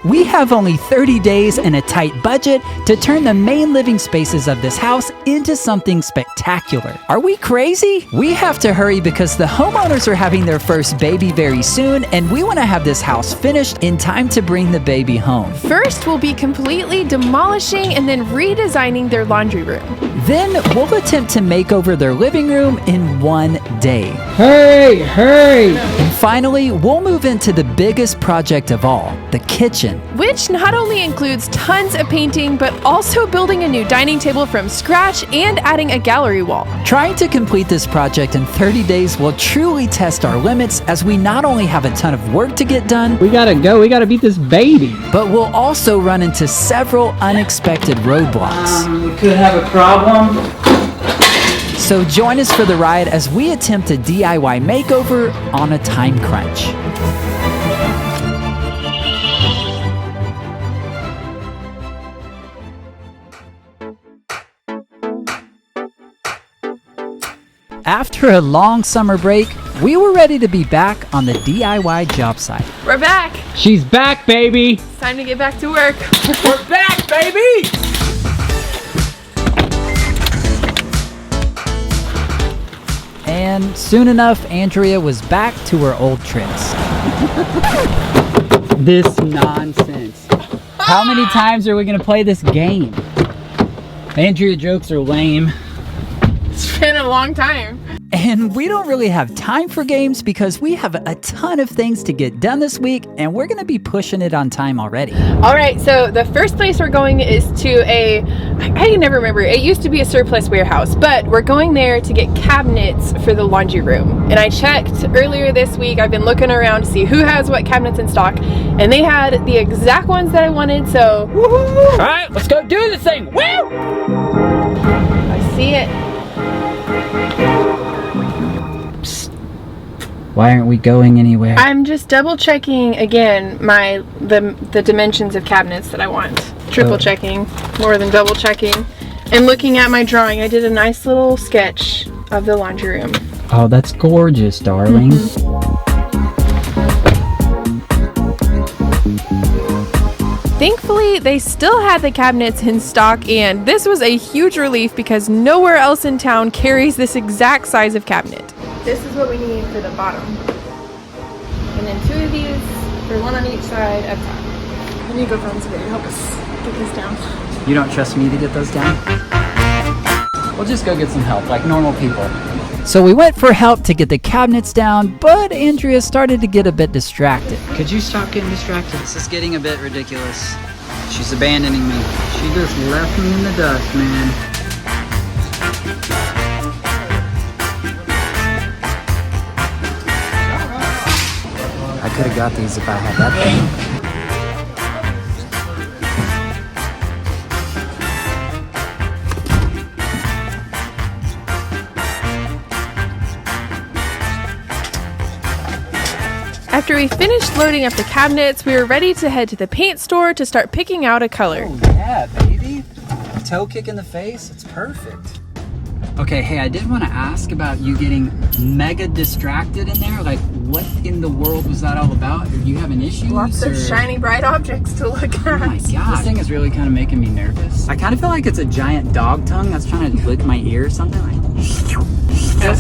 We have only 30 days and a tight budget to turn the main living spaces of this house into something spectacular. Are we crazy? We have to hurry because the homeowners are having their first baby very soon, and we want to have this house finished in time to bring the baby home. First, we'll be completely demolishing and then redesigning their laundry room. Then we'll attempt to make over their living room in one day. Hurry! And finally, we'll move into the biggest project of all, the kitchen. Which not only includes tons of painting, but also building a new dining table from scratch and adding a gallery wall. Trying to complete this project in 30 days will truly test our limits, as we not only have a ton of work to get done, We gotta beat this baby. but we'll also run into several unexpected roadblocks. We could have a problem. So join us for the ride as we attempt a DIY makeover on a time crunch. After a long summer break, we were ready to be back on the DIY job site. We're back. She's back, baby. It's time to get back to work. We're back, baby. And soon enough, Andrea was back to her old tricks. This nonsense. How many times are we gonna play this game? Andrea jokes are lame. It's been a long time. And we don't really have time for games because we have a ton of things to get done this week, and we're gonna be pushing it on time already. All right, so the first place we're going is to I can never remember. It used to be a surplus warehouse, but we're going there to get cabinets for the laundry room. And I checked earlier this week. I've been looking around to see who has what cabinets in stock, and they had the exact ones that I wanted, so woohoo! All right, let's go do this thing. Woo! I see it. Why aren't we going anywhere? I'm just double checking again the dimensions of cabinets that I want. Triple checking, more than double checking. And looking at my drawing, I did a nice little sketch of the laundry room. Oh, that's gorgeous, darling. Thankfully, they still had the cabinets in stock, and this was a huge relief because nowhere else in town carries this exact size of cabinet. This is what we need for the bottom. And then two of these, for one on each side up top. I need to go find somebody to help us get this down. You don't trust me to get those down? We'll just go get some help, like normal people. So we went for help to get the cabinets down, but Andrea started to get a bit distracted. Could you stop getting distracted? This is getting a bit ridiculous. She's abandoning me. She just left me in the dust, man. I could have got these if I had that thing. After we finished loading up the cabinets, we were ready to head to the paint store to start picking out a color. Oh yeah, baby. Toe kick in the face, it's perfect. Okay, hey, I did want to ask about you getting mega distracted in there. Like, what in the world was that all about? Are you having issues? Lots of shiny, bright objects to look at. Oh my god, this thing is really kind of making me nervous. I kind of feel like it's a giant dog tongue that's trying to lick my ear or something.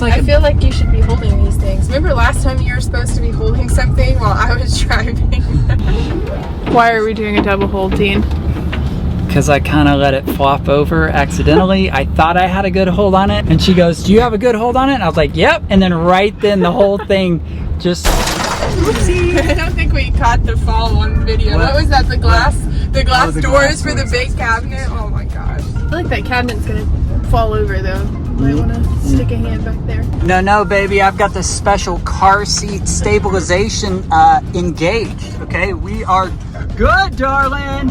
Like, I feel like you should be holding these things. Remember last time you were supposed to be holding something while I was driving? Why are we doing a double hold, Dean? because I kind of let it flop over accidentally. I thought I had a good hold on it, and she goes, "Do you have a good hold on it?" And I was like, "Yep." And then right then the whole thing just Oopsie. I don't think we caught the fall on video. What was that? The glass the doors glass for the doors. big cabinet? Oh my gosh. I feel like that cabinet's gonna fall over though. Might want to stick a hand back there. No, baby, I've got the special car seat stabilization engaged. Okay, we are good, darling.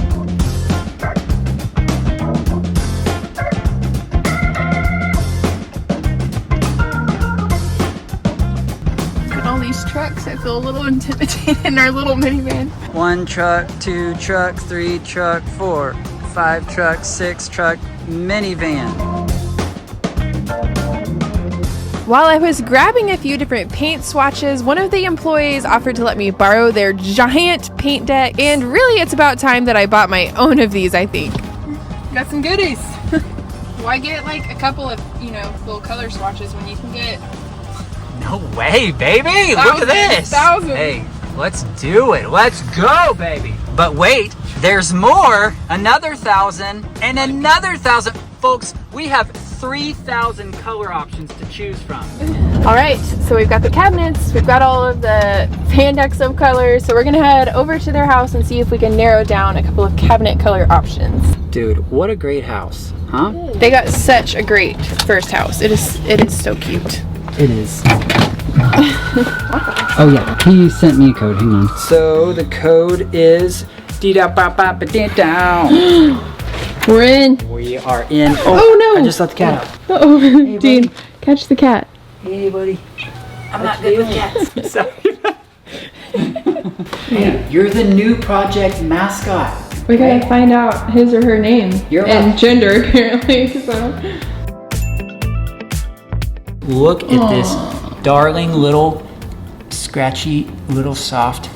Look at all these trucks. I feel a little intimidated in our little minivan. 1 truck, 2 truck, 3 truck, 4, 5 truck, 6 truck, minivan. While I was grabbing a few different paint swatches, one of the employees offered to let me borrow their giant paint deck, and really it's about time that I bought my own of these, I think. Got some goodies. Why get like a couple of, you know, little color swatches when you can get... No way, baby! Thousands, Look at this! thousands. Hey, let's do it. Let's go, baby! But wait, there's more! Another 1,000 and another 1,000. Folks, we have 3,000 color options to choose from. All right, so we've got the cabinets, we've got all of the fan decks of colors, so we're gonna head over to their house and see if we can narrow down a couple of cabinet color options. Dude, what a great house, huh? They got such a great first house. It is so cute. It is. Oh yeah, he sent me a code, hang on. So the code is down. We're in. We are in. Oh no! I just let the cat out. Uh-oh, Hey, Dean, buddy. catch the cat. Hey buddy. I'm not good with cats. Sorry. Hey, you're the new project mascot. We gotta find out his or her name You're and up. gender apparently. So. Look at this darling little, scratchy, little soft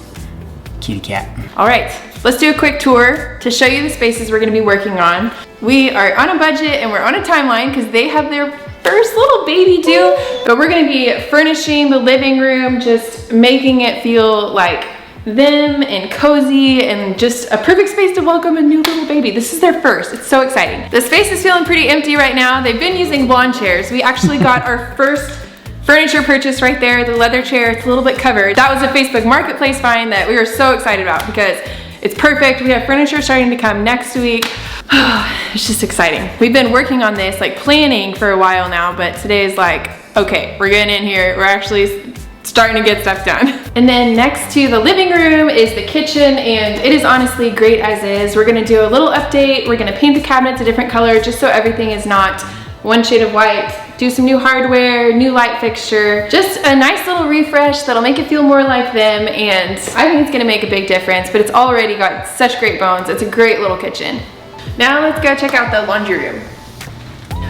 kitty cat. All right, let's do a quick tour to show you the spaces we're gonna be working on. We are on a budget and we're on a timeline because they have their first little baby due, but we're gonna be furnishing the living room, just making it feel like them and cozy and just a perfect space to welcome a new little baby. This is their first. It's so exciting. The space is feeling pretty empty right now. They've been using lawn chairs. We actually got our first furniture purchase right there, the leather chair. It's a little bit covered. That was a Facebook Marketplace find that we were so excited about because it's perfect. We have furniture starting to come next week. It's just exciting. We've been working on this, like planning for a while now, but today is like, okay, we're getting in here. We're actually starting to get stuff done. And then next to the living room is the kitchen, and it is honestly great as is. We're gonna do a little update. We're gonna paint the cabinets a different color just so everything is not one shade of white. Do some new hardware, new light fixture, just a nice little refresh that'll make it feel more like them, and I think it's gonna make a big difference, but it's already got such great bones. It's a great little kitchen. Now let's go check out the laundry room.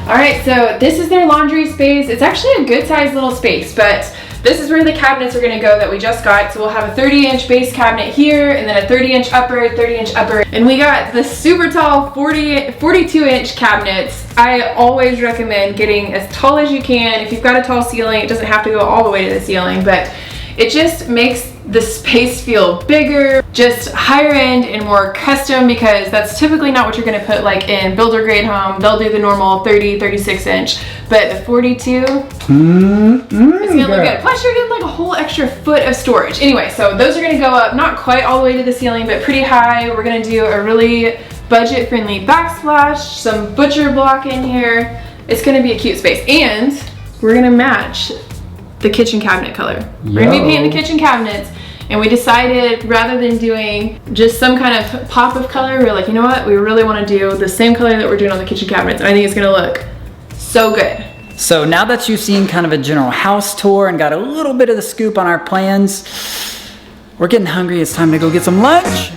All right, so this is their laundry space. It's actually a good sized little space, but this is where the cabinets are gonna go that we just got. So we'll have a 30-inch base cabinet here, and then a 30-inch upper, 30-inch upper. And we got the super tall 42-inch cabinets. I always recommend getting as tall as you can. If you've got a tall ceiling, it doesn't have to go all the way to the ceiling, but it just makes the space feel bigger, just higher end and more custom, because that's typically not what you're gonna put like in builder grade home. They'll do the normal 30, 36 inch, but the 42 is gonna look good. Plus you're getting like a whole extra foot of storage. Anyway, so those are gonna go up, not quite all the way to the ceiling, but pretty high. We're gonna do a really budget friendly backsplash, some butcher block in here. It's gonna be a cute space, and we're gonna match the kitchen cabinet color. We're gonna be painting the kitchen cabinets, and we decided rather than doing just some kind of pop of color, we're like, you know what? We really wanna do the same color that we're doing on the kitchen cabinets, and I think it's gonna look so good. So now that you've seen kind of a general house tour and got a little bit of the scoop on our plans, we're getting hungry. It's time to go get some lunch.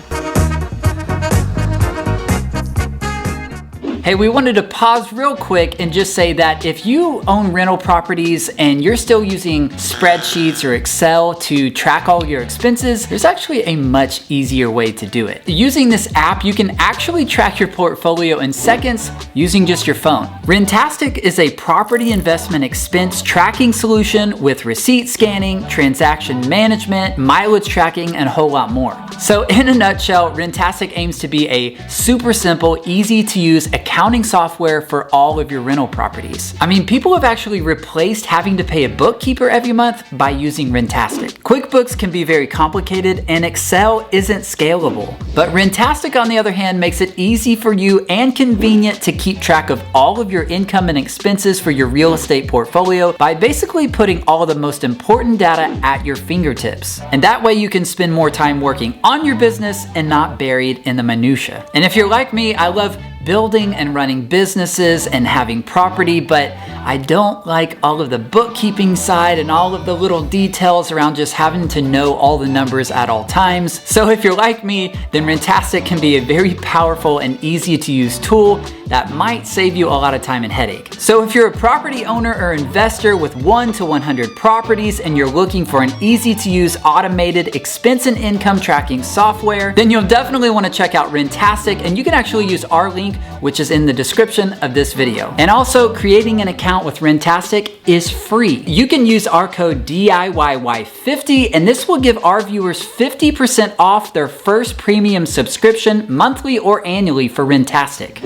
Hey, we wanted to pause real quick and just say that if you own rental properties and you're still using spreadsheets or Excel to track all your expenses, there's actually a much easier way to do it. Using this app, you can actually track your portfolio in seconds using just your phone. Rentastic is a property investment expense tracking solution with receipt scanning, transaction management, mileage tracking, and a whole lot more. So in a nutshell, Rentastic aims to be a super simple, easy to use accounting software for all of your rental properties. I mean, people have actually replaced having to pay a bookkeeper every month by using Rentastic. QuickBooks can be very complicated and Excel isn't scalable. But Rentastic, on the other hand, makes it easy for you and convenient to keep track of all of your income and expenses for your real estate portfolio by basically putting all of the most important data at your fingertips. And that way you can spend more time working on your business and not buried in the minutia. And if you're like me, I love building and running businesses and having property, but I don't like all of the bookkeeping side and all of the little details around just having to know all the numbers at all times. So if you're like me, then Rentastic can be a very powerful and easy to use tool that might save you a lot of time and headache. So if you're a property owner or investor with 1 to 100 properties and you're looking for an easy to use automated expense and income tracking software, then you'll definitely want to check out Rentastic, and you can actually use our link, which is in the description of this video. And also, creating an account with Rentastic is free. You can use our code DIYWife50, and this will give our viewers 50% off their first premium subscription monthly or annually for Rentastic.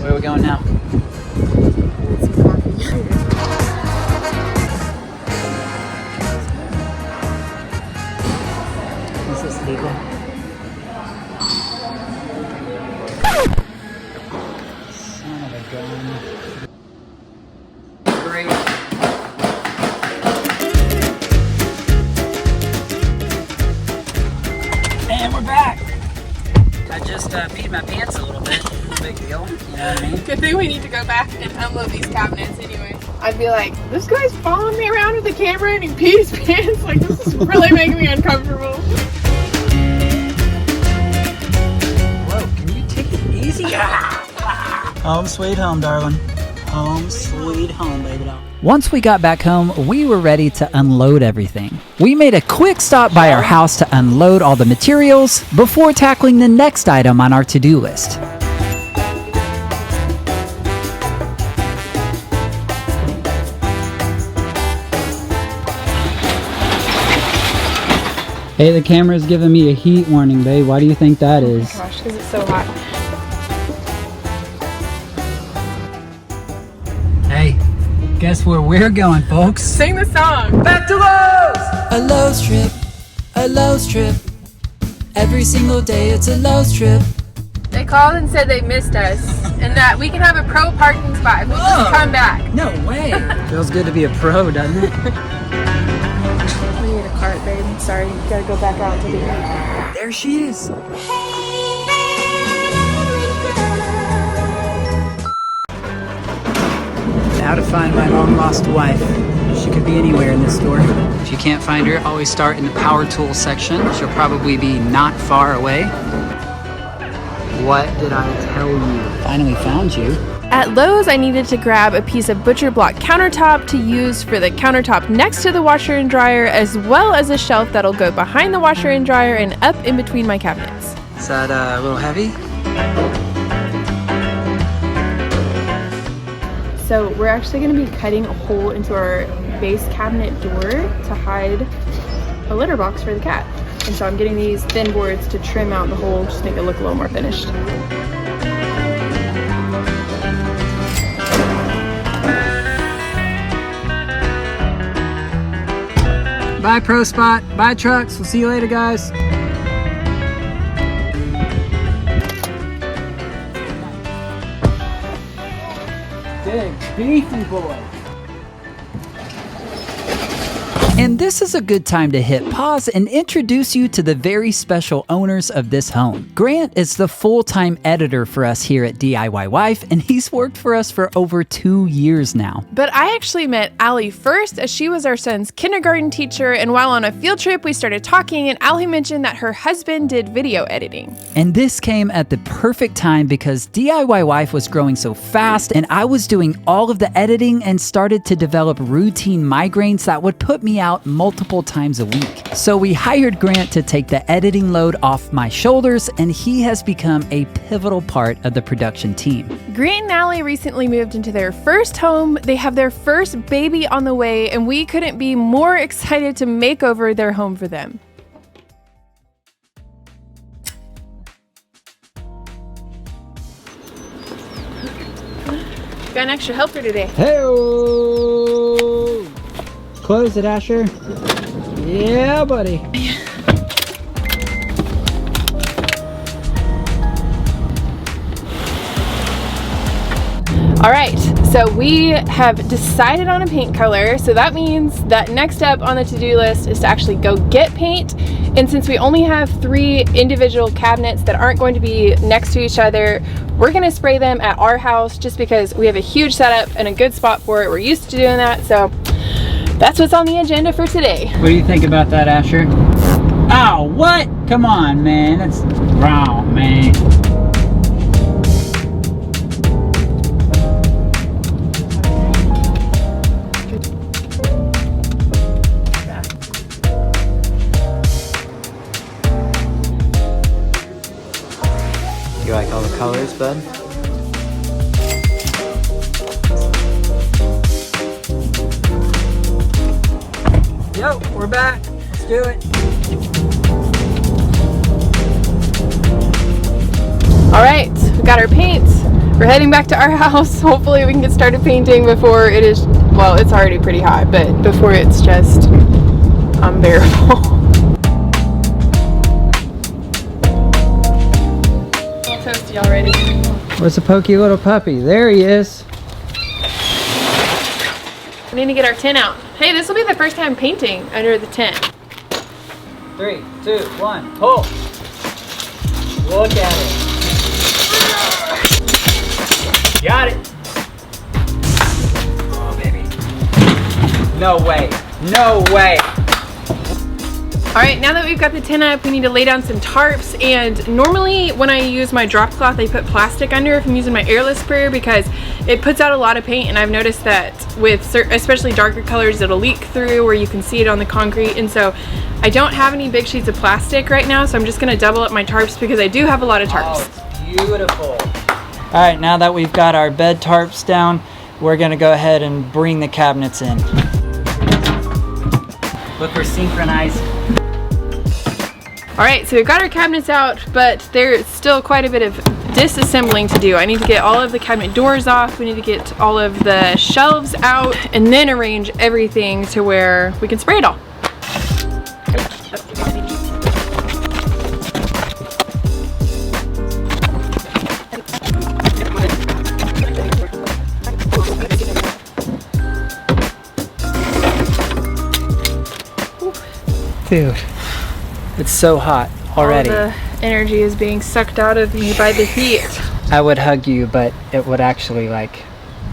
Where are we going now? Is this legal? Son of a gun. Great. And we're back. I just peed my pants a little bit. Big deal, you know what I mean? Good thing we need to go back and unload these cabinets anyway. I'd be like, this guy's following me around with the camera and he peed his pants. Like, this is really making me uncomfortable. Whoa, can you take it easy? Home sweet home, darling. Home sweet home, baby doll. Once we got back home, we were ready to unload everything. We made a quick stop by our house to unload all the materials before tackling the next item on our to-do list. Hey, the camera's giving me a heat warning, babe. Why do you think that is? Oh my gosh, because it's so hot. Hey, guess where we're going, folks? Sing the song. Back to Lowe's! A Lowe's trip, a Lowe's trip. Every single day it's a Lowe's trip. They called and said they missed us and that we can have a pro parking spot if we just come back. No way! Feels good to be a pro, doesn't it? We need a cart, babe. Sorry, you gotta go back out to the end. There she is. Now to find my long-lost wife. She could be anywhere in this store. If you can't find her, always start in the power tools section. She'll probably be not far away. What did I tell you? Finally found you. At Lowe's, I needed to grab a piece of butcher block countertop to use for the countertop next to the washer and dryer, as well as a shelf that'll go behind the washer and dryer and up in between my cabinets. Is that a little heavy? So we're actually going to be cutting a hole into our base cabinet door to hide a litter box for the cat. And so I'm getting these thin boards to trim out the hole, just make it look a little more finished. Bye, Pro Spot. Bye, trucks. We'll see you later, guys. Big beefy boy. And this is a good time to hit pause and introduce you to the very special owners of this home. Grant is the full-time editor for us here at DIY Wife, and he's worked for us for over 2 years now. But I actually met Allie first, as she was our son's kindergarten teacher, and while on a field trip we started talking and Allie mentioned that her husband did video editing. And this came at the perfect time because DIY Wife was growing so fast and I was doing all of the editing and started to develop routine migraines that would put me out multiple times a week. So we hired Grant to take the editing load off my shoulders, and he has become a pivotal part of the production team. Grant and Allie recently moved into their first home. They have their first baby on the way, and we couldn't be more excited to make over their home for them. Got an extra helper today. Hey-o! Close it, Asher. Yeah, buddy. All right, so we have decided on a paint color. So that means that next up on the to-do list is to actually go get paint And since we only have 3 individual cabinets that aren't going to be next to each other, we're gonna spray them at our house just because we have a huge setup and a good spot for it. We're used to doing that, so that's what's on the agenda for today. What do you think about that, Asher? Oh, what? Come on, man. That's wrong, man. You like all the colors, bud? Yo, we're back. Let's do it. All right, we got our paint. We're heading back to our house. Hopefully we can get started painting before it is, well, it's already pretty hot, but before it's just unbearable. Toasty already. Where's the pokey little puppy? There he is. We need to get our tent out. Hey, this will be the first time painting under the tent. 3, 2, 1, pull. Look at it. Got it. Oh, baby. No way. No way. All right, now that we've got the tent up, we need to lay down some tarps. And normally when I use my drop cloth, I put plastic under if I'm using my airless sprayer because it puts out a lot of paint. And I've noticed that with especially darker colors, it'll leak through where you can see it on the concrete. And so I don't have any big sheets of plastic right now. So I'm just gonna double up my tarps because I do have a lot of tarps. Oh, it's beautiful. All right, now that we've got our bed tarps down, we're gonna go ahead and bring the cabinets in. Look, we're synchronized. All right, so we've got our cabinets out, but there's still quite a bit of disassembling to do. I need to get all of the cabinet doors off. We need to get all of the shelves out and then arrange everything to where we can spray it all. Dude, it's so hot already. All the energy is being sucked out of me by the heat. I would hug you, but it would actually like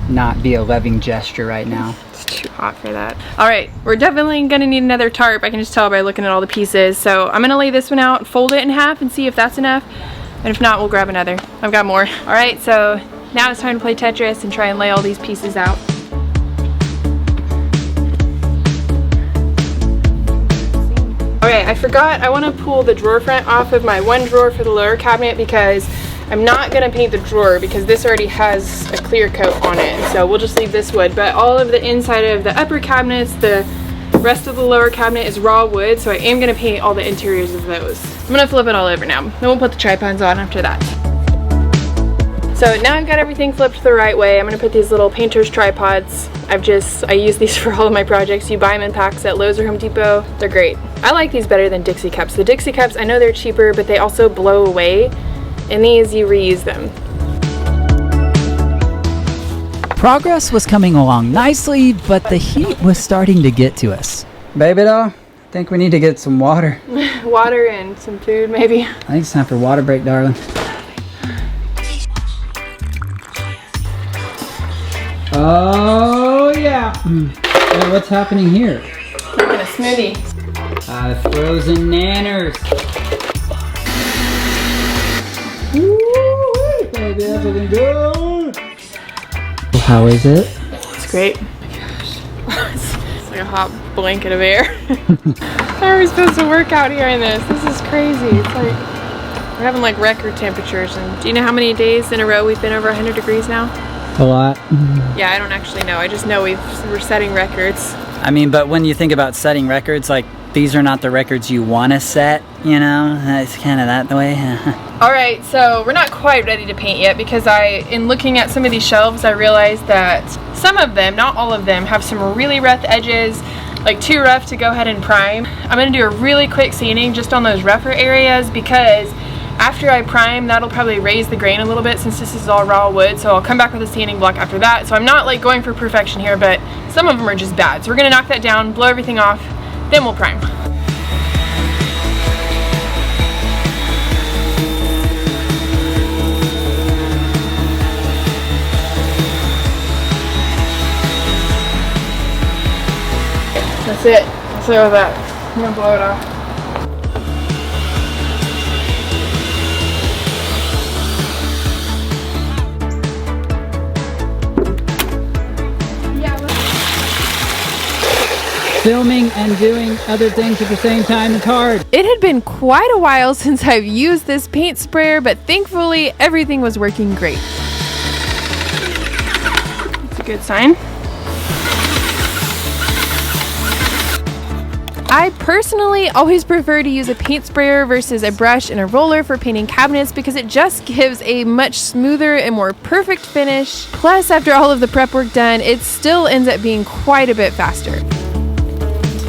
not be a loving gesture right now. It's too hot for that. All right, we're definitely gonna need another tarp. I can just tell by looking at all the pieces. So I'm gonna lay this one out, fold it in half and see if that's enough. And if not, we'll grab another. I've got more. All right, so now it's time to play Tetris and try and lay all these pieces out. Okay, I forgot, I want to pull the drawer front off of my one drawer for the lower cabinet because I'm not going to paint the drawer because this already has a clear coat on it. So we'll just leave this wood. But all of the inside of the upper cabinets, the rest of the lower cabinet is raw wood. So I am going to paint all the interiors of those. I'm going to flip it all over now. Then we'll put the tripods on after that. So now I've got everything flipped the right way. I'm going to put these little painter's tripods. I use these for all of my projects. You buy them in packs at Lowe's or Home Depot. They're great. I like these better than Dixie cups. The Dixie cups, I know they're cheaper, but they also blow away. And these, you reuse them. Progress was coming along nicely, but the heat was starting to get to us. Baby doll, I think we need to get some water. Water and some food, maybe. I think it's time for water break, darling. Oh yeah. Hey, what's happening here? Making a smoothie. Frozen nanners. Woo-wee, baby, that's looking good. How is it? It's great. Oh my gosh. It's like a hot blanket of air. How are we supposed to work out here in this? This is crazy. It's like we're having like record temperatures. And do you know how many days in a row we've been over 100 degrees now? A lot. Yeah, I don't actually know. I just know we're setting records. I mean, but when you think about setting records, like these are not the records you want to set, you know? It's kind of that way. All right, so we're not quite ready to paint yet because in looking at some of these shelves, I realized that some of them, not all of them, have some really rough edges, like too rough to go ahead and prime. I'm gonna do a really quick sanding just on those rougher areas because after I prime, that'll probably raise the grain a little bit since this is all raw wood, so I'll come back with a sanding block after that. So I'm not like going for perfection here, but some of them are just bad. So we're gonna knock that down, blow everything off, then we'll prime. That's it. So that I'm gonna blow it off. Filming and doing other things at the same time is hard. It had been quite a while since I've used this paint sprayer, but thankfully everything was working great. That's a good sign. I personally always prefer to use a paint sprayer versus a brush and a roller for painting cabinets because it just gives a much smoother and more perfect finish. Plus, after all of the prep work done, it still ends up being quite a bit faster.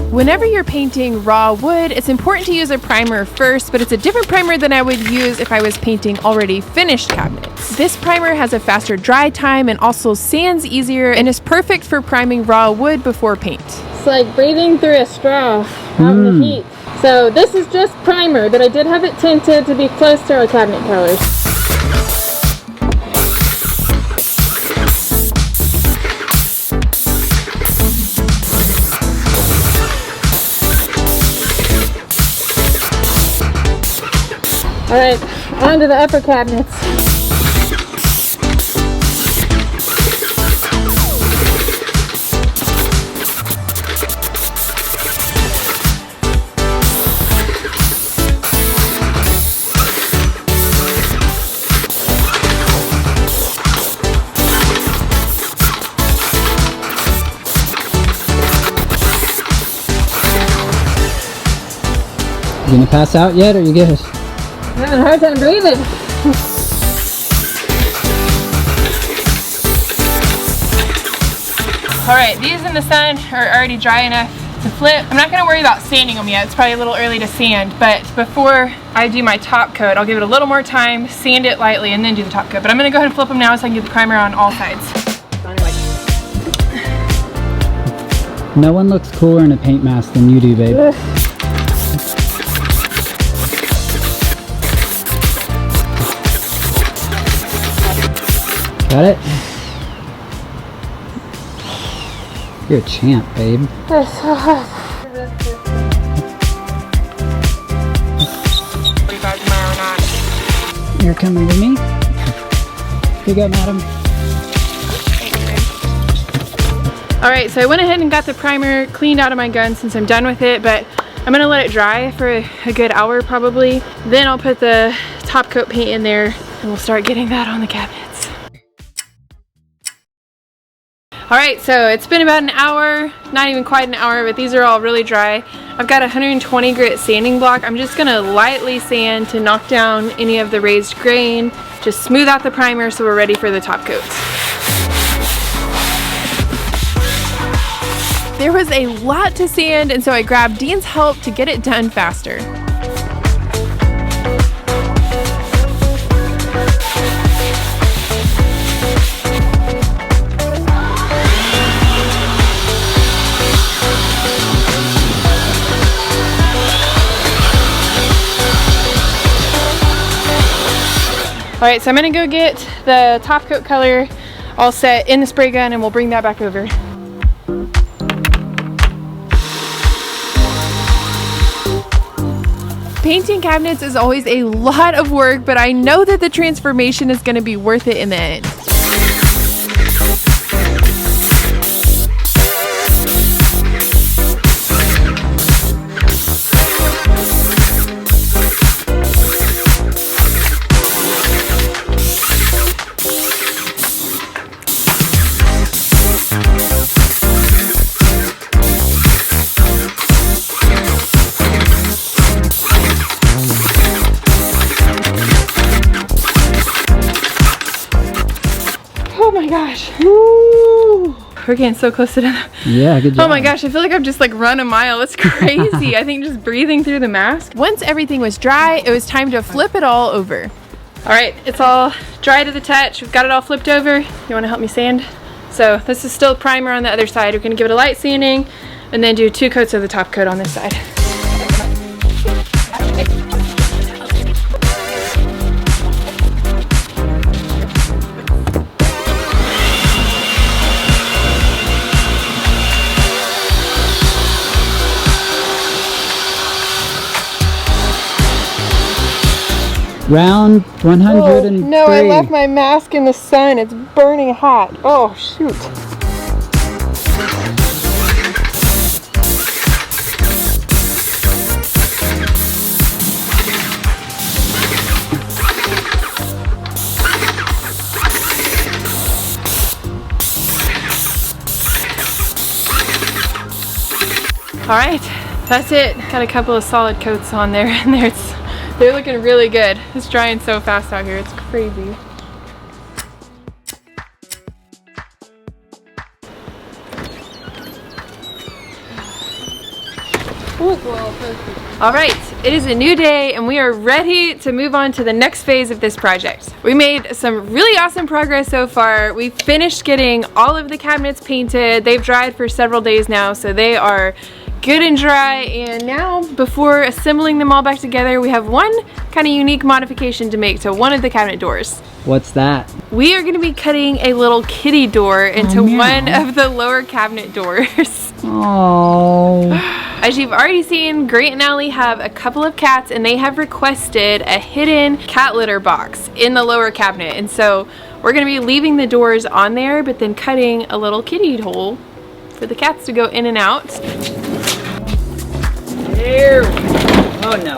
Whenever you're painting raw wood, it's important to use a primer first, but it's a different primer than I would use if I was painting already finished cabinets. This primer has a faster dry time and also sands easier and is perfect for priming raw wood before paint. It's like breathing through a straw out in the heat. So this is just primer, but I did have it tinted to be close to our cabinet colors. All right, on to the upper cabinets. You gonna pass out yet, or you good? I'm having a hard time breathing. All right, these in the sun are already dry enough to flip. I'm not gonna worry about sanding them yet. It's probably a little early to sand, but before I do my top coat, I'll give it a little more time, sand it lightly, and then do the top coat. But I'm gonna go ahead and flip them now so I can get the primer on all sides. No one looks cooler in a paint mask than you do, babe. Got it? You're a champ, babe. That's so hot. 45 tomorrow night. You're coming with me? Here you go, madam. All right, so I went ahead and got the primer cleaned out of my gun since I'm done with it, but I'm gonna let it dry for a good hour probably. Then I'll put the top coat paint in there and we'll start getting that on the cabinets. All right, so it's been about an hour, not even quite an hour, but these are all really dry. I've got a 120 grit sanding block. I'm just gonna lightly sand to knock down any of the raised grain, just smooth out the primer so we're ready for the top coats. There was a lot to sand, and so I grabbed Dean's help to get it done faster. All right, so I'm gonna go get the top coat color all set in the spray gun and we'll bring that back over. Painting cabinets is always a lot of work, but I know that the transformation is gonna be worth it in the end. Oh my gosh. Woo. We're getting so close to the... Yeah, good job. Oh my gosh, I feel like I've just like run a mile. That's crazy. I think just breathing through the mask. Once everything was dry, it was time to flip it all over. All right, it's all dry to the touch. We've got it all flipped over. You wanna help me sand? So this is still primer on the other side. We're gonna give it a light sanding and then do 2 coats of the top coat on this side. Round 103. Oh, no, I left my mask in the sun. It's burning hot. Oh, shoot. All right, that's it. Got a couple of solid coats on there, and they're looking really good. It's drying so fast out here, it's crazy. All right, it is a new day and we are ready to move on to the next phase of this project. We made some really awesome progress so far. We finished getting all of the cabinets painted. They've dried for several days now, so they are good and dry, and now before assembling them all back together, we have one kind of unique modification to make to one of the cabinet doors. What's that? We are going to be cutting a little kitty door into one of the lower cabinet doors. Oh. As you've already seen, Grant and Allie have a couple of cats and they have requested a hidden cat litter box in the lower cabinet, and so we're going to be leaving the doors on there but then cutting a little kitty hole for the cats to go in and out. There. Oh no.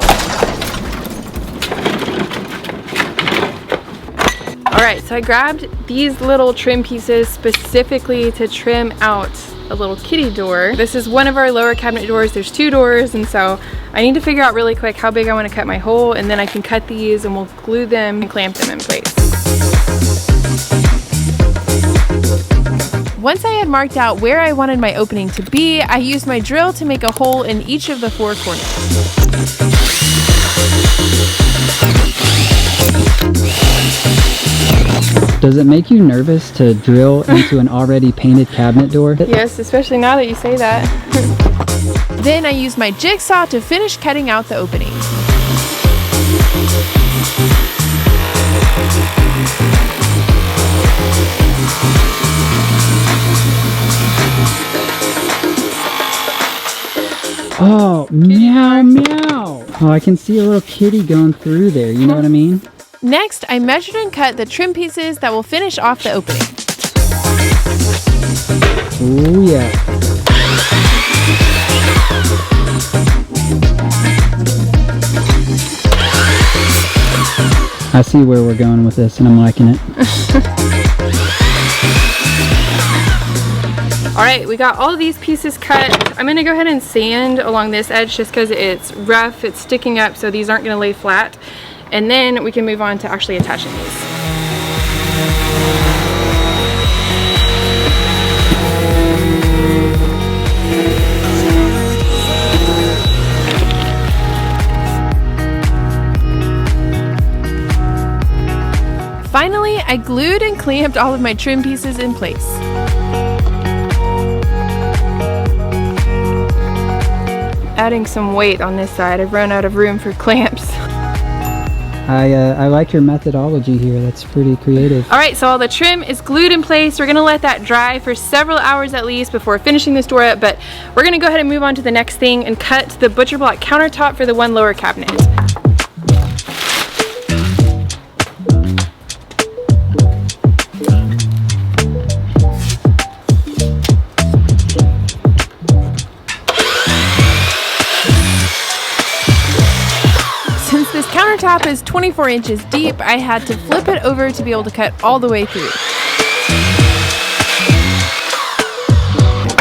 Alright, so I grabbed these little trim pieces specifically to trim out a little kitty door. This is one of our lower cabinet doors. There's two doors, and so I need to figure out really quick how big I want to cut my hole, and then I can cut these and we'll glue them and clamp them in place. Once I had marked out where I wanted my opening to be, I used my drill to make a hole in each of the four corners. Does it make you nervous to drill into an already painted cabinet door? Yes, especially now that you say that. Then I used my jigsaw to finish cutting out the opening. Oh, meow, meow. Oh, I can see a little kitty going through there, you know what I mean? Next, I measured and cut the trim pieces that will finish off the opening. Oh, yeah. I see where we're going with this and I'm liking it. Alright, we got all of these pieces cut. I'm going to go ahead and sand along this edge just because it's rough, it's sticking up, so these aren't going to lay flat. And then we can move on to actually attaching these. Finally, I glued and clamped all of my trim pieces in place. Adding some weight on this side. I've run out of room for clamps. I like your methodology here. That's pretty creative. All right, so all the trim is glued in place. We're gonna let that dry for several hours at least before finishing this door up, but we're gonna go ahead and move on to the next thing and cut the butcher block countertop for the one lower cabinet. Countertop is 24 inches deep. I had to flip it over to be able to cut all the way through.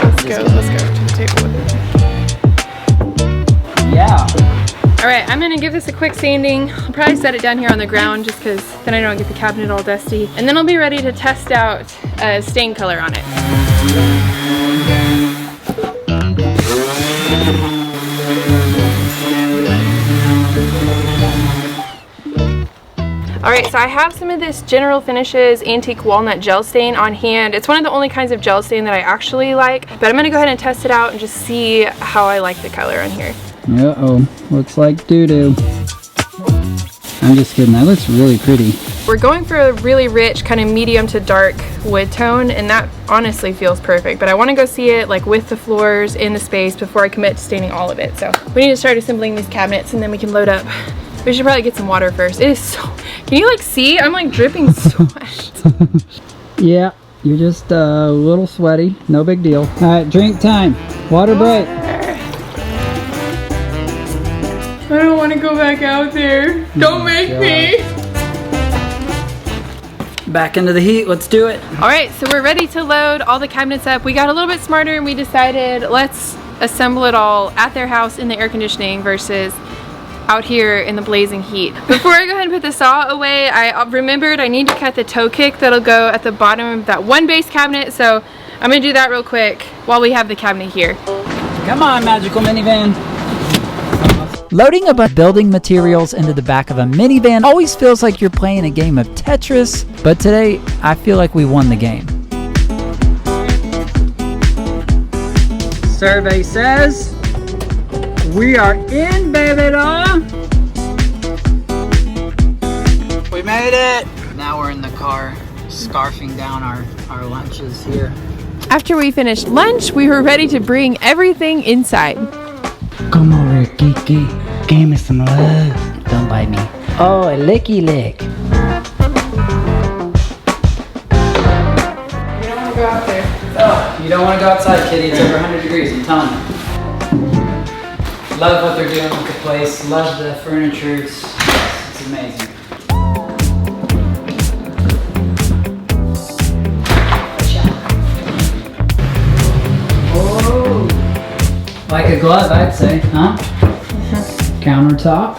Let's go to the table with it. Yeah. All right, I'm gonna give this a quick sanding. I'll probably set it down here on the ground just because then I don't get the cabinet all dusty. And then I'll be ready to test out stain color on it. Alright, so I have some of this General Finishes Antique Walnut Gel Stain on hand. It's one of the only kinds of gel stain that I actually like, but I'm going to go ahead and test it out and just see how I like the color on here. Uh-oh, looks like doo-doo. I'm just kidding, that looks really pretty. We're going for a really rich kind of medium to dark wood tone, and that honestly feels perfect, but I want to go see it like with the floors in the space before I commit to staining all of it. So we need to start assembling these cabinets and then we can load up We should probably get some water first. It is so, can you like see? I'm like dripping sweat. Yeah, you're just a little sweaty. No big deal. All right, drink time. Water break. I don't want to go back out there. Don't make me. Back into the heat. Let's do it. All right, so we're ready to load all the cabinets up. We got a little bit smarter and we decided let's assemble it all at their house in the air conditioning versus out here in the blazing heat. Before I go ahead and put the saw away, I remembered I need to cut the toe kick that'll go at the bottom of that one base cabinet, so I'm gonna do that real quick while we have the cabinet here. Come on, magical minivan. Loading a bunch of building materials into the back of a minivan always feels like you're playing a game of Tetris, but today I feel like we won the game. Survey says we are in, baby doll. We made it! Now we're in the car, scarfing down our lunches here. After we finished lunch, we were ready to bring everything inside. Come over here, Kiki. Give me some love. Don't bite me. Oh, a licky lick. You don't want to go out there. Oh, you don't want to go outside, kitty. It's over 100 degrees, I'm telling you. Love what they're doing with the place. Love the furniture. It's amazing. Oh, like a glove, I'd say, huh? Countertop.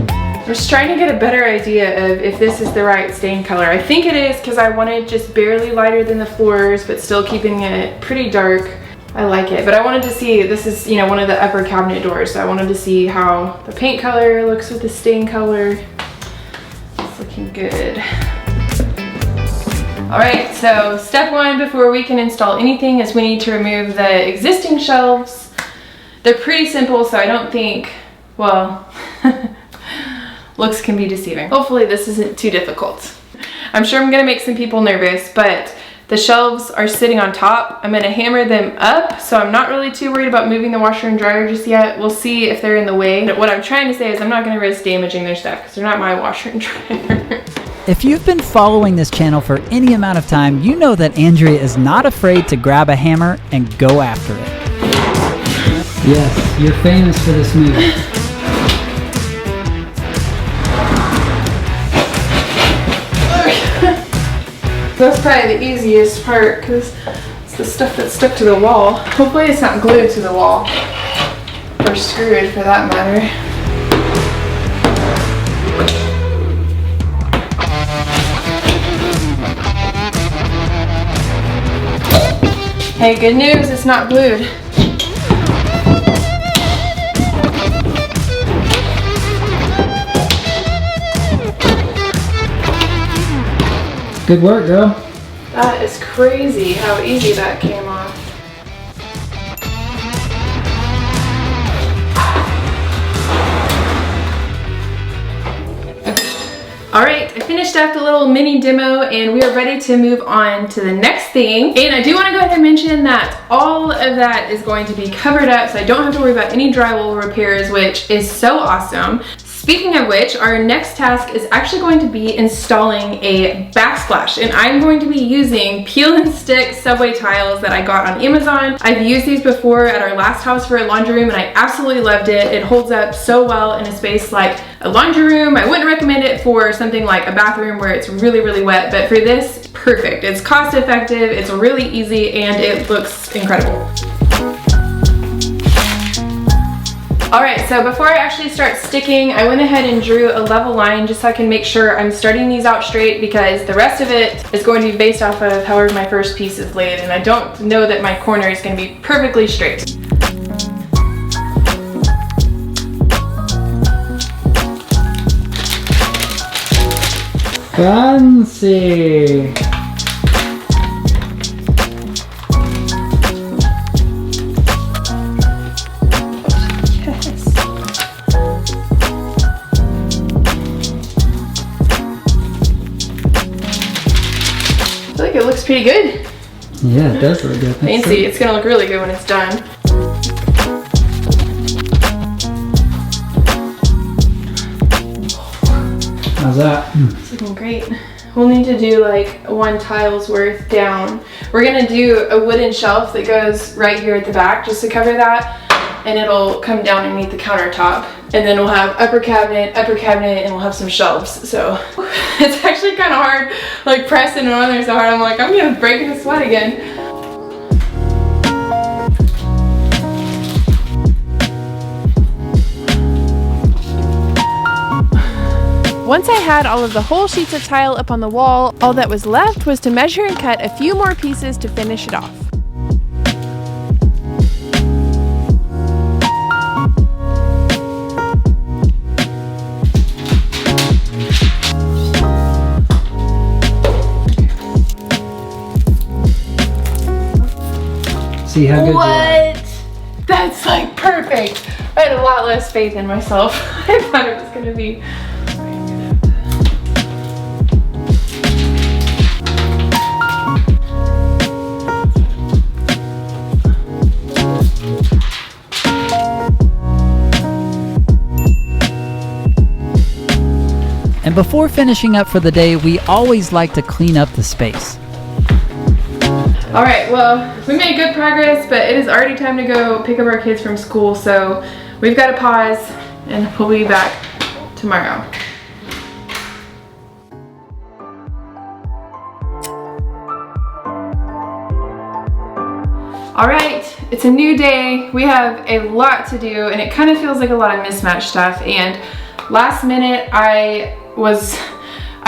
I'm just trying to get a better idea of if this is the right stain color. I think it is because I wanted just barely lighter than the floors, but still keeping it pretty dark. I like it, but I wanted to see, this is, you know, one of the upper cabinet doors, so I wanted to see how the paint color looks with the stain color. It's looking good. All right, so step one before we can install anything is we need to remove the existing shelves. They're pretty simple, so I don't think, well, looks can be deceiving. Hopefully this isn't too difficult. I'm sure I'm gonna make some people nervous, but the shelves are sitting on top. I'm gonna hammer them up, so I'm not really too worried about moving the washer and dryer just yet. We'll see if they're in the way. But what I'm trying to say is I'm not gonna risk damaging their stuff because they're not my washer and dryer. If you've been following this channel for any amount of time, you know that Andrea is not afraid to grab a hammer and go after it. Yes, you're famous for this move. That's probably the easiest part because it's the stuff that's stuck to the wall. Hopefully it's not glued to the wall or screwed for that matter. Hey, good news, it's not glued. Good work, girl. That is crazy how easy that came off. All right, I finished up the little mini demo and we are ready to move on to the next thing. And I do want to go ahead and mention that all of that is going to be covered up, so I don't have to worry about any drywall repairs, which is so awesome. Speaking of which, our next task is actually going to be installing a backsplash, and I'm going to be using peel and stick subway tiles that I got on Amazon. I've used these before at our last house for a laundry room and I absolutely loved it. It holds up so well in a space like a laundry room. I wouldn't recommend it for something like a bathroom where it's really, really wet, but for this, perfect. It's cost effective, it's really easy, and it looks incredible. All right, so before I actually start sticking, I went ahead and drew a level line just so I can make sure I'm starting these out straight, because the rest of it is going to be based off of however my first piece is laid, and I don't know that my corner is going to be perfectly straight. Fancy. I feel like it looks pretty good. Yeah, it does look good. Fancy. It's gonna look really good when it's done. How's that? It's looking great. We'll need to do like 1 tile's worth down. We're gonna do a wooden shelf that goes right here at the back just to cover that, and it'll come down underneath the countertop. And then we'll have upper cabinet, and we'll have some shelves. So it's actually kind of hard, like pressing it on there so hard. I'm like, I'm gonna break into sweat again. Once I had all of the whole sheets of tile up on the wall, all that was left was to measure and cut a few more pieces to finish it off. See how good you are. What? That's like perfect. I had a lot less faith in myself. I thought it was gonna be. And before finishing up for the day, we always like to clean up the space. All right, well, we made good progress, but it is already time to go pick up our kids from school, so we've got to pause and we'll be back tomorrow. All right, it's a new day. We have a lot to do, and it kind of feels like a lot of mismatched stuff. And last minute, I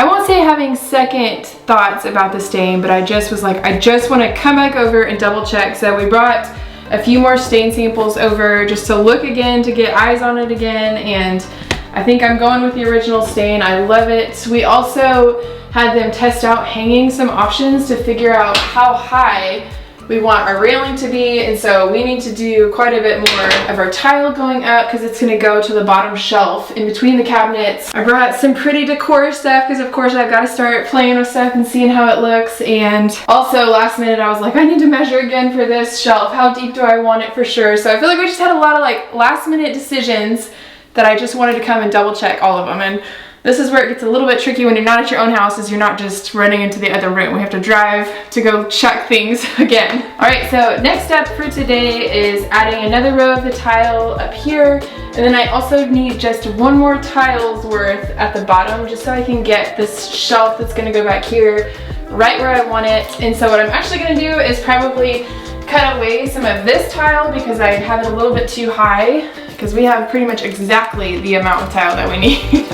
won't say having second thoughts about the stain, but I just was like, I just want to come back over and double check. So we brought a few more stain samples over just to look again, to get eyes on it again. And I think I'm going with the original stain. I love it. We also had them test out hanging some options to figure out how high we want our railing to be, and so we need to do quite a bit more of our tile going up because it's going to go to the bottom shelf in between the cabinets. I brought some pretty decor stuff because of course I've got to start playing with stuff and seeing how it looks. And also last minute I was like, I need to measure again for this shelf. How deep do I want it for sure? So I feel like we just had a lot of like last minute decisions that I just wanted to come and double check all of them. And this is where it gets a little bit tricky when you're not at your own house, is you're not just running into the other room. We have to drive to go check things again. All right, so next step for today is adding another row of the tile up here. And then I also need just 1 more tile's worth at the bottom, just so I can get this shelf that's gonna go back here right where I want it. And so what I'm actually gonna do is probably cut away some of this tile because I have it a little bit too high, because we have pretty much exactly the amount of tile that we need.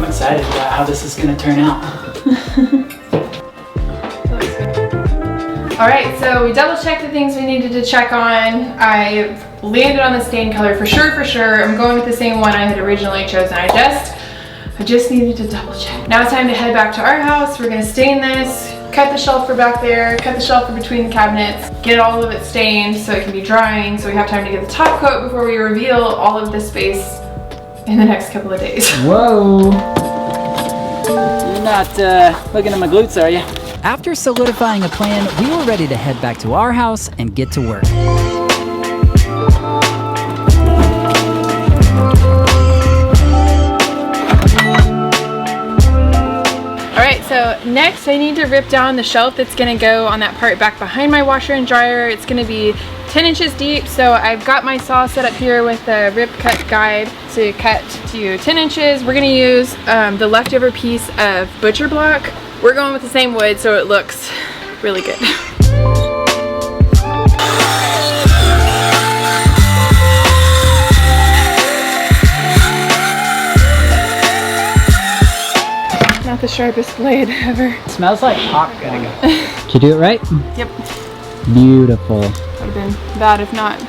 Excited about how this is going to turn out. All right, so we double checked the things we needed to check on. I landed on the stain color for sure. I'm going with the same one I had originally chosen. I just needed to double check. Now it's time to head back to our house. We're gonna stain this, cut the shelf for back there, cut the shelf for between the cabinets, get all of it stained so it can be drying, so we have time to get the top coat before we reveal all of this space in the next couple of days. Whoa. You're not looking at my glutes, are you? After solidifying a plan, we were ready to head back to our house and get to work. All right, so next I need to rip down the shelf that's gonna go on that part back behind my washer and dryer. It's gonna be 10 inches deep, so I've got my saw set up here with the rip cut guide to cut to 10 inches. We're gonna use the leftover piece of butcher block. We're going with the same wood so it looks really good. Not the sharpest blade ever. It smells like popcorn. Did you do it right? Yep. Beautiful. Would have been bad if not.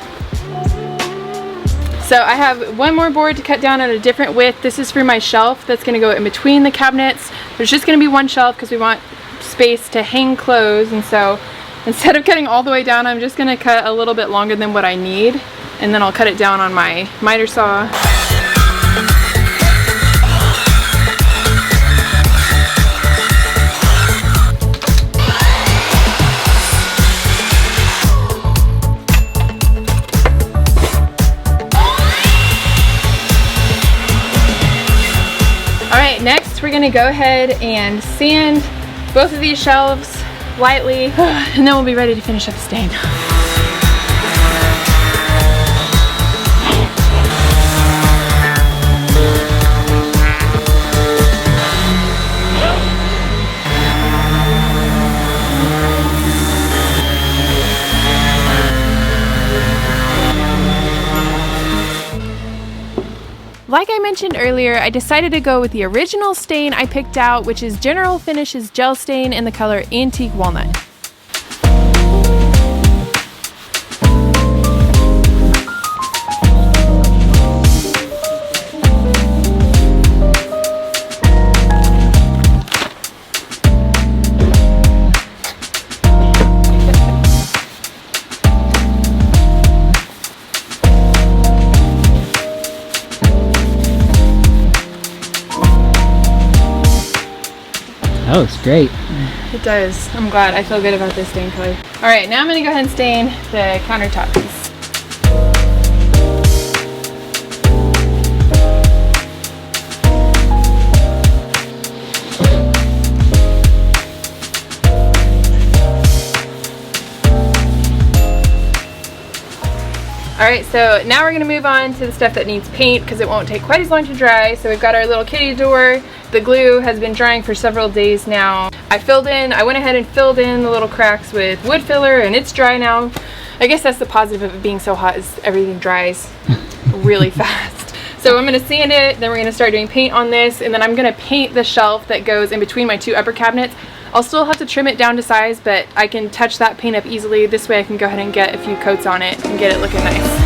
So I have one more board to cut down at a different width. This is for my shelf that's gonna go in between the cabinets. There's just gonna be one shelf because we want space to hang clothes, and so instead of cutting all the way down, I'm just gonna cut a little bit longer than what I need, and then I'll cut it down on my miter saw. Next, we're gonna go ahead and sand both of these shelves lightly, and then we'll be ready to finish up the stain. Like I mentioned earlier, I decided to go with the original stain I picked out, which is General Finishes Gel Stain in the color Antique Walnut. Oh, it's great. It does. I'm glad. I feel good about this stain color. All right, now I'm gonna go ahead and stain the countertops. All right, so now we're gonna move on to the stuff that needs paint because it won't take quite as long to dry. So we've got our little kitty door. The glue has been drying for several days now. I went ahead and filled in the little cracks with wood filler, and it's dry now. I guess that's the positive of it being so hot, is everything dries really fast. So I'm gonna sand it, then we're gonna start doing paint on this, and then I'm gonna paint the shelf that goes in between my two upper cabinets. I'll still have to trim it down to size, but I can touch that paint up easily. This way I can go ahead and get a few coats on it and get it looking nice.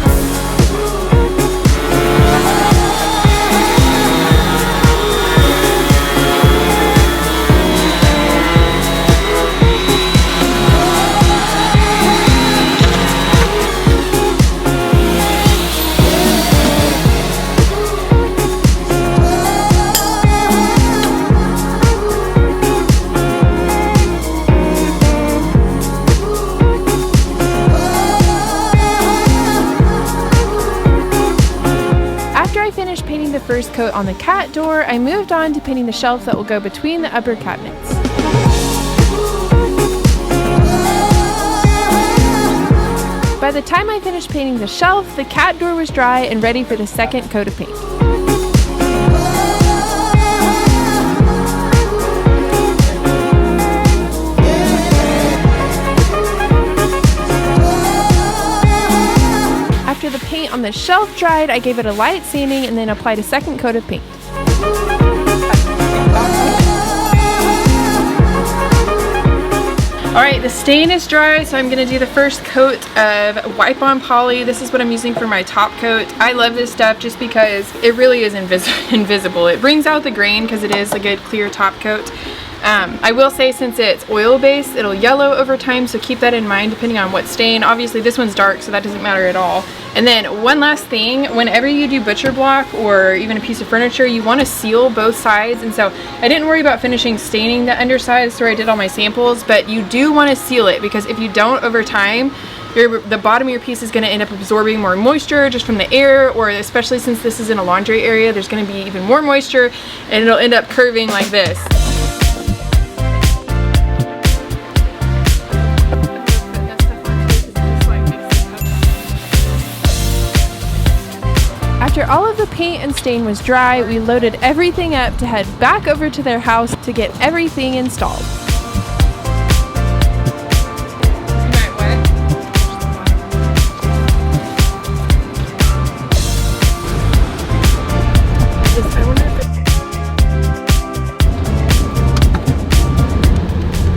Painting the first coat on the cat door, I moved on to painting the shelf that will go between the upper cabinets. By the time I finished painting the shelf, the cat door was dry and ready for the second coat of paint. After the paint on the shelf dried, I gave it a light sanding and then applied a second coat of paint. Alright, the stain is dry, so I'm going to do the first coat of Wipe On Poly. This is what I'm using for my top coat. I love this stuff just because it really is invisible. It brings out the grain because it is a good clear top coat. I will say, since it's oil-based, it'll yellow over time, so keep that in mind depending on what stain. Obviously this one's dark, so that doesn't matter at all. And then one last thing, whenever you do butcher block or even a piece of furniture, you want to seal both sides. And so I didn't worry about finishing staining the underside, so I did all my samples, but you do want to seal it, because if you don't, over time, the bottom of your piece is going to end up absorbing more moisture just from the air, or especially since this is in a laundry area, there's going to be even more moisture, and it'll end up curving like this. After all of the paint and stain was dry, we loaded everything up to head back over to their house to get everything installed.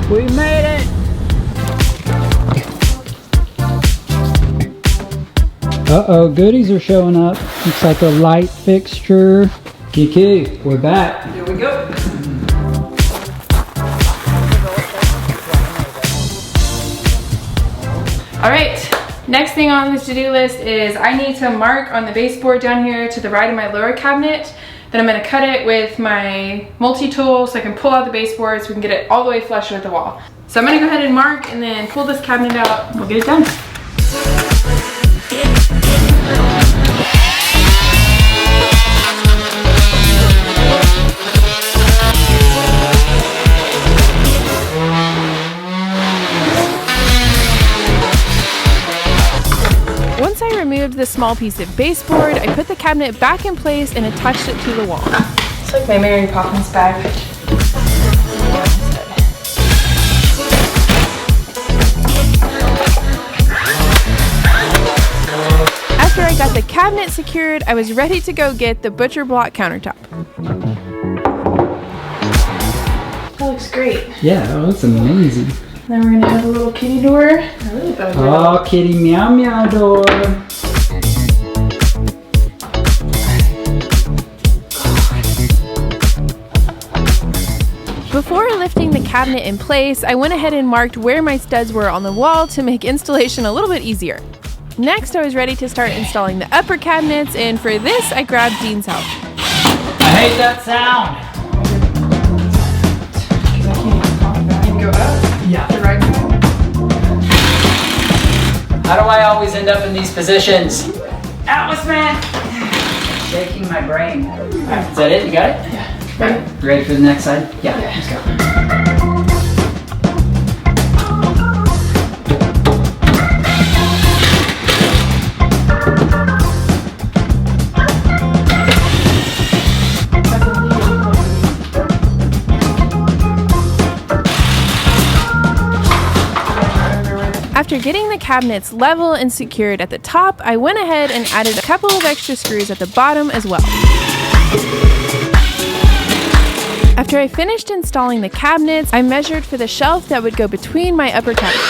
We made it! Uh-oh, goodies are showing up. Looks like a light fixture. Kiki, we're back. Here we go. All right, next thing on this to-do list is I need to mark on the baseboard down here to the right of my lower cabinet. Then I'm gonna cut it with my multi-tool so I can pull out the baseboard so we can get it all the way flush with the wall. So I'm gonna go ahead and mark and then pull this cabinet out and we'll get it done. the small piece of baseboard, I put the cabinet back in place and attached it to the wall. It's like my Mary Poppins bag. After I got the cabinet secured, I was ready to go get the butcher block countertop. That looks great. Yeah, that looks amazing. Then we're gonna have a little kitty door. Oh, kitty meow meow door. Before lifting the cabinet in place, I went ahead and marked where my studs were on the wall to make installation a little bit easier. Next, I was ready to start installing the upper cabinets, and for this, I grabbed Dean's help. I hate that sound. Go up? Yeah. The right side? How do I always end up in these positions? Atlas man! Shaking my brain. Is that it? You got it? Yeah. Ready for the next side? Yeah. Let's go. After getting the cabinets level and secured at the top, I went ahead and added a couple of extra screws at the bottom as well. After I finished installing the cabinets, I measured for the shelf that would go between my upper cabinets.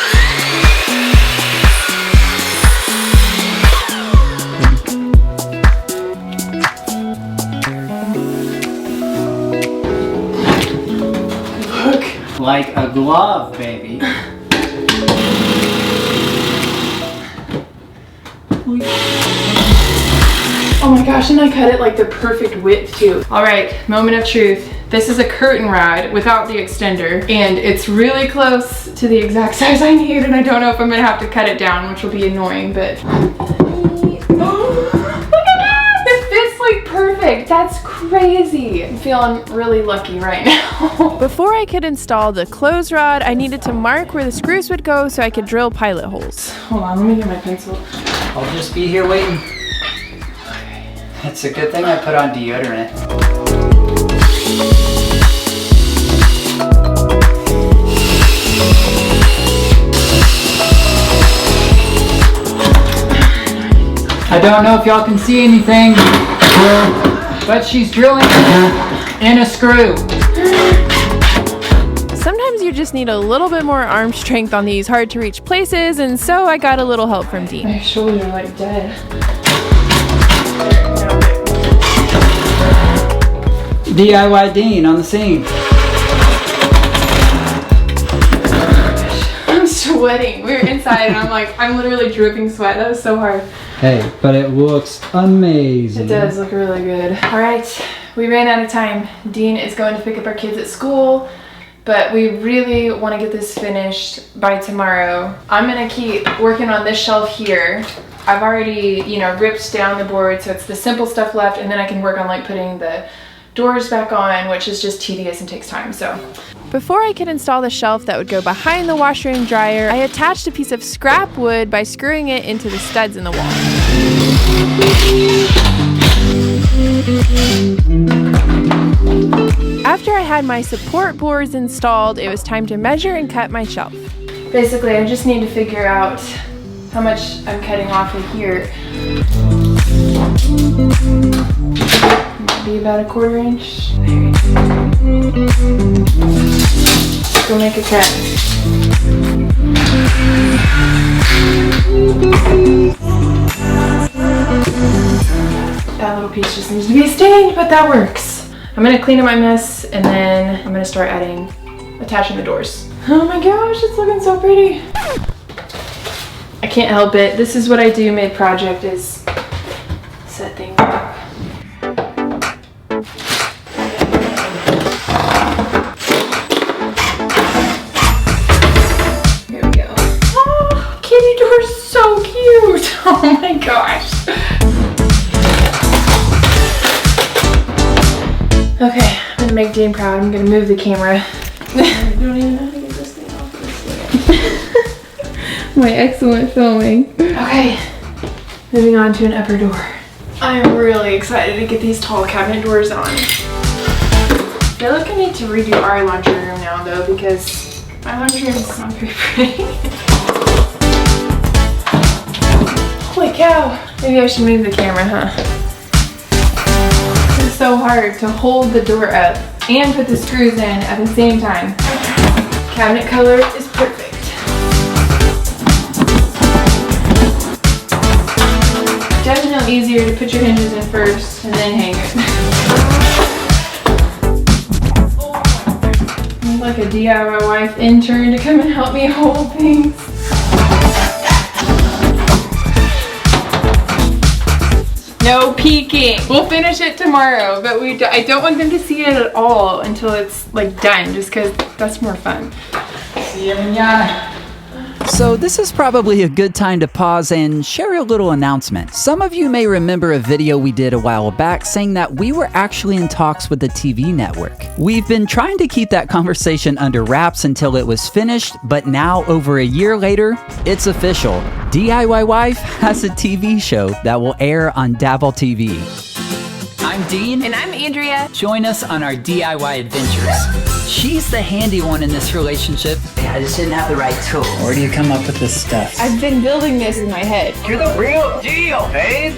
Look like a glove, baby. Oh my gosh, and I cut it like the perfect width too. All right, moment of truth. This is a curtain rod without the extender, and it's really close to the exact size I need, and I don't know if I'm gonna have to cut it down, which will be annoying, but... Oh, look at that! It fits like perfect. That's crazy. I'm feeling really lucky right now. Before I could install the clothes rod, I needed to mark where the screws would go so I could drill pilot holes. Hold on, let me get my pencil. I'll just be here waiting. It's a good thing I put on deodorant. I don't know if y'all can see anything, but she's drilling in a screw. Sometimes you just need a little bit more arm strength on these hard to reach places, and so I got a little help from Dean. My shoulders are like dead. DIY Dean on the scene. I'm sweating. We were inside and I'm literally dripping sweat. That was so hard. Hey, but it looks amazing. It does look really good. All right, we ran out of time. Dean is going to pick up our kids at school, but we really want to get this finished by tomorrow. I'm gonna keep working on this shelf here. I've already, ripped down the board, so it's the simple stuff left, and then I can work on like putting the doors back on, which is just tedious and takes time. So before I could install the shelf that would go behind the washer and dryer, I attached a piece of scrap wood by screwing it into the studs in the wall. After I had my support boards installed, it was time to measure and cut my shelf. Basically, I just need to figure out how much I'm cutting off of here. Maybe about a 1/4 inch. Let's go make a cut. That little piece just needs to be stained, but that works. I'm gonna clean up my mess, and then I'm gonna start attaching the doors. Oh my gosh, it's looking so pretty. I can't help it. This is what I do mid-project, is set things up. Here we go. Oh, kitty door's so cute. Oh my gosh. Okay, I'm gonna make Dean proud. I'm gonna move the camera. I don't even know how to get this thing off this way. My excellent filming. Okay, Moving on to an upper door. I'm really excited to get these tall cabinet doors on. I feel like I need to redo our laundry room now though, because my laundry room is not very pretty. Holy cow. Maybe I should move the camera, huh? It's so hard to hold the door up and put the screws in at the same time. Cabinet color is perfect. Definitely easier to put your hinges in first and then hang it. I need like a DIY wife intern to come and help me hold things. No peeking. We'll finish it tomorrow, but I don't want them to see it at all until it's like done, just because that's more fun. See you mañana. So this is probably a good time to pause and share a little announcement. Some of you may remember a video we did a while back saying that we were actually in talks with the TV network. We've been trying to keep that conversation under wraps until it was finished, but now over a year later, it's official. DIY Wife has a TV show that will air on Dabble TV. I'm Dean. And I'm Andrea. Join us on our DIY adventures. She's the handy one in this relationship. I just didn't have the right tools. Where do you come up with this stuff? I've been building this in my head. You're the real deal, babe.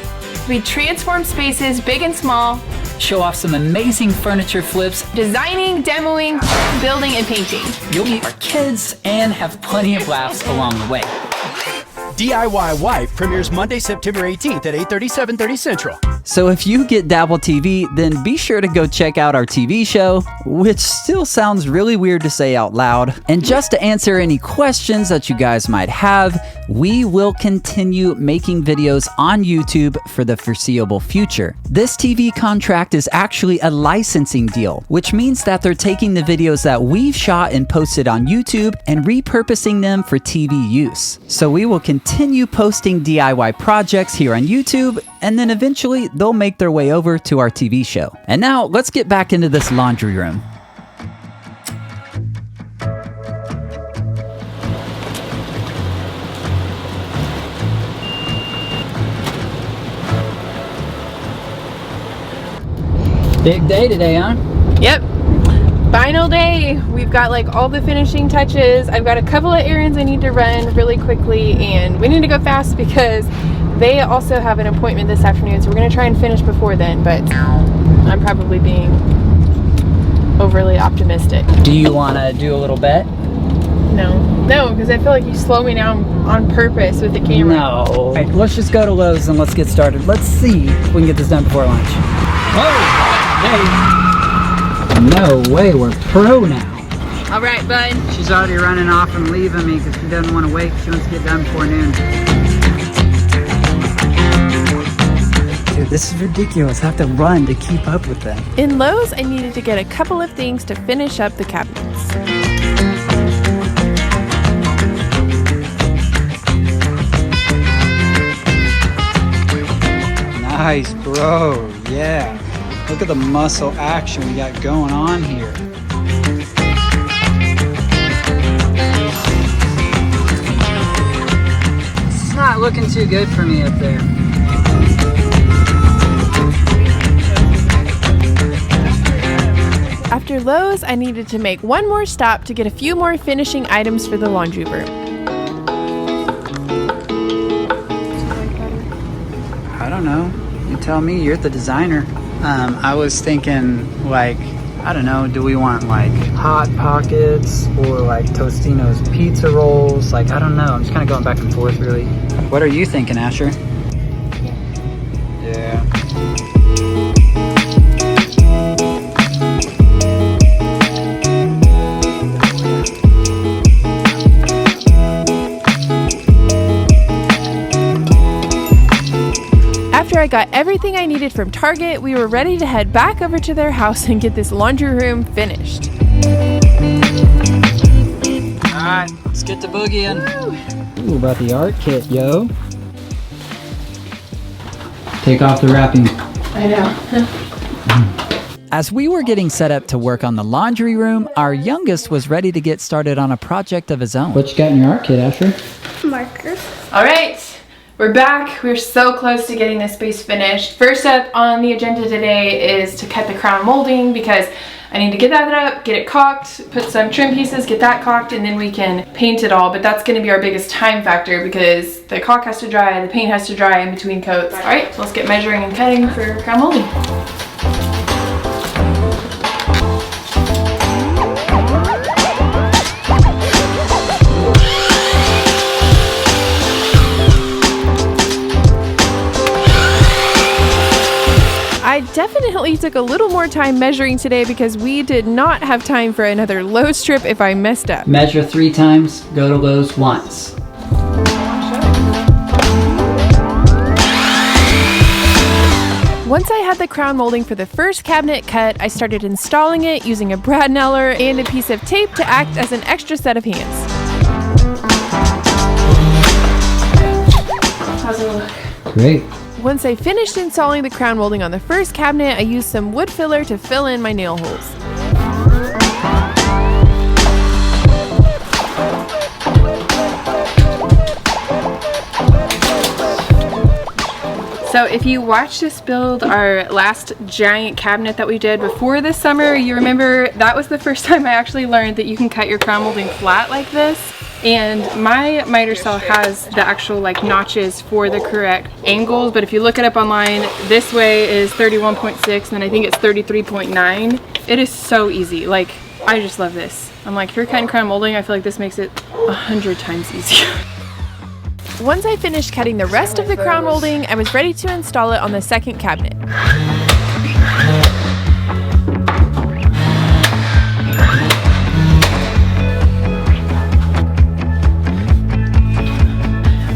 We transform spaces, big and small, Show off some amazing furniture flips. designing, demoing, building, and painting. You'll meet our kids and have plenty of laughs along the way. DIY Wife premieres Monday, September 18th at 8:30, 7:30 Central. So if you get Dabble TV, then be sure to go check out our TV show, which still sounds really weird to say out loud. And just to answer any questions that you guys might have, we will continue making videos on YouTube for the foreseeable future. This TV contract is actually a licensing deal, which means that they're taking the videos that we've shot and posted on YouTube and repurposing them for TV use. So we will continue posting DIY projects here on YouTube, and then eventually they'll make their way over to our TV show. And now let's get back into this laundry room. Big day today, huh? Yep. Final day. We've got like all the finishing touches. I've got a couple of errands I need to run really quickly, and we need to go fast because they also have an appointment this afternoon, so we're gonna try and finish before then, but I'm probably being overly optimistic. Do you want to do a little bet? No, because I feel like you slow me down on purpose with the camera. No. All right, let's just go to Lowe's and let's get started. Let's see if we can get this done before lunch. Oh, hey. No way, we're pro now. All right, bud. She's already running off and leaving me because she doesn't want to wait. She wants to get done before noon. Dude, this is ridiculous. I have to run to keep up with them. In Lowe's, I needed to get a couple of things to finish up the cabinets. Nice, bro. Yeah. Look at the muscle action we got going on here. It's not looking too good for me up there. After Lowe's, I needed to make one more stop to get a few more finishing items for the laundry room. I don't know. You tell me, you're the designer. I was thinking, like, I don't know, do we want like Hot Pockets or like Tostino's pizza rolls? Like, I don't know. I'm just kind of going back and forth, really. What are you thinking, Asher? Yeah. After I got everything I needed from Target, we were ready to head back over to their house and get this laundry room finished. All right, let's get to boogieing. Ooh, about the art kit, yo. Take off the wrapping. I know. As we were getting set up to work on the laundry room, our youngest was ready to get started on a project of his own. What you got in your art kit, Asher? Markers. All right, We're back. We're so close to getting this space finished. First up on the agenda today is to cut the crown molding because I need to get that up, get it caulked, put some trim pieces, get that caulked, and then we can paint it all. But that's going to be our biggest time factor because the caulk has to dry, the paint has to dry in between coats. All right, so let's get measuring and cutting for crown molding. I definitely took a little more time measuring today because we did not have time for another Lowe's trip if I messed up. Measure 3 times, go to Lowe's once. Once I had the crown molding for the first cabinet cut, I started installing it using a brad nailer and a piece of tape to act as an extra set of hands. How's it look? Great. Once I finished installing the crown molding on the first cabinet, I used some wood filler to fill in my nail holes. So if you watched us build our last giant cabinet that we did before this summer, you remember that was the first time I actually learned that you can cut your crown molding flat like this. And my miter saw has the actual like notches for the correct angles, but if you look it up online, this way is 31.6 and I think it's 33.9. It is so easy. Like, I just love this. I'm like, if you're cutting crown molding, I feel like this makes it 100 times easier. Once I finished cutting the rest of the crown molding, I was ready to install it on the second cabinet.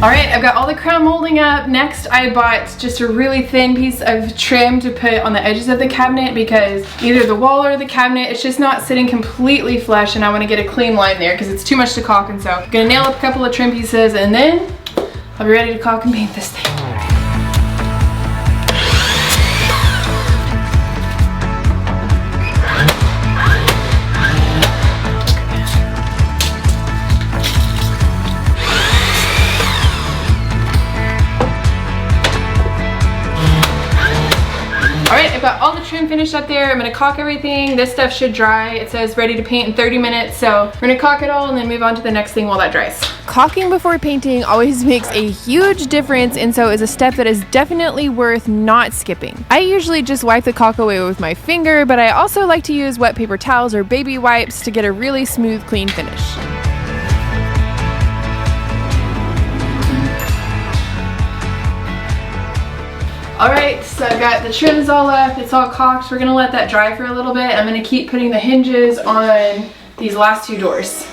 Alright, I've got all the crown molding up. Next, I bought just a really thin piece of trim to put on the edges of the cabinet because either the wall or the cabinet, it's just not sitting completely flush and I want to get a clean line there because it's too much to caulk. And so I'm going to nail up a couple of trim pieces and then I'll be ready to caulk and paint this thing. Alright, I've got all the trim finished up there. I'm going to caulk everything. This stuff should dry. It says ready to paint in 30 minutes. So we're going to caulk it all and then move on to the next thing while that dries. Caulking before painting always makes a huge difference and so is a step that is definitely worth not skipping. I usually just wipe the caulk away with my finger, but I also like to use wet paper towels or baby wipes to get a really smooth, clean finish. Alright, so I've got the trims all up, it's all caulked. We're going to let that dry for a little bit. I'm going to keep putting the hinges on these last two doors.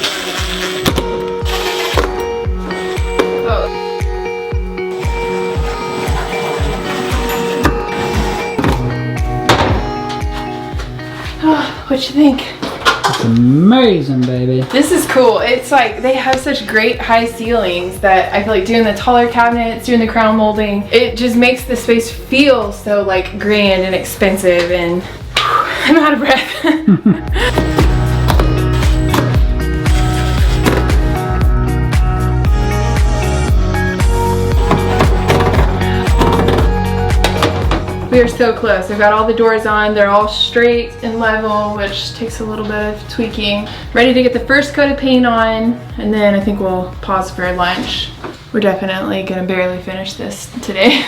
Oh, what you think? It's amazing, baby. This is cool. It's like they have such great high ceilings that I feel like doing the taller cabinets, doing the crown molding, it just makes the space feel so like grand and expensive and I'm out of breath. We are so close. I've got all the doors on. They're all straight and level, which takes a little bit of tweaking. Ready to get the first coat of paint on, and then I think we'll pause for lunch. We're definitely gonna barely finish this today.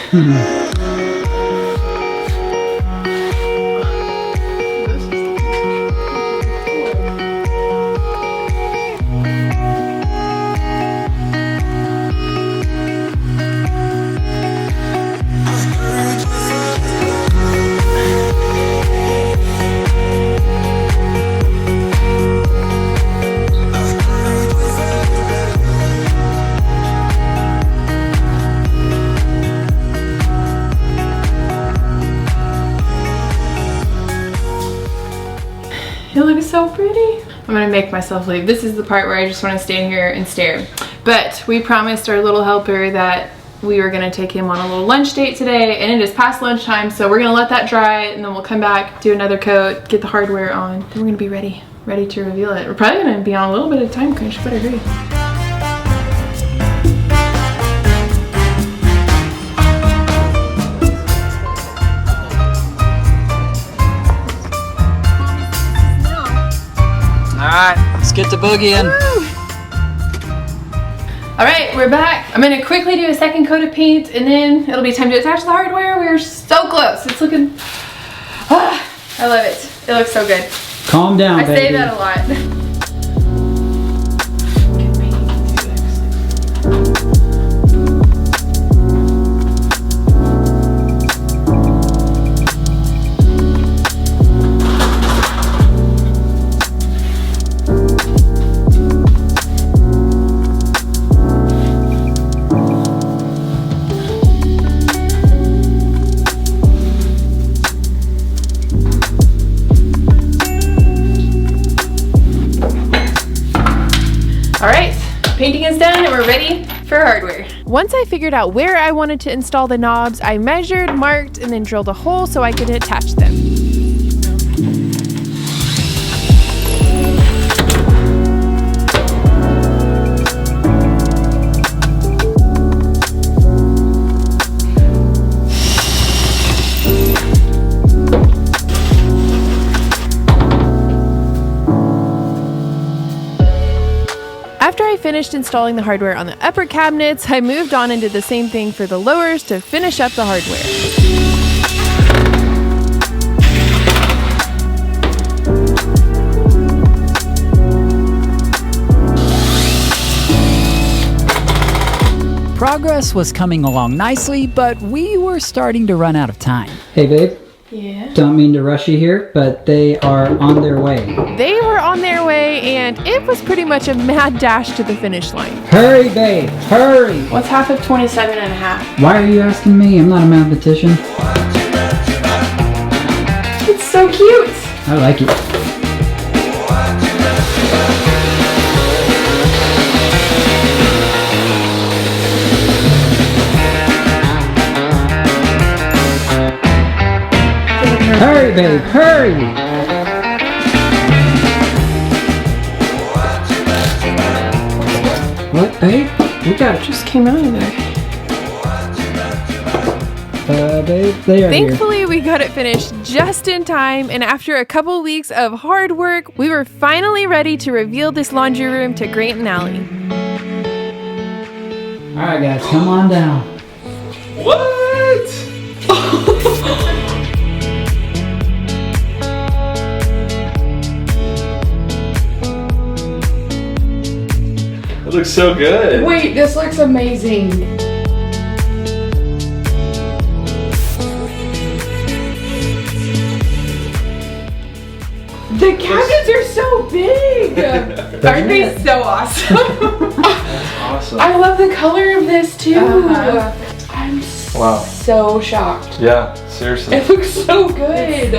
It looks so pretty. I'm gonna make myself leave. This is the part where I just wanna stand here and stare. But we promised our little helper that we were gonna take him on a little lunch date today, and it is past lunchtime, so we're gonna let that dry and then we'll come back, do another coat, get the hardware on. Then we're gonna be ready to reveal it. We're probably gonna be on a little bit of time crunch, but I agree. hot. Let's get the boogie in. All right, we're back. I'm gonna quickly do a second coat of paint and then it'll be time to attach the hardware. We're so close. It's looking, I love it. It looks so good. Calm down, I baby. say that a lot. All right, painting is done and we're ready for hardware. Once I figured out where I wanted to install the knobs, I measured, marked, and then drilled a hole so I could attach them. After I finished installing the hardware on the upper cabinets, I moved on and did the same thing for the lowers to finish up the hardware. Progress was coming along nicely, but we were starting to run out of time. Hey, babe. Yeah. Don't mean to rush you here, but they are on their way. They were on their way and it was pretty much a mad dash to the finish line. Hurry, babe. Hurry. What's half of 27 and a half? Why are you asking me? I'm not a mathematician. It's so cute. I like it. Hurry, babe, hurry! What, babe? We got it. Just came out of there. Babe, they are Thankfully, we got it finished just in time, and after a couple weeks of hard work, we were finally ready to reveal this laundry room to Grant and Allie. Alright, guys, come on down. What? It looks so good. Wait, this looks amazing. The cabinets are so big. Aren't they so awesome? Awesome. I love the color of this too. I'm Wow. so shocked. Yeah, seriously. It looks so good.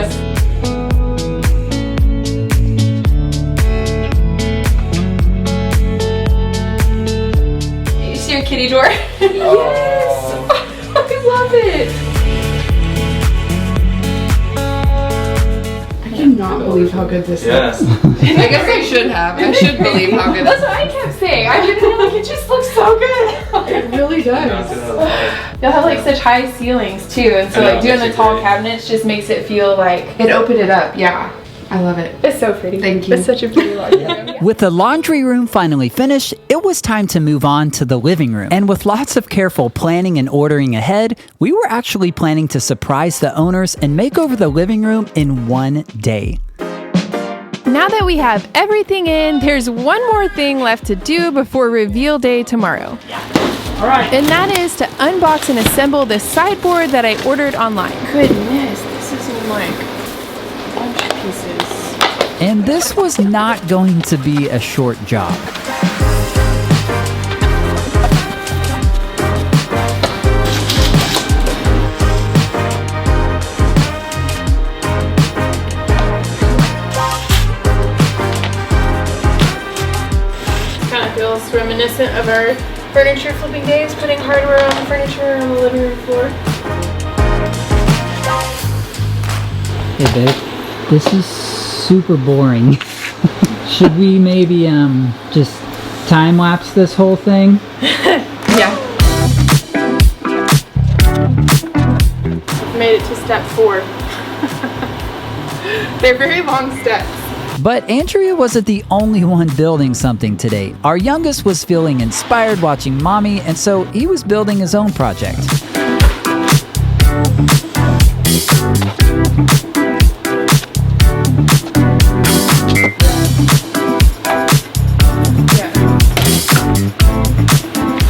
You see your kitty door? Yes! I love it. I cannot believe how good this Yes. looks. I guess I should have. I should believe how good That's this what I kept saying. I didn't know, like, it just looks so good. looks. It really does. They'll have like such high ceilings too, and so I know, like doing makes the it tall great. cabinets just makes it feel like It opened it up. Yeah. I love it. it's so pretty. Thank you. It's such a pretty laundry room. With the laundry room finally finished, it was time to move on to the living room. And with lots of careful planning and ordering ahead, we were actually planning to surprise the owners and make over the living room in one day. Now that we have everything in, there's one more thing left to do before reveal day tomorrow. All right. And that is to unbox and assemble this sideboard that I ordered online. Goodness, this isn't like a bunch of pieces. And this was not going to be a short job. Kind of feels reminiscent of our furniture flipping days, putting hardware on the furniture on the living room floor. Hey, babe, this is super boring. Should we maybe just time lapse this whole thing? Yeah. Made it to step 4. They're very long steps. But Andrea wasn't the only one building something today. Our youngest was feeling inspired watching Mommy, and so he was building his own project.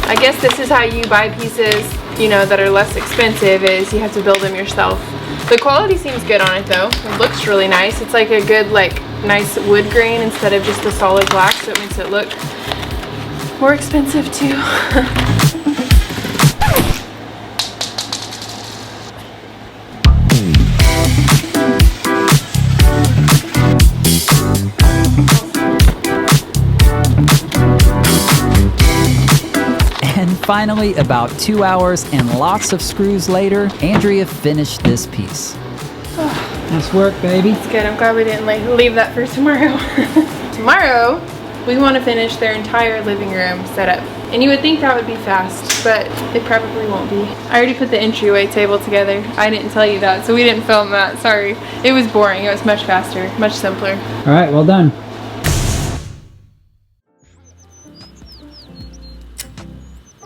I guess this is how you buy pieces, you know, that are less expensive, is you have to build them yourself. The quality seems good on it though. It looks really nice. It's like a good, like, nice wood grain instead of just a solid black, so it makes it look more expensive too. And finally, about 2 hours and lots of screws later, Andrea finished this piece. Nice work, baby. It's good. I'm glad we didn't leave that for tomorrow. Tomorrow, we want to finish their entire living room setup. And you would think that would be fast, but it probably won't be. I already put the entryway table together. I didn't tell you that, so we didn't film that. Sorry. It was boring. It was much faster, much simpler. All right, well done.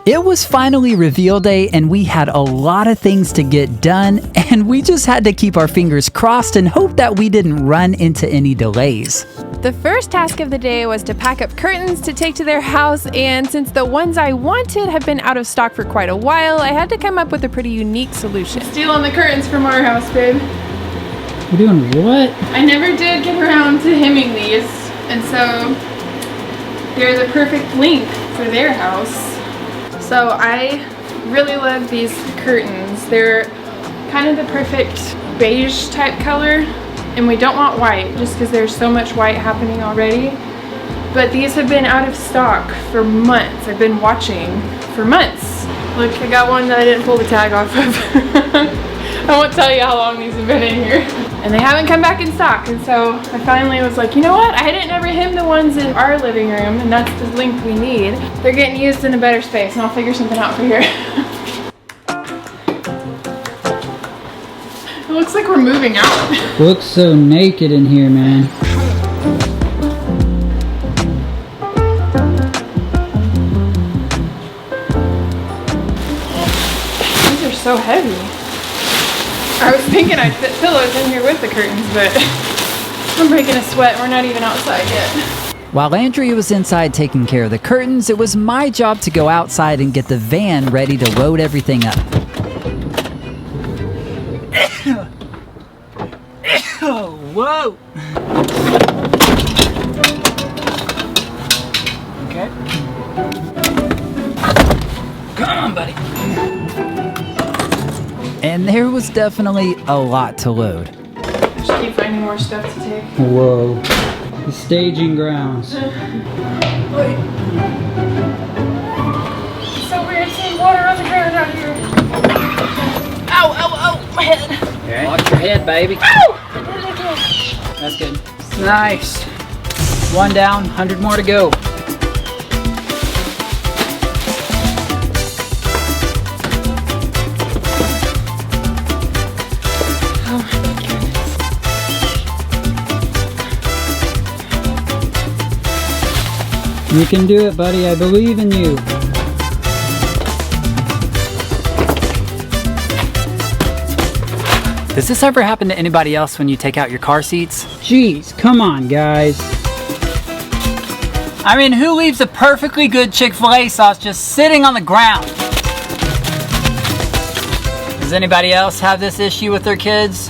It was finally reveal day, and we had a lot of things to get done, and we just had to keep our fingers crossed and hope that we didn't run into any delays. The first task of the day was to pack up curtains to take to their house, and since the ones I wanted have been out of stock for quite a while, I had to come up with a pretty unique solution. Stealing the curtains from our house, babe. You're doing what? I never did get around to hemming these, and so they're the perfect length for their house. So I really love these curtains. They're kind of the perfect beige type color, and we don't want white just because there's so much white happening already. But these have been out of stock for months. I've been watching for months. Look, I got one that I didn't pull the tag off of. I won't tell you how long these have been in here. And they haven't come back in stock, and so I finally was like, you know what? I didn't ever hem the ones in our living room, and that's the length we need. They're getting used in a better space, and I'll figure something out for here. It looks like we're moving out. Looks so naked in here, man. These are so heavy. I was thinking I'd fit pillows in here with the curtains, but I'm breaking a sweat. We're not even outside yet. While Andrea was inside taking care of the curtains, it was my job to go outside and get the van ready to load everything up. Whoa! Okay. Come on, buddy. And there was definitely a lot to load. Just keep finding more stuff to take. Whoa. The staging grounds. Wait. It's so weird seeing water on the ground out here. Ow, ow, ow, my head. Okay. Watch your head, baby. Ow! That's good. Nice. One down, 100 more to go. You can do it, buddy. I believe in you. Does this ever happen to anybody else when you take out your car seats? Jeez, come on, guys. I mean, who leaves a perfectly good Chick-fil-A sauce just sitting on the ground? Does anybody else have this issue with their kids?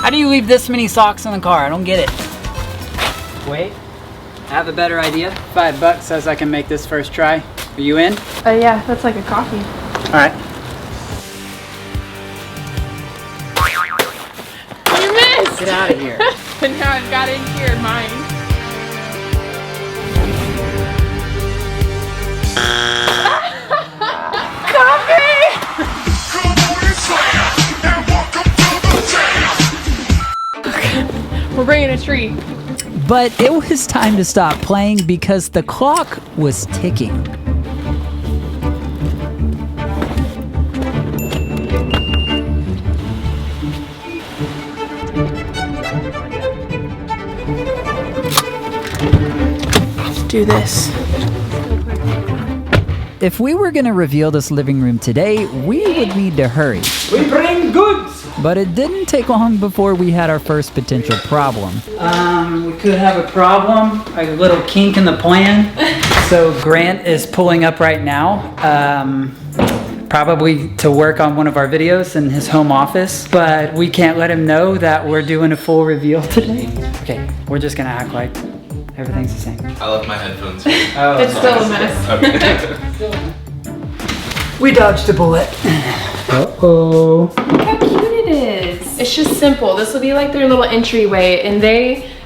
How do you leave this many socks in the car? I don't get it. Wait, I have a better idea. $5 says I can make this first try. Are you in? Yeah, that's like a coffee. All right. You missed! Get out of here. And now I've got into your mind. We're bringing a treat. But it was time to stop playing because the clock was ticking. do this. If we were going to reveal this living room today, we would need to hurry. We bring goods! But it didn't take long before we had our first potential problem. We could have a problem, a little kink in the plan. So Grant is pulling up right now, probably to work on one of our videos in his home office, but we can't let him know that we're doing a full reveal today. Okay, we're just gonna act like everything's the same. I left my headphones here. Oh, It's still a mess. Okay. we dodged a bullet. Uh-oh. Look how cute it is. It's just simple. This will be like their little entryway. And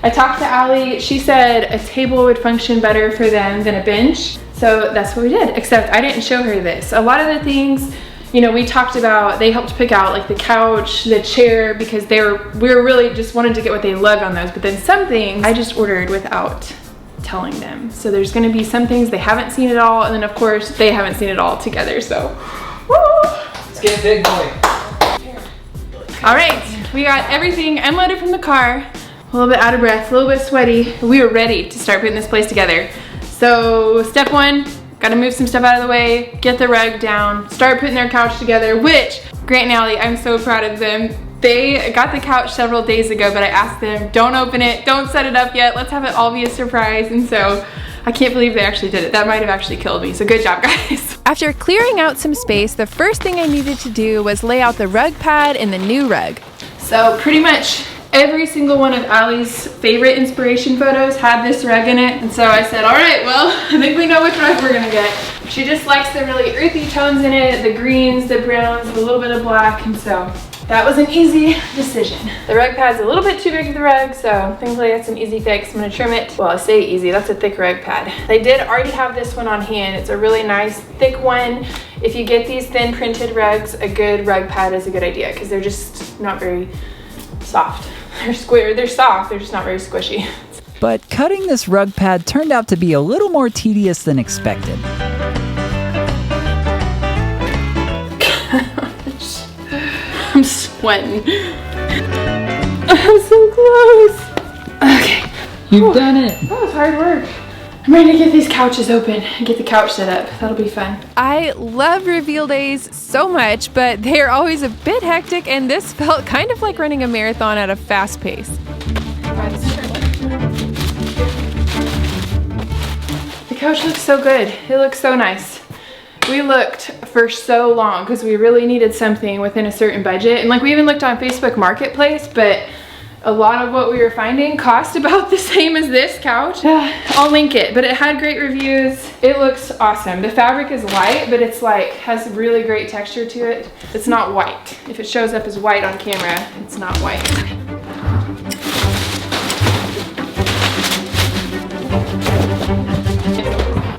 I talked to Allie. She said a table would function better for them than a bench. So that's what we did, except I didn't show her this. A lot of the things, you know, we talked about, they helped pick out like the couch, the chair, because we were really just wanted to get what they loved on those. But then some things I just ordered without telling them. So there's gonna be some things they haven't seen at all. And then of course they haven't seen it all together, so. Woo! Let's get a big boy. All right, we got everything unloaded from the car. A little bit out of breath, a little bit sweaty. We were ready to start putting this place together. So step one, gotta move some stuff out of the way, get the rug down, start putting their couch together, which, Grant and Allie, I'm so proud of them. They got the couch several days ago, but I asked them, don't open it, don't set it up yet, let's have it all be a surprise. And so I can't believe they actually did it. That might have actually killed me, so good job, guys. After clearing out some space, the first thing I needed to do was lay out the rug pad and the new rug. So pretty much every single one of Allie's favorite inspiration photos had this rug in it. And so I said, all right, well, I think we know which rug we're gonna get. She just likes the really earthy tones in it, the greens, the browns, a little bit of black, and so that was an easy decision. The rug pad's a little bit too big for the rug, so thankfully that's an easy fix. I'm gonna trim it. Well, I say easy, that's a thick rug pad. They did already have this one on hand. It's a really nice thick one. If you get these thin printed rugs, a good rug pad is a good idea because they're just not very soft. They're soft, they're just not very squishy. But cutting this rug pad turned out to be a little more tedious than expected. I'm sweating. I'm so close. Okay. You've done it. That was hard work. I'm ready to get these couches open and get the couch set up. That'll be fun. I love reveal days so much, but they're always a bit hectic, and this felt kind of like running a marathon at a fast pace. The couch looks so good. It looks so nice. We looked for so long because we really needed something within a certain budget. And like we even looked on Facebook Marketplace, but a lot of what we were finding cost about the same as this couch. I'll link it, but it had great reviews. It looks awesome. The fabric is light, but it's like, has really great texture to it. It's not white. If it shows up as white on camera, it's not white.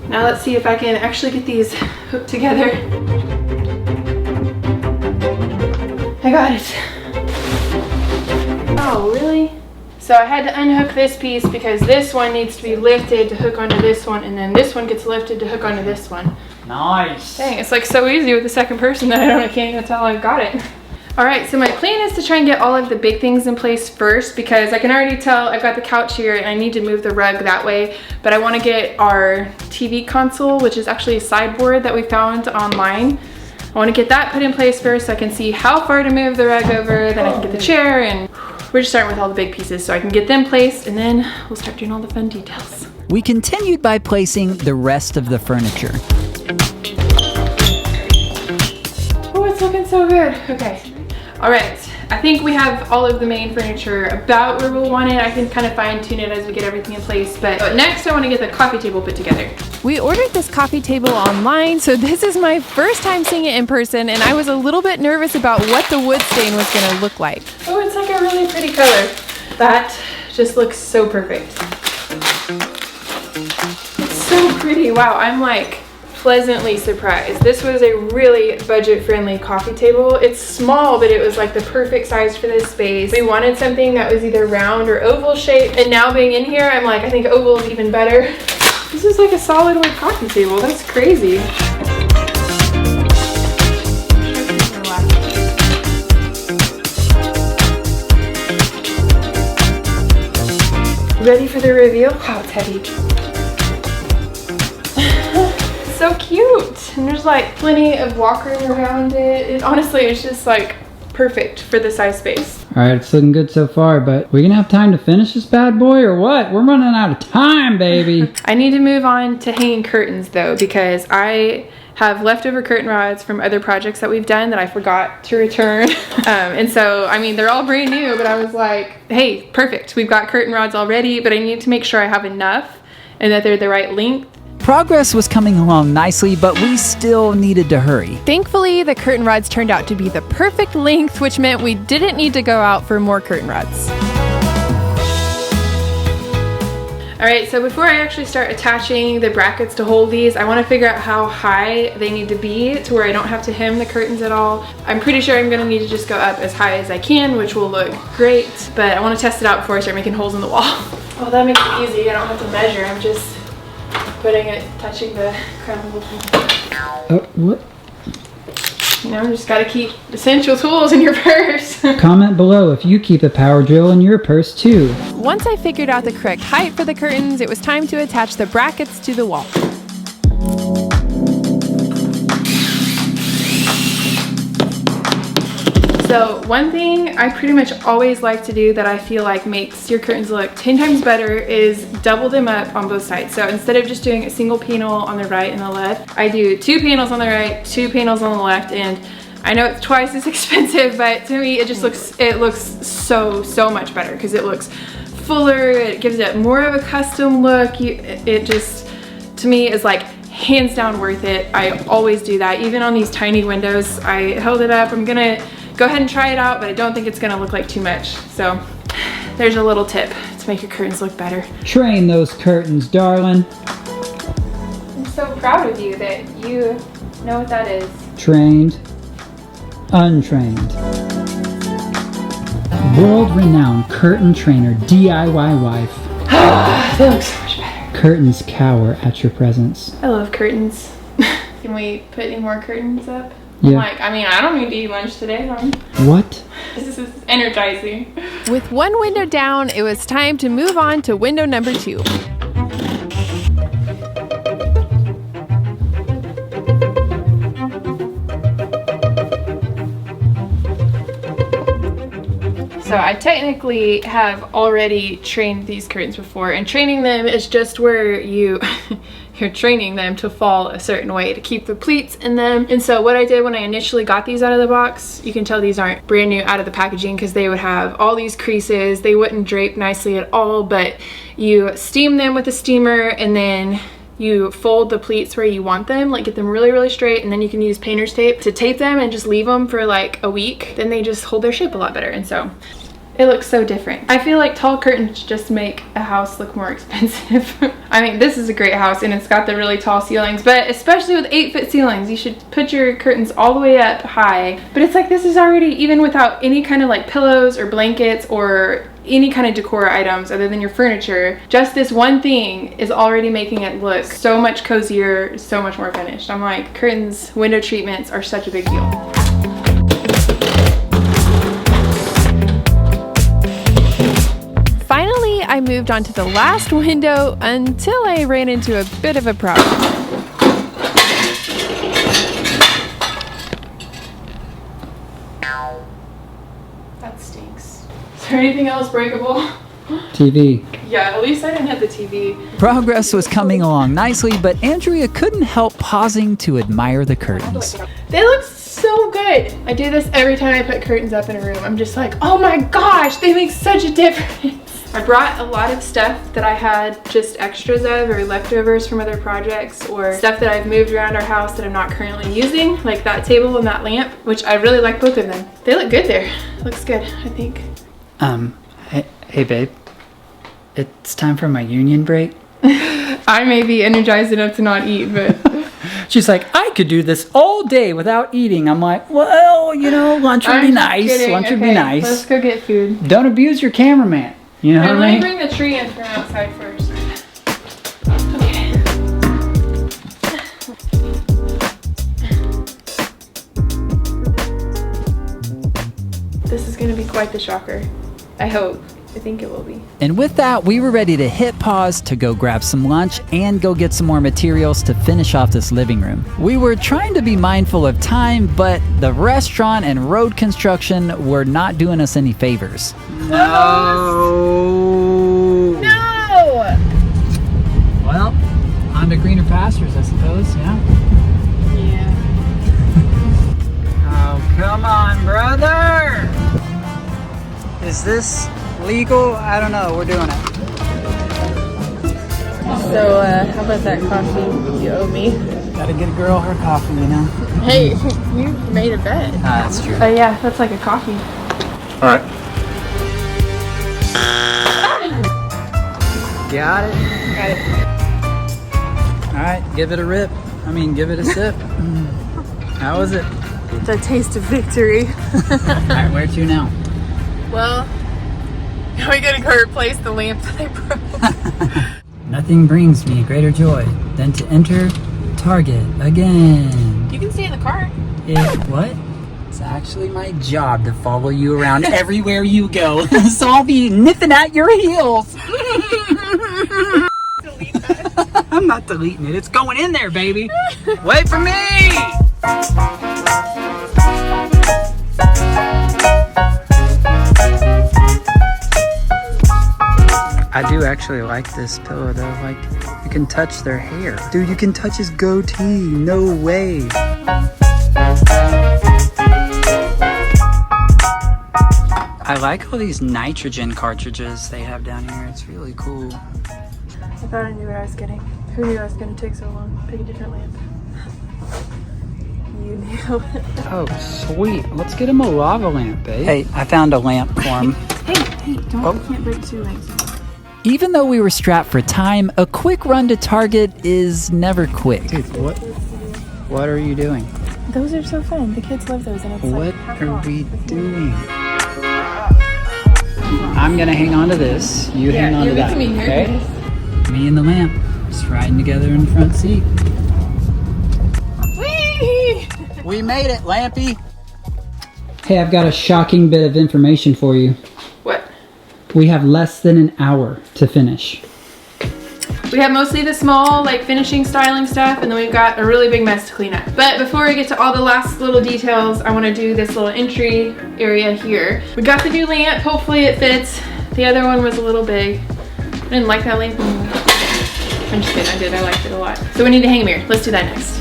Now let's see if I can actually get these hooked together. I got it. Oh, really? So I had to unhook this piece because this one needs to be lifted to hook onto this one, and then this one gets lifted to hook onto this one. Nice. Dang, it's like so easy with the second person that I can't even tell I got it. All right, so my plan is to try and get all of the big things in place first because I can already tell I've got the couch here and I need to move the rug that way, but I want to get our TV console, which is actually a sideboard that we found online. I want to get that put in place first so I can see how far to move the rug over, then I can get the chair, and we're just starting with all the big pieces so I can get them placed, and then we'll start doing all the fun details. We continued by placing the rest of the furniture. Oh, it's looking so good. Okay. All right, I think we have all of the main furniture about where we'll want it. I can kind of fine tune it as we get everything in place, but next I want to get the coffee table put together. We ordered this coffee table online, so this is my first time seeing it in person, and I was a little bit nervous about what the wood stain was gonna look like. Oh, it's like a really pretty color. That just looks so perfect. It's so pretty, wow, I'm like pleasantly surprised. This was a really budget-friendly coffee table. It's small, but it was like the perfect size for this space. We wanted something that was either round or oval shaped, and now being in here, I'm like, I think oval is even better. This is like a solid wood coffee table. That's crazy. Ready for the reveal? Wow, it's heavy. so cute. And there's like plenty of walk room around it. Honestly, it's just like perfect for the size space. All right, it's looking good so far, but we gonna have time to finish this bad boy or what? We're running out of time, baby. I need to move on to hanging curtains though, because I have leftover curtain rods from other projects that we've done that I forgot to return. And so, I mean, they're all brand new, but I was like, hey, perfect. We've got curtain rods already, but I need to make sure I have enough and that they're the right length. Progress was coming along nicely, but we still needed to hurry. Thankfully, the curtain rods turned out to be the perfect length, which meant we didn't need to go out for more curtain rods. All right, so before I actually start attaching the brackets to hold these, I want to figure out how high they need to be to where I don't have to hem the curtains at all. I'm pretty sure I'm going to need to just go up as high as I can, which will look great, but I want to test it out before I start making holes in the wall. Oh, that makes it easy. I don't have to measure. I'm just putting it, touching the crown of the whole thing. What? You know, you just gotta keep essential tools in your purse. Comment below if you keep a power drill in your purse too. Once I figured out the correct height for the curtains, it was time to attach the brackets to the wall. So one thing I pretty much always like to do that I feel like makes your curtains look 10 times better is double them up on both sides. So instead of just doing a single panel on the right and the left, I do 2 panels on the right, 2 panels on the left, and I know it's twice as expensive, but to me it just looks so much better because it looks fuller, it gives it more of a custom look. It just, to me, is like hands down worth it. I always do that, even on these tiny windows. I held it up. I'm gonna go ahead and try it out, but I don't think it's gonna look like too much. So there's a little tip to make your curtains look better. Train those curtains, darling. I'm so proud of you that you know what that is. Trained, untrained. World-renowned curtain trainer, DIY wife. That looks so much better. Curtains cower at your presence. I love curtains. Can we put any more curtains up? Yeah. Like, I mean, I don't need to eat lunch today. What? This is energizing. With one window down, it was time to move on to window number 2. So I technically have already trained these curtains before, and training them is just where you're training them to fall a certain way to keep the pleats in them. And so what I did when I initially got these out of the box, you can tell these aren't brand new out of the packaging because they would have all these creases. They wouldn't drape nicely at all, but you steam them with a steamer and then you fold the pleats where you want them, like get them really straight, and then you can use painter's tape to tape them and just leave them for like a week. Then they just hold their shape a lot better, and so it looks so different. I feel like tall curtains just make a house look more expensive. I mean, this is a great house and it's got the really tall ceilings, but especially with 8-foot ceilings, you should put your curtains all the way up high. But it's like this is already, even without any kind of like pillows or blankets or any kind of decor items other than your furniture, just this one thing is already making it look so much cozier, so much more finished. I'm like, curtains, window treatments are such a big deal. Finally, I moved on to the last window until I ran into a bit of a problem. That stinks. Is there anything else breakable? TV. Yeah, at least I didn't hit the TV. Progress was coming along nicely, but Andrea couldn't help pausing to admire the curtains. They look so good. I do this every time I put curtains up in a room. I'm just like, oh my gosh, they make such a difference. I brought a lot of stuff that I had just extras of or leftovers from other projects, or stuff that I've moved around our house that I'm not currently using, like that table and that lamp, which I really like both of them. They look good there. Looks good, I think. Hey babe, it's time for my union break. I may be energized enough to not eat, but She's like, I could do this all day without eating. I'm like, well, you know, lunch would be nice. kidding. Lunch would be nice. Let's go get food. Don't abuse your cameraman. You know what I And let me mean? bring the tree in from outside first. Okay. This is gonna be quite the shocker. I hope. I think it will be. And with that, we were ready to hit pause to go grab some lunch and go get some more materials to finish off this living room. We were trying to be mindful of time, but the restaurant and road construction were not doing us any favors. No. No! Well, on to greener pastures, I suppose, yeah. Yeah. Oh, come on, brother! Is this legal? I don't know. We're doing it. So, how about that coffee you owe me? Gotta get a girl her coffee, you know? Hey, you made a bet. That's true. Oh yeah, that's like a coffee. All right. Got it. Got it. All right, give it a rip. I mean, give it a sip. How was it? It's a taste of victory. All right, where to now? Well, now we gotta go replace the lamp that I broke. Nothing brings me greater joy than to enter Target again. You can stay in the car. What? It's actually my job to follow you around everywhere you go. So I'll be nipping at your heels. Delete that. I'm not deleting it. It's going in there, baby. Wait for me! I do actually like this pillow though. Like, you can touch their hair. Dude, you can touch his goatee. No way. I like all these nitrogen cartridges they have down here. It's really cool. I thought I knew what I was getting. Who knew I was gonna take so long? Pick a different lamp. You knew. Oh, sweet. Let's get him a lava lamp, babe. Hey, I found a lamp for him. Hey, don't, you can't break two legs. Even though we were strapped for time, a quick run to Target is never quick. Dude, what are you doing? Those are so fun. The kids love those, and it's What like half are off. we doing? I'm gonna hang on to this. You hang on to that. Okay? Me and the lamp just riding together in the front seat. Whee! We made it, Lampy. Hey, I've got a shocking bit of information for you. What? We have less than an hour to finish. We have mostly the small, like, finishing, styling stuff, and then we've got a really big mess to clean up. But before we get to all the last little details, I want to do this little entry area here. We got the new lamp. Hopefully it fits. The other one was a little big. I didn't like that lamp anymore. I'm just kidding. I did. I liked it a lot. So we need to hang a mirror. Let's do that next.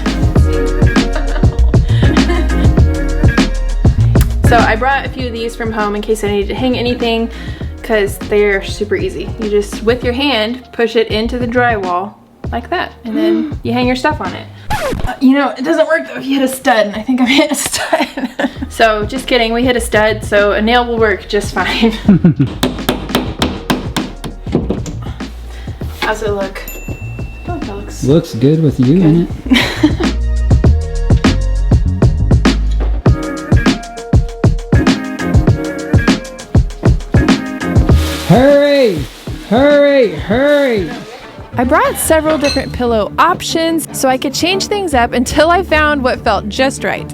So I brought a few of these from home in case I needed to hang anything, because they're super easy. You just, with your hand, push it into the drywall like that, and then you hang your stuff on it. You know, it doesn't work though if you hit a stud, and I think I'm hitting a stud. So just kidding, we hit a stud, so a nail will work just fine. How's it look? Oh, that Looks good with you in it. Hurry! Hurry! Hurry! I brought several different pillow options so I could change things up until I found what felt just right.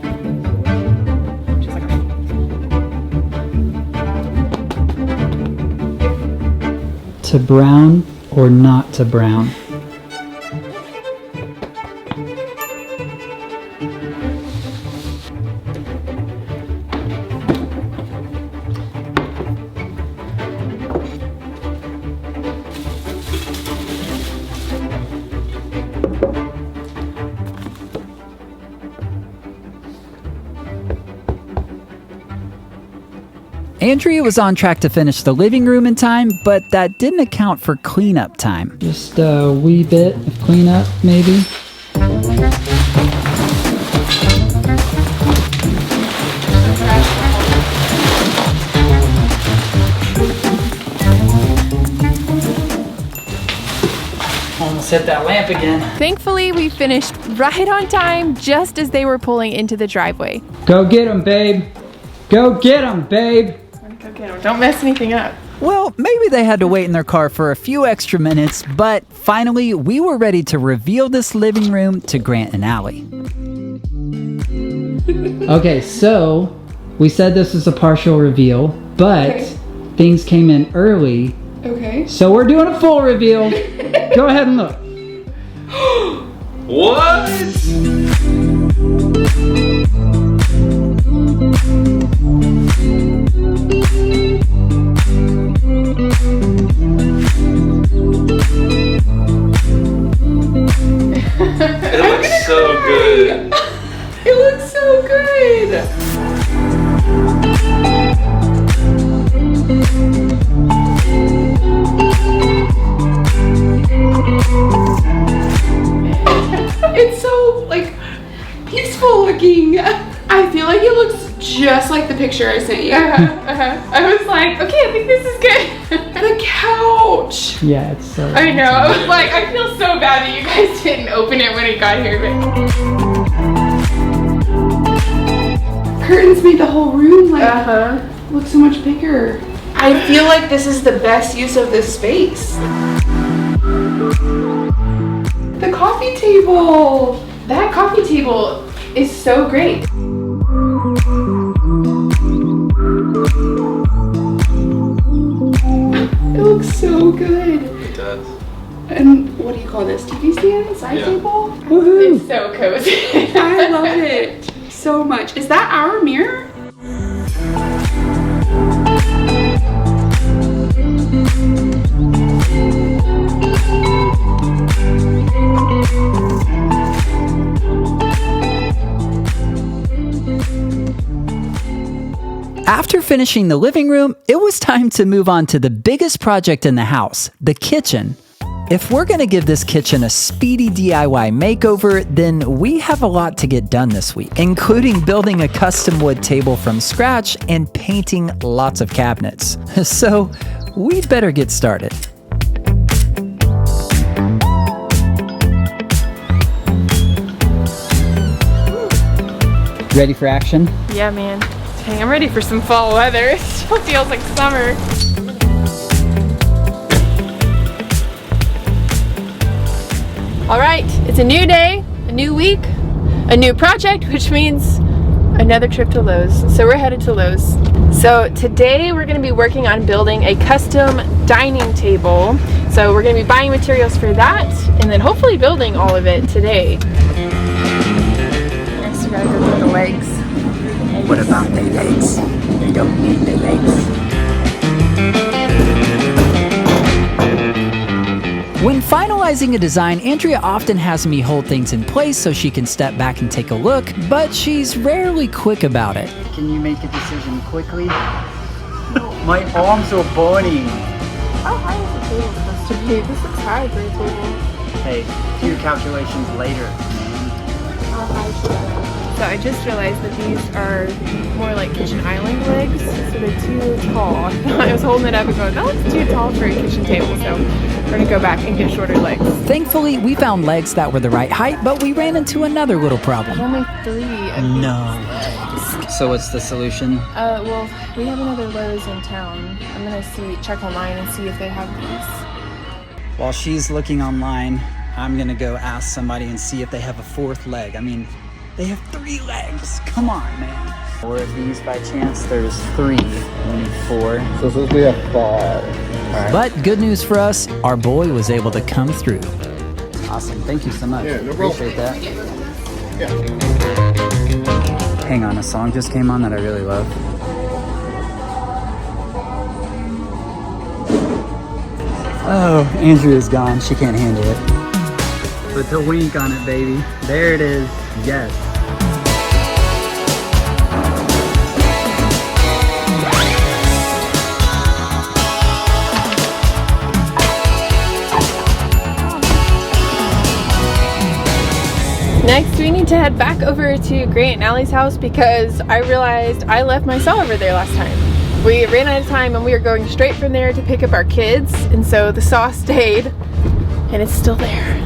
To brown or not to brown? Andrea was on track to finish the living room in time, but that didn't account for cleanup time. Just a wee bit of cleanup, maybe. Almost hit that lamp again. Thankfully, we finished right on time just as they were pulling into the driveway. Go get him, babe. Go get him, babe. Go get them. Don't mess anything up. Well, maybe they had to wait in their car for a few extra minutes, but finally we were ready to reveal this living room to Grant and Allie. Okay, so we said this was a partial reveal, but things came in early. Okay. So we're doing a full reveal. Go ahead and look. What? It looks so good. It looks so good. It's so like peaceful looking. I feel like it looks just like the picture I sent you. I was like, okay, I think this is good. The couch. Yeah, it's so. I know. I was like, I feel so bad that you guys didn't open it when it got here, but Curtains made the whole room like look so much bigger. I feel like this is the best use of this space. The coffee table. that coffee table is so great. It looks so good. It does. And what do you call this? TV stand? Side table? Woohoo! It's so cozy. I love it so much. Is that our mirror? After finishing the living room, it was time to move on to the biggest project in the house, the kitchen. If we're going to give this kitchen a speedy DIY makeover, then we have a lot to get done this week, including building a custom wood table from scratch and painting lots of cabinets. So we'd better get started. Ready for action? Yeah, man. Dang, I'm ready for some fall weather. It still feels like summer. All right, it's a new day, a new week, a new project, which means another trip to Lowe's. So we're headed to Lowe's. So today we're gonna be working on building a custom dining table. So we're gonna be buying materials for that and then hopefully building all of it today. Next we gotta go get the legs. What about the legs? You don't need the legs. When finalizing a design, Andrea often has me hold things in place so she can step back and take a look, but she's rarely quick about it. Can you make a decision quickly? My arms are burning. How high is the table supposed to be? This looks high for a table. Hey, do your calculations later. How high should I? So I just realized that these are more like kitchen island legs, so they're too tall. I was holding it up and going, that looks too tall for a kitchen table, so we're gonna go back and get shorter legs. Thankfully, we found legs that were the right height, but we ran into another little problem. There's only 3 of these legs. So what's the solution? Well, we have another Lowe's in town. I'm gonna check online and see if they have these. While she's looking online, I'm gonna go ask somebody and see if they have a 4th leg. I mean, they have 3 legs. Come on, man. Or of these by chance, there's 3. We need 4. So since we have 5. But good news for us, our boy was able to come through. Awesome. Thank you so much. Yeah, no problem. Appreciate that. Yeah. Hang on, a song just came on that I really love. Oh, Andrea's gone. She can't handle it. Put the wink on it, baby. There it is. Yes. Next, we need to head back over to Grant and Allie's house because I realized I left my saw over there last time. We ran out of time and we were going straight from there to pick up our kids, and so the saw stayed and it's still there.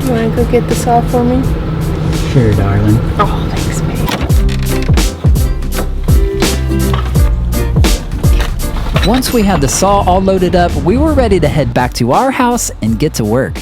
You wanna go get the saw for me? Sure, darling. Oh, thanks, babe. Once we had the saw all loaded up, we were ready to head back to our house and get to work.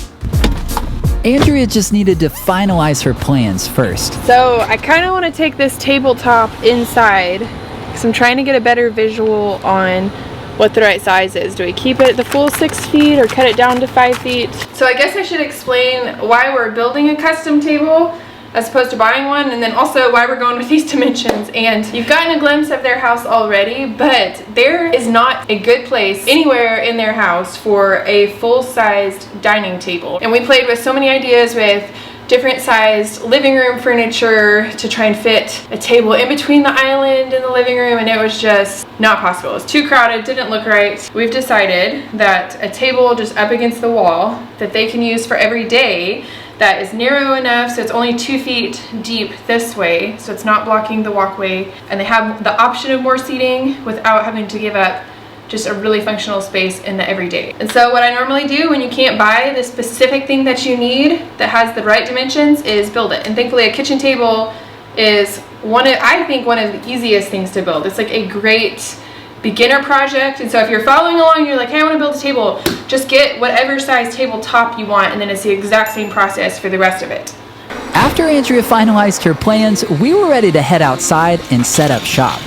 Andrea just needed to finalize her plans first. So I kind of want to take this tabletop inside because I'm trying to get a better visual on what the right size is. Do we keep it at the full 6 feet or cut it down to 5 feet? So I guess I should explain why we're building a custom table as opposed to buying one, and then also why we're going with these dimensions. And you've gotten a glimpse of their house already, but there is not a good place anywhere in their house for a full-sized dining table. And we played with so many ideas with different sized living room furniture to try and fit a table in between the island and the living room, and it was just not possible. It was too crowded, didn't look right. We've decided that a table just up against the wall that they can use for every day, that is narrow enough so it's only 2 feet deep this way, so it's not blocking the walkway, and they have the option of more seating without having to give up just a really functional space in the everyday. And so what I normally do when you can't buy the specific thing that you need that has the right dimensions is build it. And thankfully a kitchen table is I think one of the easiest things to build. It's like a great beginner project. And so if you're following along and you're like, hey, I want to build a table, just get whatever size tabletop you want, and then it's the exact same process for the rest of it. After Andrea finalized her plans, we were ready to head outside and set up shop.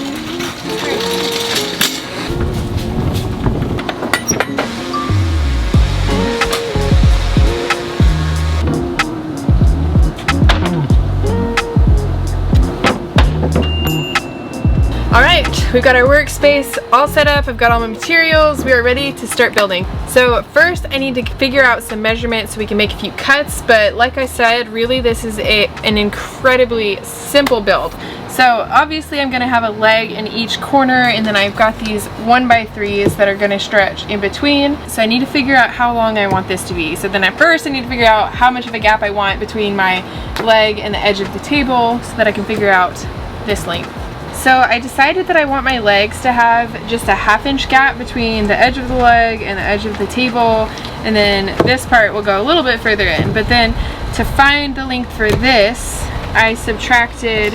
We've got our workspace all set up. I've got all my materials. We are ready to start building. So first I need to figure out some measurements so we can make a few cuts, but like I said, really this is an incredibly simple build. So obviously I'm gonna have a leg in each corner, and then I've got these 1x3s that are gonna stretch in between. So I need to figure out how long I want this to be. So then at first I need to figure out how much of a gap I want between my leg and the edge of the table so that I can figure out this length. So I decided that I want my legs to have just a 1/2 inch gap between the edge of the leg and the edge of the table, and then this part will go a little bit further in. But then to find the length for this, I subtracted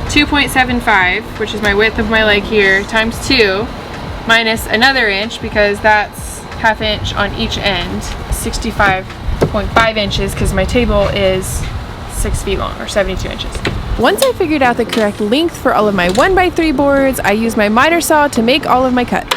2.75, which is my width of my leg here, times 2, minus another inch, because that's 1/2 inch on each end, 65.5 inches, because my table is 6 feet long, or 72 inches. Once I figured out the correct length for all of my 1x3 boards, I used my miter saw to make all of my cuts.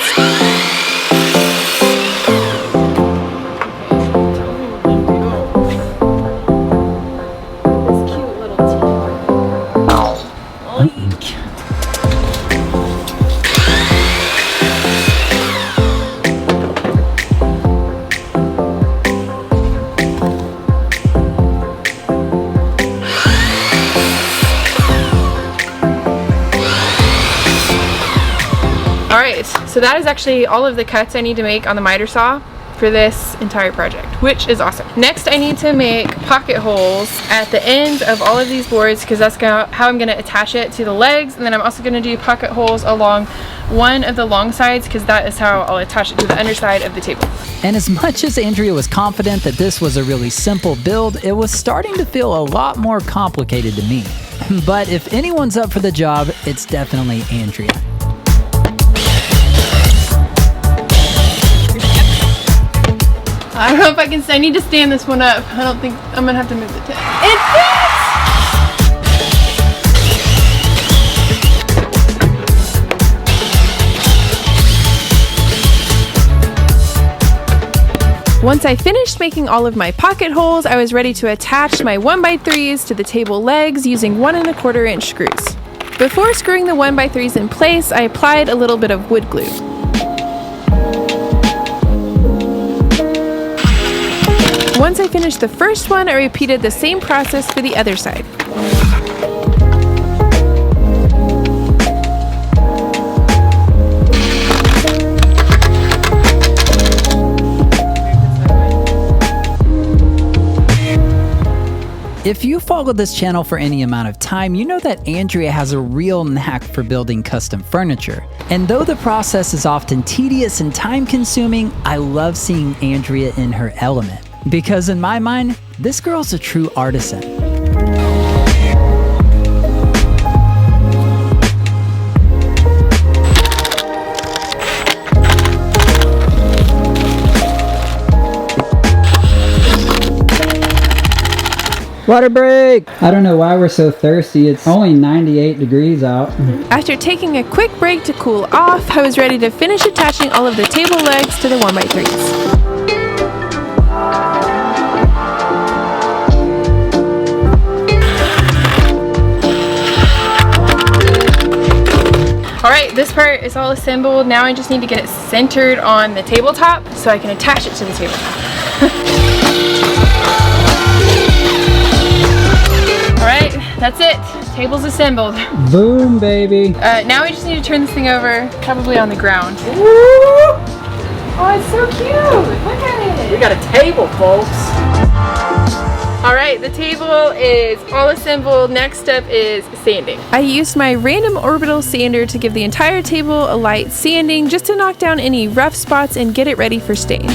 So that is actually all of the cuts I need to make on the miter saw for this entire project, which is awesome. Next I need to make pocket holes at the end of all of these boards, because that's how I'm going to attach it to the legs, and then I'm also going to do pocket holes along one of the long sides, because that is how I'll attach it to the underside of the table. And as much as Andrea was confident that this was a really simple build, it was starting to feel a lot more complicated to me. But if anyone's up for the job, it's definitely Andrea. I don't know if I need to stand this one up. I don't think I'm gonna have to move the tent. It fits! Once I finished making all of my pocket holes, I was ready to attach my 1x3s to the table legs using 1 1/4 inch screws. Before screwing the 1x3s in place, I applied a little bit of wood glue. Once I finished the first one, I repeated the same process for the other side. If you followed this channel for any amount of time, you know that Andrea has a real knack for building custom furniture. And though the process is often tedious and time-consuming, I love seeing Andrea in her element. Because in my mind, this girl's a true artisan. Water break! I don't know why we're so thirsty. It's only 98 degrees out. After taking a quick break to cool off, I was ready to finish attaching all of the table legs to the 1x3s. Alright, this part is all assembled. Now I just need to get it centered on the tabletop so I can attach it to the tabletop. Alright, that's it. Table's assembled. Boom, baby. Now we just need to turn this thing over, probably on the ground. Ooh! Oh, it's so cute. Look at it. We got a table, folks. Alright, the table is all assembled. Next up is sanding. I used my random orbital sander to give the entire table a light sanding just to knock down any rough spots and get it ready for stain.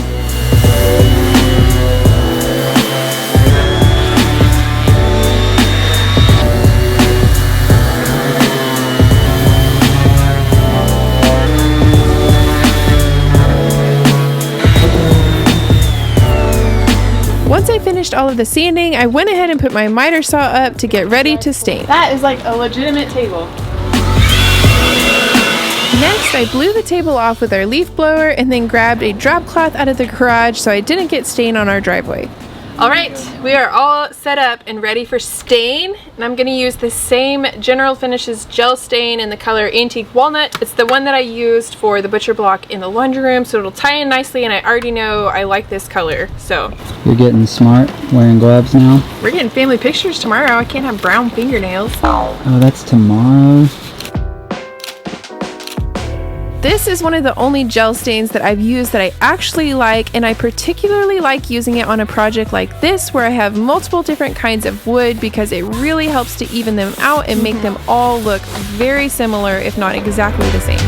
Once I finished all of the sanding, I went ahead and put my miter saw up to get ready to stain. That is like a legitimate table. Next, I blew the table off with our leaf blower and then grabbed a drop cloth out of the garage so I didn't get stain on our driveway. Alright, we are all set up and ready for stain, and I'm going to use the same General Finishes gel stain in the color Antique Walnut. It's the one that I used for the butcher block in the laundry room, so it'll tie in nicely, and I already know I like this color, so. You're getting smart, wearing gloves now? We're getting family pictures tomorrow. I can't have brown fingernails. Oh, that's tomorrow. This is one of the only gel stains that I've used that I actually like, and I particularly like using it on a project like this where I have multiple different kinds of wood because it really helps to even them out and make them all look very similar, if not exactly the same.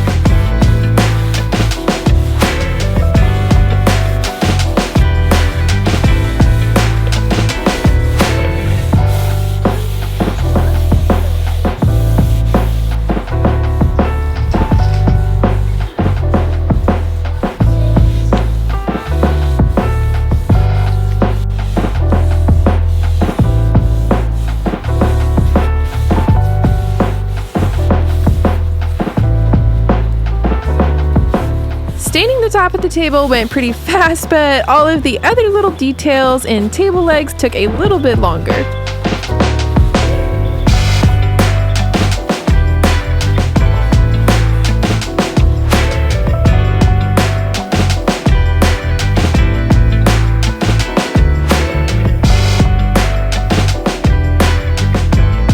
Staining the top of the table went pretty fast, but all of the other little details and table legs took a little bit longer.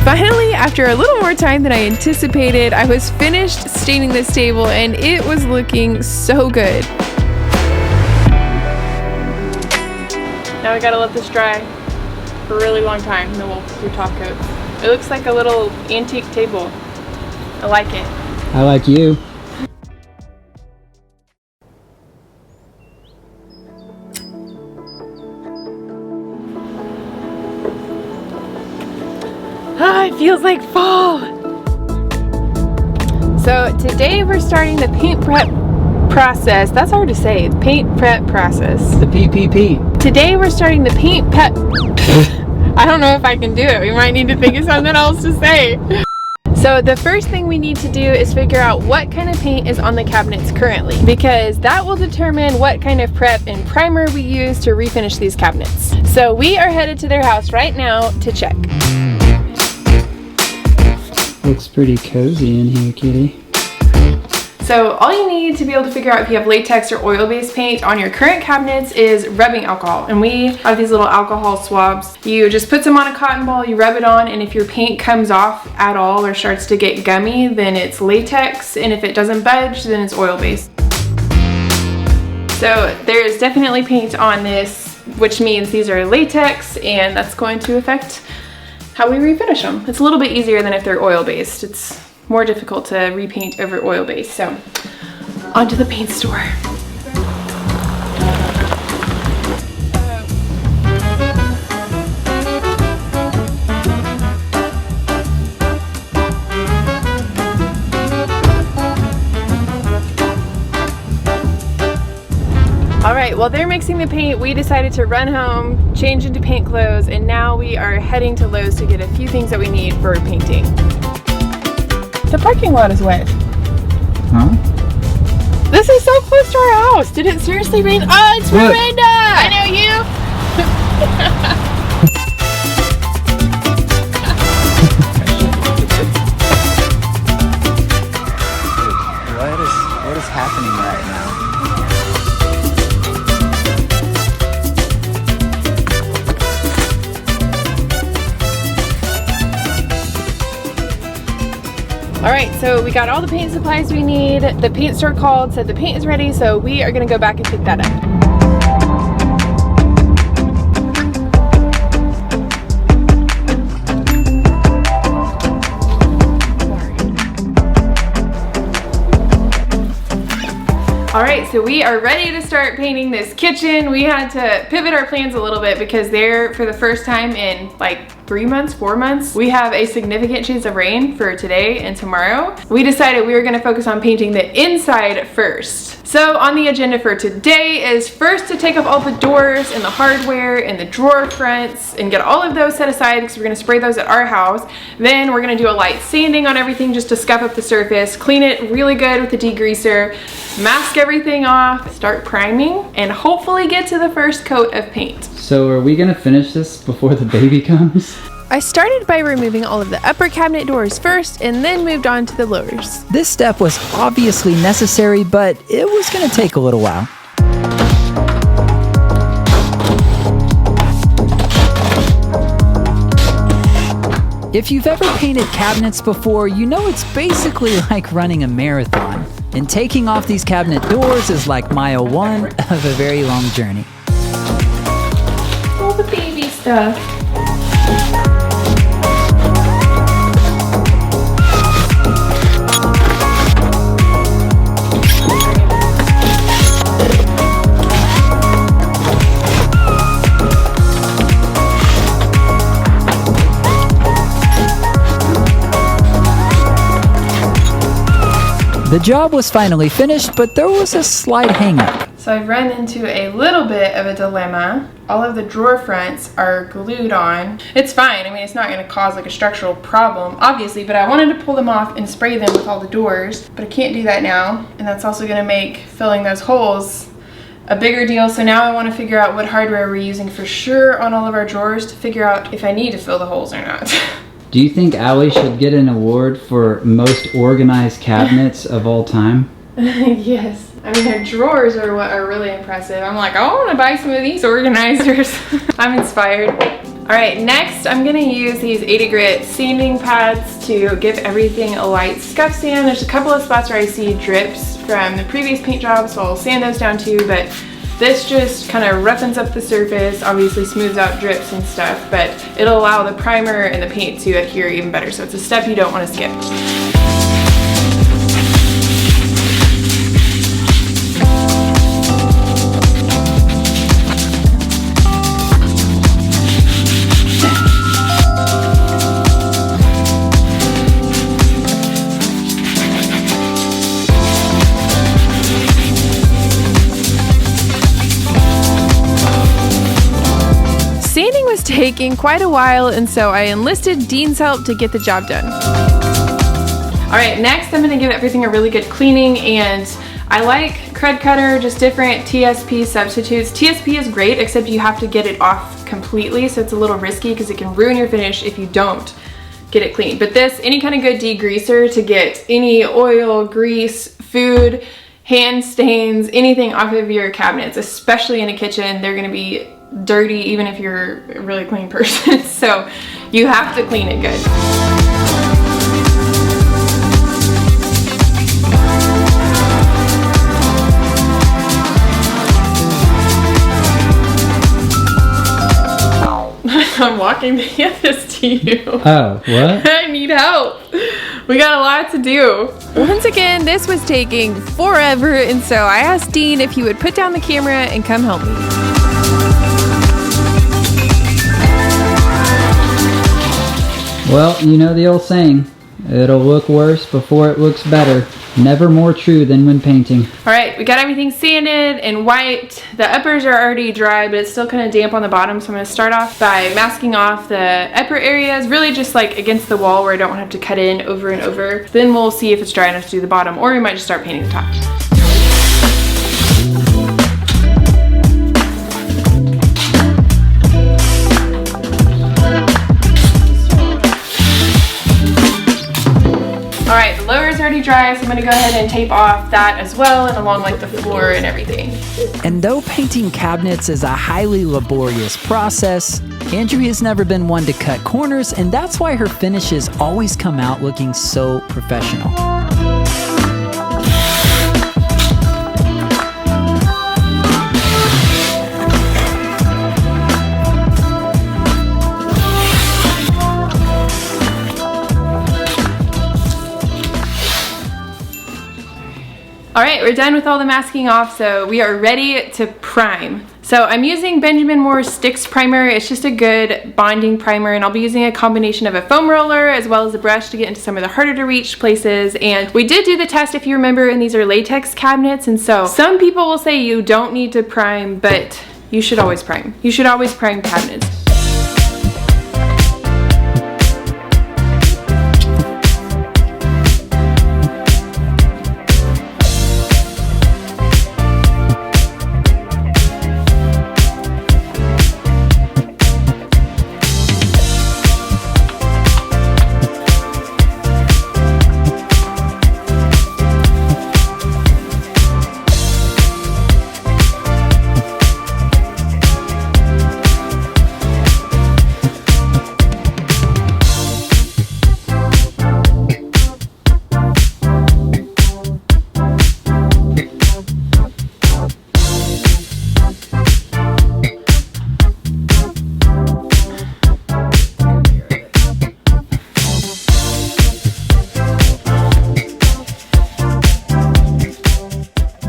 Finally, after a little more time than I anticipated, I was finished staining this table and it was looking so good. Now we gotta let this dry for a really long time and then we'll do top coats. It looks like a little antique table. I like it. I like you. Ah, it feels like fall. So today we're starting the paint prep process. That's hard to say. Paint prep process. The PPP. Today we're starting the paint prep. I don't know if I can do it. We might need to think of something else to say. So the first thing we need to do is figure out what kind of paint is on the cabinets currently, because that will determine what kind of prep and primer we use to refinish these cabinets. So we are headed to their house right now to check. Looks pretty cozy in here, kitty. So all you need to be able to figure out if you have latex or oil-based paint on your current cabinets is rubbing alcohol. And we have these little alcohol swabs. You just put some on a cotton ball, you rub it on, and if your paint comes off at all or starts to get gummy, then it's latex, and if it doesn't budge, then it's oil-based. So there is definitely paint on this, which means these are latex, and that's going to affect how we refinish them. It's a little bit easier than if they're oil-based. It's more difficult to repaint over oil-based. So, onto the paint store. All right, while they're mixing the paint, we decided to run home, change into paint clothes, and now we are heading to Lowe's to get a few things that we need for painting. The parking lot is wet. Huh? This is so close to our house. Did it seriously rain? Oh, it's What? Miranda! I know you. What is happening right now? All right, so we got all the paint supplies we need. The paint store called, said the paint is ready, so we are gonna go back and pick that up. All right, so we are ready to start painting this kitchen. We had to pivot our plans a little bit because they're, for the first time in like 3 months, 4 months, we have a significant chance of rain for today and tomorrow. We decided we were gonna focus on painting the inside first. So on the agenda for today is first to take up all the doors and the hardware and the drawer fronts and get all of those set aside because we're gonna spray those at our house. Then we're gonna do a light sanding on everything just to scuff up the surface, clean it really good with the degreaser, mask everything off, start priming, and hopefully get to the first coat of paint. So are we gonna finish this before the baby comes? I started by removing all of the upper cabinet doors first and then moved on to the lowers. This step was obviously necessary, but it was going to take a little while. If you've ever painted cabinets before, you know it's basically like running a marathon. And taking off these cabinet doors is like mile 1 of a very long journey. All the baby stuff. The job was finally finished, but there was a slight hang-up. So I've run into a little bit of a dilemma. All of the drawer fronts are glued on. It's fine, I mean, it's not gonna cause like a structural problem, obviously, but I wanted to pull them off and spray them with all the doors, but I can't do that now, and that's also gonna make filling those holes a bigger deal. So now I wanna figure out what hardware we're using for sure on all of our drawers to figure out if I need to fill the holes or not. Do you think Allie should get an award for most organized cabinets of all time? Yes. I mean, their drawers are what are really impressive. I'm like, I want to buy some of these organizers. I'm inspired. All right, next I'm gonna use these 80 grit sanding pads to give everything a light scuff sand. There's a couple of spots where I see drips from the previous paint job, so I'll sand those down too, but this just kind of roughens up the surface, obviously smooths out drips and stuff, but it'll allow the primer and the paint to adhere even better, so it's a step you don't want to skip. Sanding was taking quite a while, and so I enlisted Dean's help to get the job done. All right, next I'm gonna give everything a really good cleaning, and I like Crud Cutter, just different TSP substitutes. TSP is great, except you have to get it off completely, so it's a little risky because it can ruin your finish if you don't get it clean. But this, any kind of good degreaser to get any oil, grease, food, hand stains, anything off of your cabinets, especially in a kitchen. They're gonna be dirty even if you're a really clean person. So you have to clean it good. I'm walking to get this to you. Oh, what? I need help. We got a lot to do. Once again, this was taking forever, and so I asked Dean if he would put down the camera and come help me. Well, you know the old saying, it'll look worse before it looks better. Never more true than when painting. All right, we got everything sanded and wiped. The uppers are already dry, but it's still kind of damp on the bottom. So I'm gonna start off by masking off the upper areas, really just like against the wall where I don't have to cut in over and over. Then we'll see if it's dry enough to do the bottom, or we might just start painting the top. All right, the lower is already dry, so I'm gonna go ahead and tape off that as well, and along like the floor and everything. And though painting cabinets is a highly laborious process, Andrea has never been one to cut corners, and that's why her finishes always come out looking so professional. All right, we're done with all the masking off, so we are ready to prime. So I'm using Benjamin Moore Sticks Primer. It's just a good bonding primer, and I'll be using a combination of a foam roller as well as a brush to get into some of the harder to reach places. And we did do the test, if you remember, and these are latex cabinets, and so some people will say you don't need to prime, but you should always prime. You should always prime cabinets.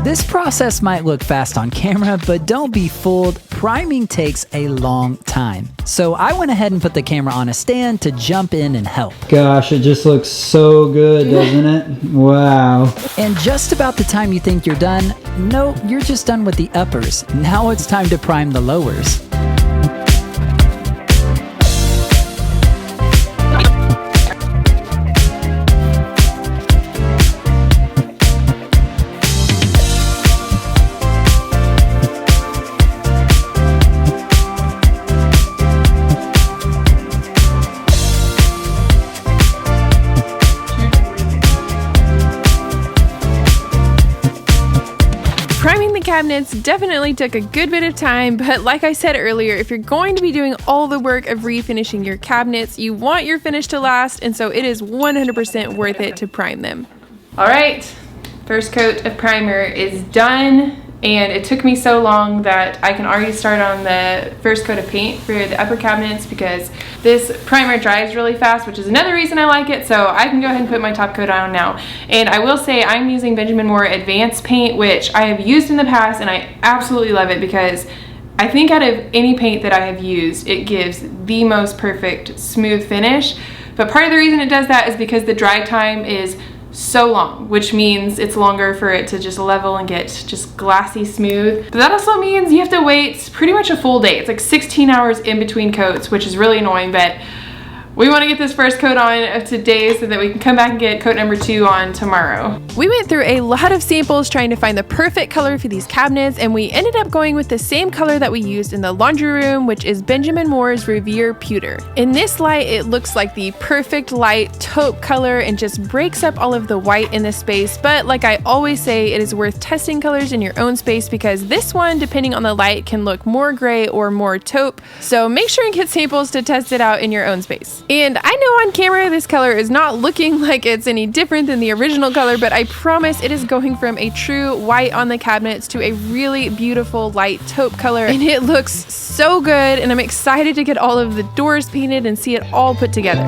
This process might look fast on camera, but don't be fooled, priming takes a long time. So I went ahead and put the camera on a stand to jump in and help. Gosh, it just looks so good, doesn't it? Wow. And just about the time you think you're done, no, you're just done with the uppers. Now it's time to prime the lowers. Priming the cabinets definitely took a good bit of time, but like I said earlier, if you're going to be doing all the work of refinishing your cabinets, you want your finish to last, and so it is 100% worth it to prime them. All right, first coat of primer is done, and it took me so long that I can already start on the first coat of paint for the upper cabinets because this primer dries really fast, which is another reason I like it, so I can go ahead and put my top coat on now. And I will say I'm using Benjamin Moore Advanced Paint, which I have used in the past, and I absolutely love it because I think out of any paint that I have used, it gives the most perfect smooth finish. But part of the reason it does that is because the dry time is so long, which means it's longer for it to just level and get just glassy smooth. But that also means you have to wait pretty much a full day. It's like 16 hours in between coats, which is really annoying, but we want to get this first coat on today so that we can come back and get coat number 2 on tomorrow. We went through a lot of samples trying to find the perfect color for these cabinets, and we ended up going with the same color that we used in the laundry room, which is Benjamin Moore's Revere Pewter. In this light, it looks like the perfect light taupe color and just breaks up all of the white in the space, but like I always say, it is worth testing colors in your own space because this one, depending on the light, can look more gray or more taupe, so make sure and get samples to test it out in your own space. And I know on camera this color is not looking like it's any different than the original color, but I promise it is going from a true white on the cabinets to a really beautiful light taupe color, and it looks so good, and I'm excited to get all of the doors painted and see it all put together.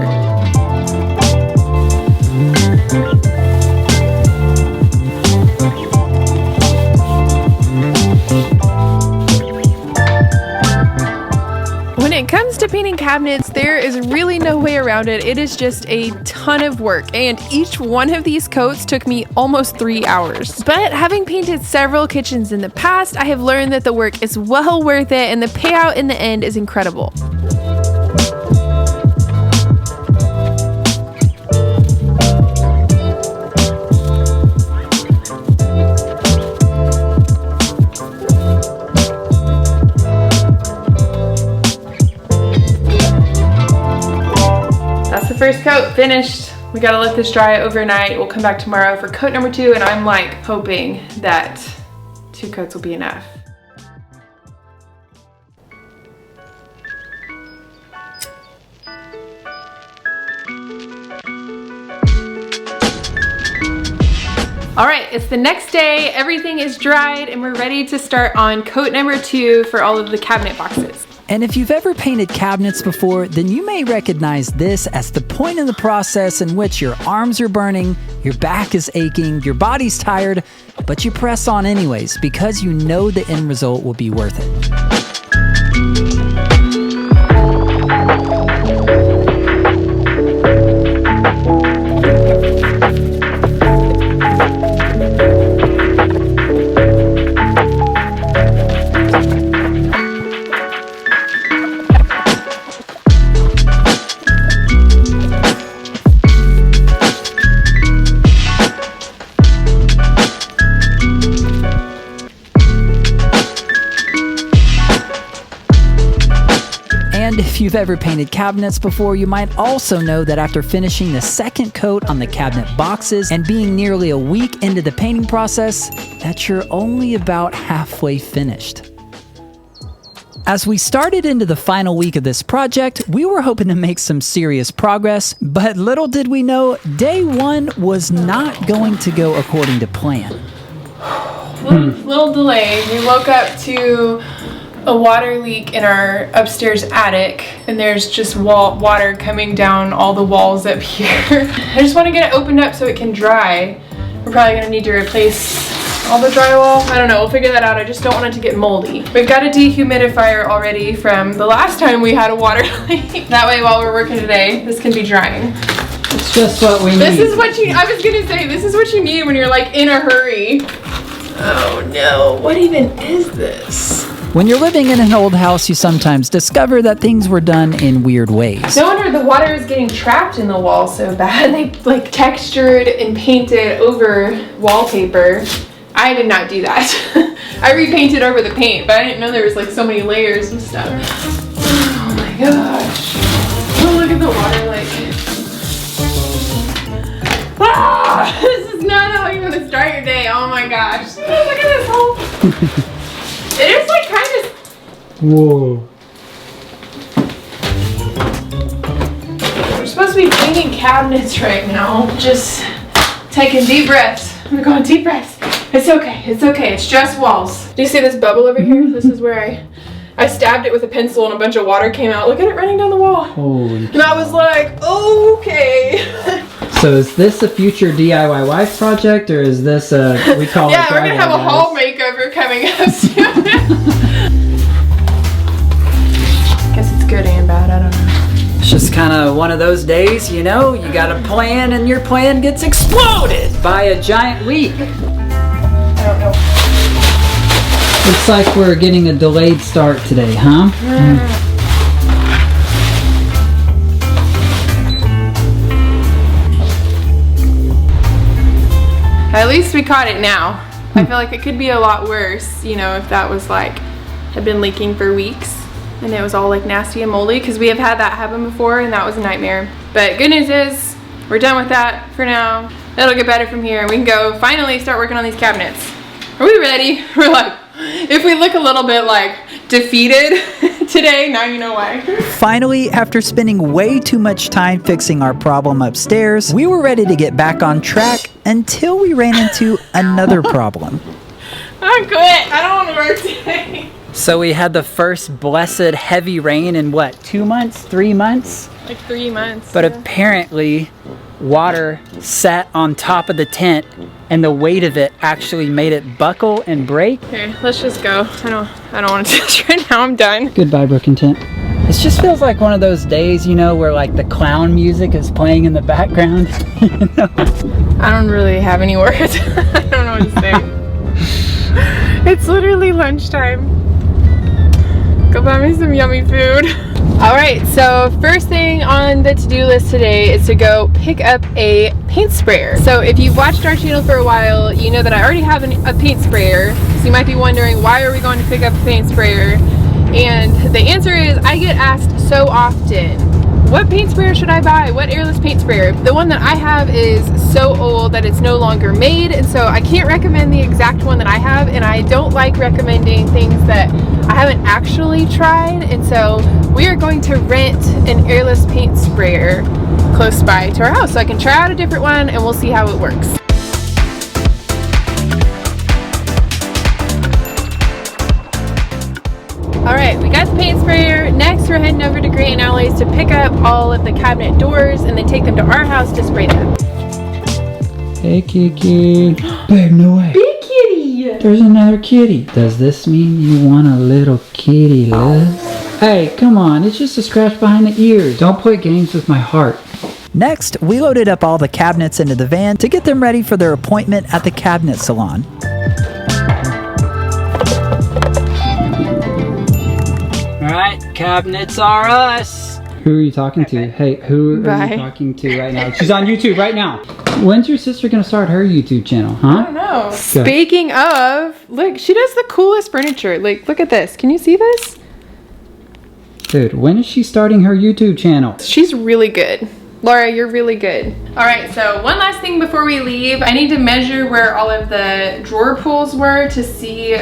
When it comes to to painting cabinets, there is really no way around it. It is just a ton of work, and each one of these coats took me almost 3 hours. But having painted several kitchens in the past, I have learned that the work is well worth it, and the payout in the end is incredible. First coat finished. We gotta let this dry overnight. We'll come back tomorrow for coat number 2, and I'm like hoping that 2 coats will be enough. All right, it's the next day. Everything is dried and we're ready to start on coat number 2 for all of the cabinet boxes. And if you've ever painted cabinets before, then you may recognize this as the point in the process in which your arms are burning, your back is aching, your body's tired, but you press on anyways because you know the end result will be worth it. If you've ever painted cabinets before, you might also know that after finishing the second coat on the cabinet boxes and being nearly a week into the painting process, that you're only about halfway finished. As we started into the final week of this project, we were hoping to make some serious progress, but little did we know, day 1 was not going to go according to plan. Little delay. We woke up to a water leak in our upstairs attic, and there's just water coming down all the walls up here. I just want to get it opened up so it can dry. We're probably going to need to replace all the drywall. I don't know, we'll figure that out. I just don't want it to get moldy. We've got a dehumidifier already from the last time we had a water leak. That way while we're working today, this can be drying. It's just what we need. This is what you, I was going to say, this is what you need when you're like in a hurry. Oh no, what even is this? When you're living in an old house, you sometimes discover that things were done in weird ways. No wonder the water is getting trapped in the wall so bad. They like textured and painted over wallpaper. I did not do that. I repainted over the paint, but I didn't know there was like so many layers of stuff. Oh my gosh. Oh, look at the water like. Ah! This is not how you want to start your day. Oh my gosh. Look at this whole. It is like kind of. Whoa. We're supposed to be cleaning cabinets right now. Just taking deep breaths. I'm going deep breaths. It's okay. It's okay. It's just walls. Do you see this bubble over here? This is where I stabbed it with a pencil and a bunch of water came out. Look at it running down the wall. Holy. And I was like, okay. So is this a future DIY wife project, or is this a, we call it yeah, we're gonna have a hall makeover coming up soon. Guess it's good and bad, I don't know. It's just kind of one of those days, you know, you got a plan and your plan gets exploded by a giant leak. I don't know. Looks like we're getting a delayed start today, huh? At least we caught it now. I feel like it could be a lot worse, you know, if that was like, had been leaking for weeks and it was all like nasty and moldy, because we have had that happen before and that was a nightmare. But good news is, we're done with that for now. It'll get better from here. We can go finally start working on these cabinets. Are we ready? We're like, if we look a little bit like defeated today, now you know why. Finally, after spending way too much time fixing our problem upstairs, we were ready to get back on track until we ran into another problem. I quit. I don't want to work today. So we had the first blessed heavy rain in what, 2 months, 3 months? Like 3 months. But yeah. apparently water sat on top of the tent and the weight of it actually made it buckle and break. Okay, let's just go. I don't want to do this right now. I'm done. Goodbye, broken tent. It just feels like one of those days, you know, where like the clown music is playing in the background. You know? I don't really have any words. I don't know what to say. It's literally lunchtime. Go buy me some yummy food. All right, so first thing on the to-do list today is to go pick up a paint sprayer. So if you've watched our channel for a while, you know that I already have a paint sprayer. So you might be wondering, why are we going to pick up a paint sprayer? And the answer is, I get asked so often, what paint sprayer should I buy? What airless paint sprayer? The one that I have is so old that it's no longer made, and so I can't recommend the exact one that I have, and I don't like recommending things that I haven't actually tried, and so we are going to rent an airless paint sprayer close by to our house so I can try out a different one and we'll see how it works. Alright, we got the paint sprayer. Next we're heading over to Grant & Alloys to pick up all of the cabinet doors and then take them to our house to spray them. Hey, Kiki. Babe, no way. Big kitty. There's another kitty. Does this mean you want a little kitty, Liz? Hey, come on. It's just a scratch behind the ears. Don't play games with my heart. Next, we loaded up all the cabinets into the van to get them ready for their appointment at the cabinet salon. Alright, cabinets are us. Who are you talking to? Hey, who are you talking to right now? She's on YouTube right now. When's your sister gonna start her YouTube channel, huh? I don't know. Speaking of, look, she does the coolest furniture. Like, look at this. Can you see this? Dude, when is she starting her YouTube channel? She's really good. Laura, you're really good. All right, so one last thing before we leave. I need to measure where all of the drawer pulls were to see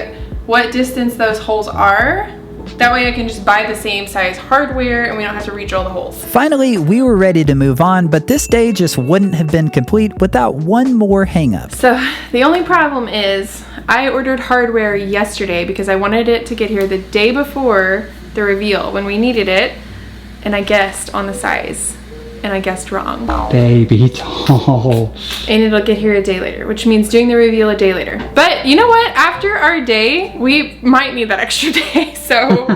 what distance those holes are. That way I can just buy the same size hardware and we don't have to re-drill the holes. Finally, we were ready to move on, but this day just wouldn't have been complete without one more hang-up. So the only problem is I ordered hardware yesterday because I wanted it to get here the day before the reveal when we needed it, and I guessed on the size and I guessed wrong. Baby doll. And it'll get here a day later, which means doing the reveal a day later. But you know what? After our day, we might need that extra day, so.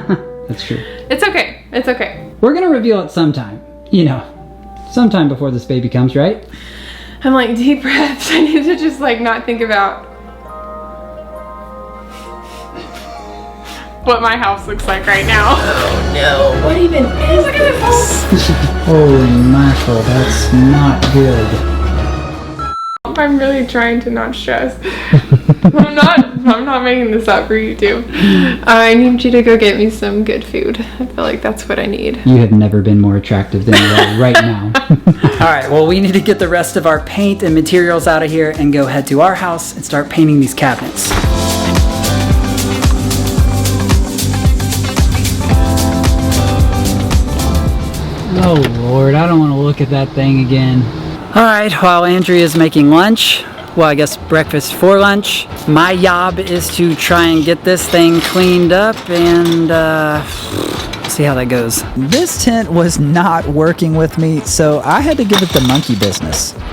That's true. It's okay, it's okay. We're gonna reveal it sometime. You know, sometime before this baby comes, right? I'm like, deep breaths. I need to just like not think about what my house looks like right now. Oh no, what even is this? Holy mackerel, that's not good. I'm really trying to not stress. I'm not making this up for you two. I need you to go get me some good food. I feel like that's what I need. You have never been more attractive than you are right now. All right, well, we need to get the rest of our paint and materials out of here and go head to our house and start painting these cabinets. Oh Lord, I don't want to look at that thing again. All right, while Andrea's making lunch, well, I guess breakfast for lunch, my job is to try and get this thing cleaned up and see how that goes. This tent was not working with me, so I had to give it the monkey business. I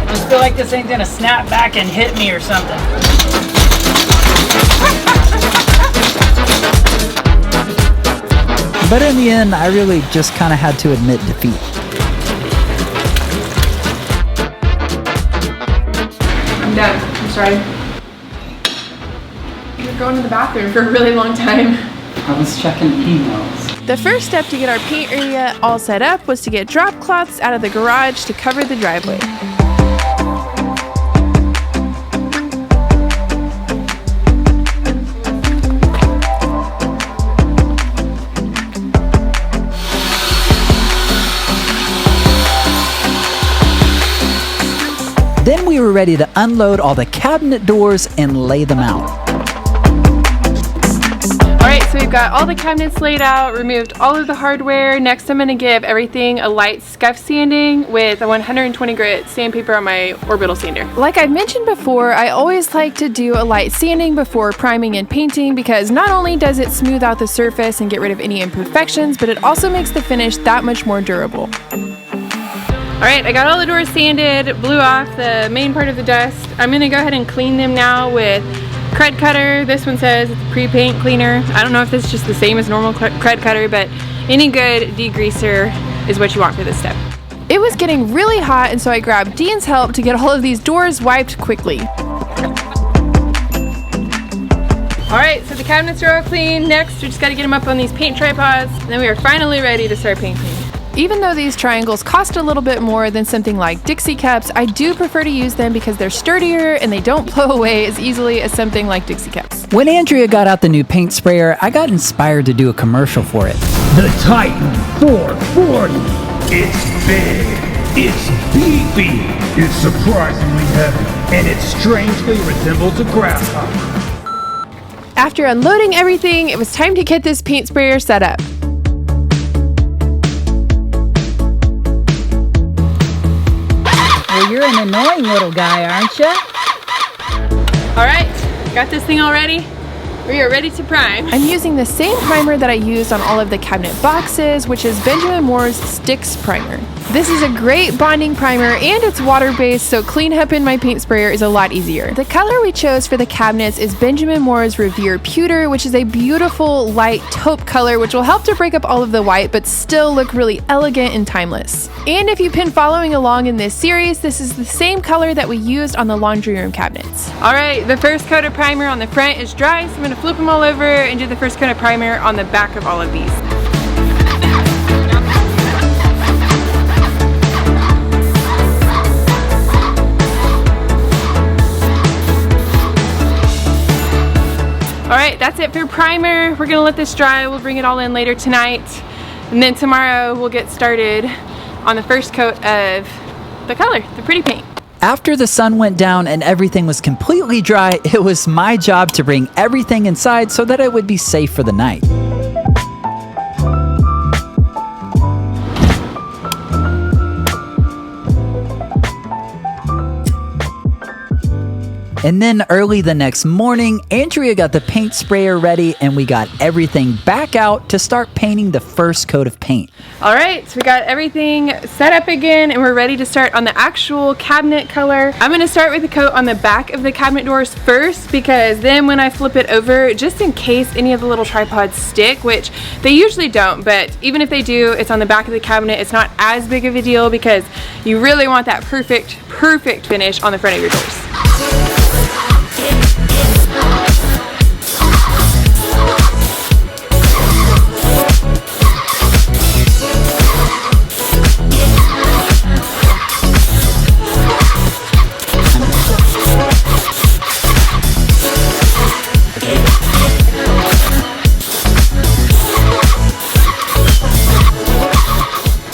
just feel like this thing's gonna snap back and hit me or something. But in the end, I really just kind of had to admit defeat. I'm done. I'm sorry. You're going to the bathroom for a really long time. I was checking emails. The first step to get our paint area all set up was to get drop cloths out of the garage to cover the driveway. Then we were ready to unload all the cabinet doors and lay them out. All right, so we've got all the cabinets laid out, removed all of the hardware. Next, I'm gonna give everything a light scuff sanding with a 120 grit sandpaper on my orbital sander. Like I've mentioned before, I always like to do a light sanding before priming and painting because not only does it smooth out the surface and get rid of any imperfections, but it also makes the finish that much more durable. All right, I got all the doors sanded, blew off the main part of the dust. I'm gonna go ahead and clean them now with crud cutter. This one says it's a pre-paint cleaner. I don't know if this is just the same as normal crud cutter, but any good degreaser is what you want for this step. It was getting really hot, and so I grabbed Dean's help to get all of these doors wiped quickly. Alright, so the cabinets are all clean. Next, we just gotta get them up on these paint tripods, and then we are finally ready to start painting. Even though these triangles cost a little bit more than something like Dixie cups, I do prefer to use them because they're sturdier and they don't blow away as easily as something like Dixie cups. When Andrea got out the new paint sprayer, I got inspired to do a commercial for it. The Titan 440. It's big. It's beefy. It's surprisingly heavy. And it strangely resembles a grasshopper. After unloading everything, it was time to get this paint sprayer set up. Well, you're an annoying little guy, aren't you? Alright, got this thing all ready. We are ready to prime. I'm using the same primer that I used on all of the cabinet boxes, which is Benjamin Moore's Sticks Primer. This is a great bonding primer and it's water-based, so cleanup in my paint sprayer is a lot easier. The color we chose for the cabinets is Benjamin Moore's Revere Pewter, which is a beautiful light taupe color which will help to break up all of the white but still look really elegant and timeless. And if you've been following along in this series, this is the same color that we used on the laundry room cabinets. Alright, the first coat of primer on the front is dry, so I'm going to flip them all over and do the first coat of primer on the back of all of these. Alright, that's it for primer. We're gonna let this dry. We'll bring it all in later tonight. And then tomorrow we'll get started on the first coat of the color, the pretty paint. After the sun went down and everything was completely dry, it was my job to bring everything inside so that it would be safe for the night. And then early the next morning, Andrea got the paint sprayer ready and we got everything back out to start painting the first coat of paint. All right, so we got everything set up again and we're ready to start on the actual cabinet color. I'm gonna start with the coat on the back of the cabinet doors first because then when I flip it over, just in case any of the little tripods stick, which they usually don't, but even if they do, it's on the back of the cabinet. It's not as big of a deal because you really want that perfect finish on the front of your doors.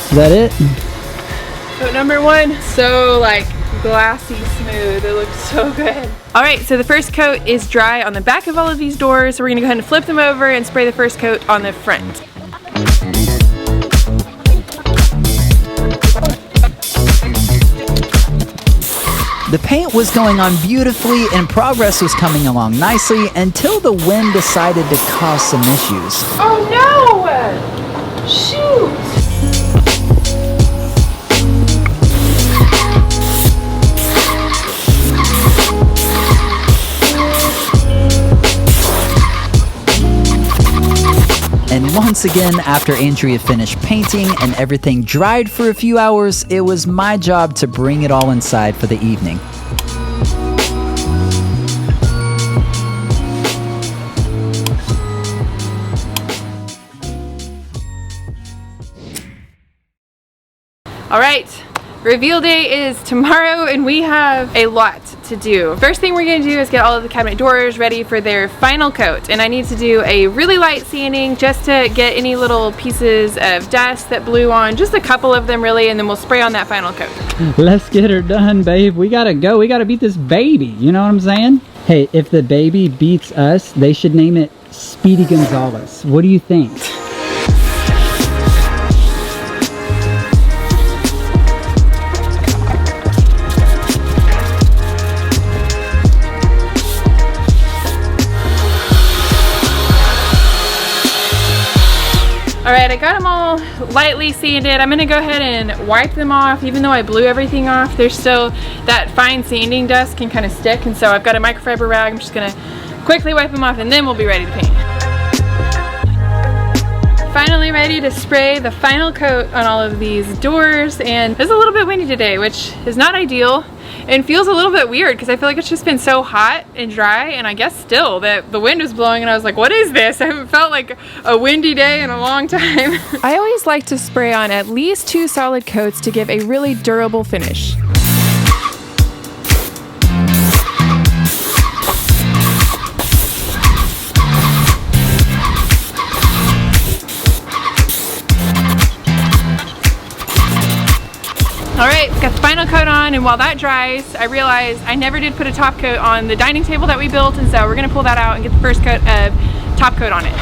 Is that it? Coat number one, so like glassy smooth. It looks so good. All right, so the first coat is dry on the back of all of these doors. So we're gonna go ahead and flip them over and spray the first coat on the front. The paint was going on beautifully and progress was coming along nicely until the wind decided to cause some issues. Oh no! Shoot! And once again, after Andrea finished painting and everything dried for a few hours, it was my job to bring it all inside for the evening. All right, reveal day is tomorrow and we have a lot to do. First thing we're gonna do is get all of the cabinet doors ready for their final coat, and I need to do a really light sanding just to get any little pieces of dust that blew on, just a couple of them really, and then we'll spray on that final coat. Let's get her done, babe. We gotta go. We gotta beat this baby. You know what I'm saying? Hey, if the baby beats us, they should name it Speedy Gonzalez. What do you think? All right, I got them all lightly sanded. I'm gonna go ahead and wipe them off. Even though I blew everything off, there's still that fine sanding dust can kind of stick, and so I've got a microfiber rag. I'm just gonna quickly wipe them off, and then we'll be ready to paint. Finally ready to spray the final coat on all of these doors, and it's a little bit windy today, which is not ideal and feels a little bit weird because I feel like it's just been so hot and dry, and I guess still that the wind was blowing and I was like, what is this? I haven't felt like a windy day in a long time. I always like to spray on at least 2 solid coats to give a really durable finish. Alright, got the final coat on, and while that dries, I realized I never did put a top coat on the dining table that we built, and so we're going to pull that out and get the first coat of top coat on it.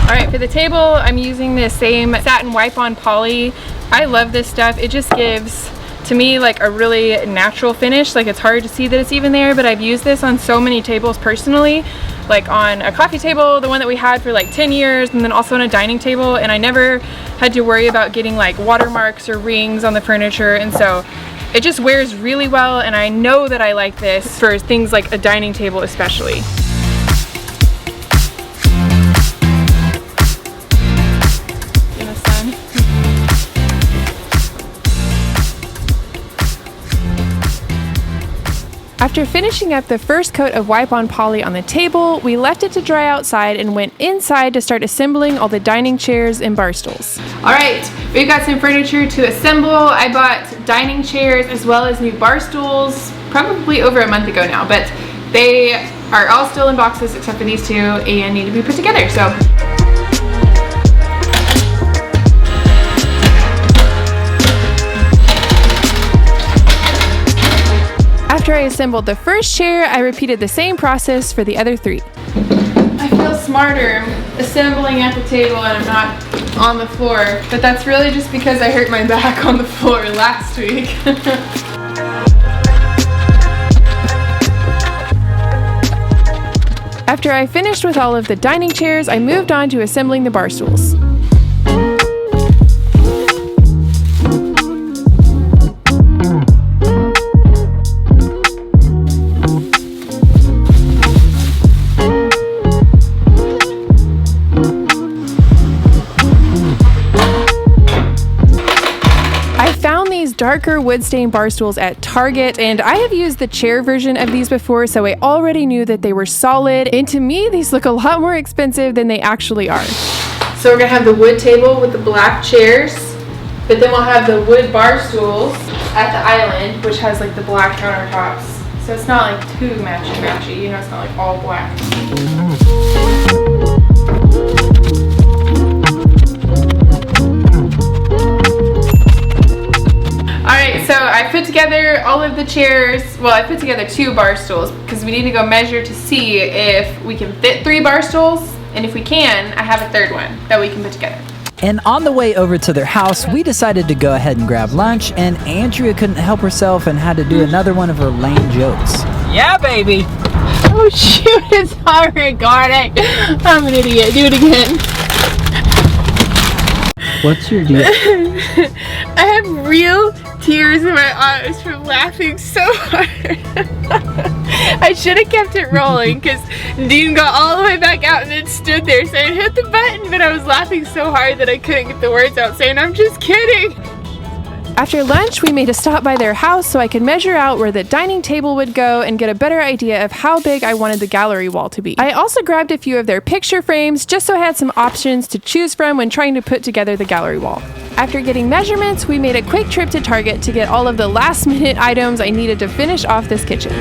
Alright, for the table, I'm using this same satin wipe-on poly. I love this stuff. It just gives, to me, like a really natural finish. Like, it's hard to see that it's even there, but I've used this on so many tables personally. Like on a coffee table, the one that we had for like 10 years, and then also on a dining table, and I never had to worry about getting like watermarks or rings on the furniture, and so it just wears really well, and I know that I like this for things like a dining table especially. In the sun. After finishing up the first coat of wipe-on poly on the table, we left it to dry outside and went inside to start assembling all the dining chairs and bar stools. Alright, we've got some furniture to assemble. I bought dining chairs as well as new bar stools probably over a month ago now, but they are all still in boxes except for these two and need to be put together. So. After I assembled the first chair, I repeated the same process for the other 3. I feel smarter assembling at the table and I'm not on the floor, but that's really just because I hurt my back on the floor last week. After I finished with all of the dining chairs, I moved on to assembling the bar stools. Darker wood stain bar stools at Target, and I have used the chair version of these before, so I already knew that they were solid, and to me these look a lot more expensive than they actually are. So we're gonna have the wood table with the black chairs, but then we'll have the wood bar stools at the island, which has like the black countertops, so it's not like too matchy, you know, it's not like all black. Alright, so I put together all of the chairs. Well, I put together 2 bar stools because we need to go measure to see if we can fit 3 bar stools, and if we can, I have a 3rd one that we can put together. And on the way over to their house, we decided to go ahead and grab lunch, and Andrea couldn't help herself and had to do another one of her lame jokes. Yeah, baby. Oh shoot, it's not recording. I'm an idiot. Do it again. What's your deal? I have real tears in my eyes from laughing so hard. I should have kept it rolling because Dean got all the way back out and then stood there saying hit the button, but I was laughing so hard that I couldn't get the words out saying I'm just kidding. After lunch, we made a stop by their house so I could measure out where the dining table would go and get a better idea of how big I wanted the gallery wall to be. I also grabbed a few of their picture frames just so I had some options to choose from when trying to put together the gallery wall. After getting measurements, we made a quick trip to Target to get all of the last-minute items I needed to finish off this kitchen.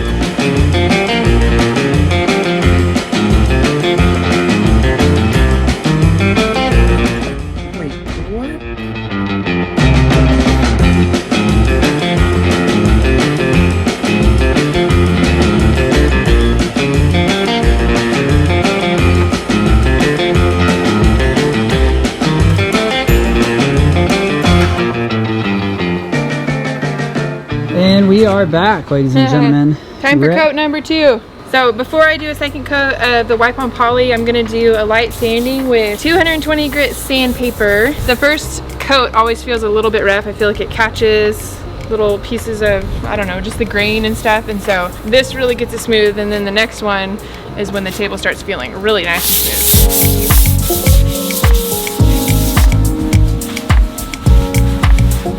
And we are back, ladies and gentlemen. Time for coat number 2. So before I do a second coat of the wipe on poly, I'm gonna do a light sanding with 220 grit sandpaper. The first coat always feels a little bit rough. I feel like it catches little pieces of, I don't know, just the grain and stuff, and so this really gets it smooth, and then the next one is when the table starts feeling really nice and smooth.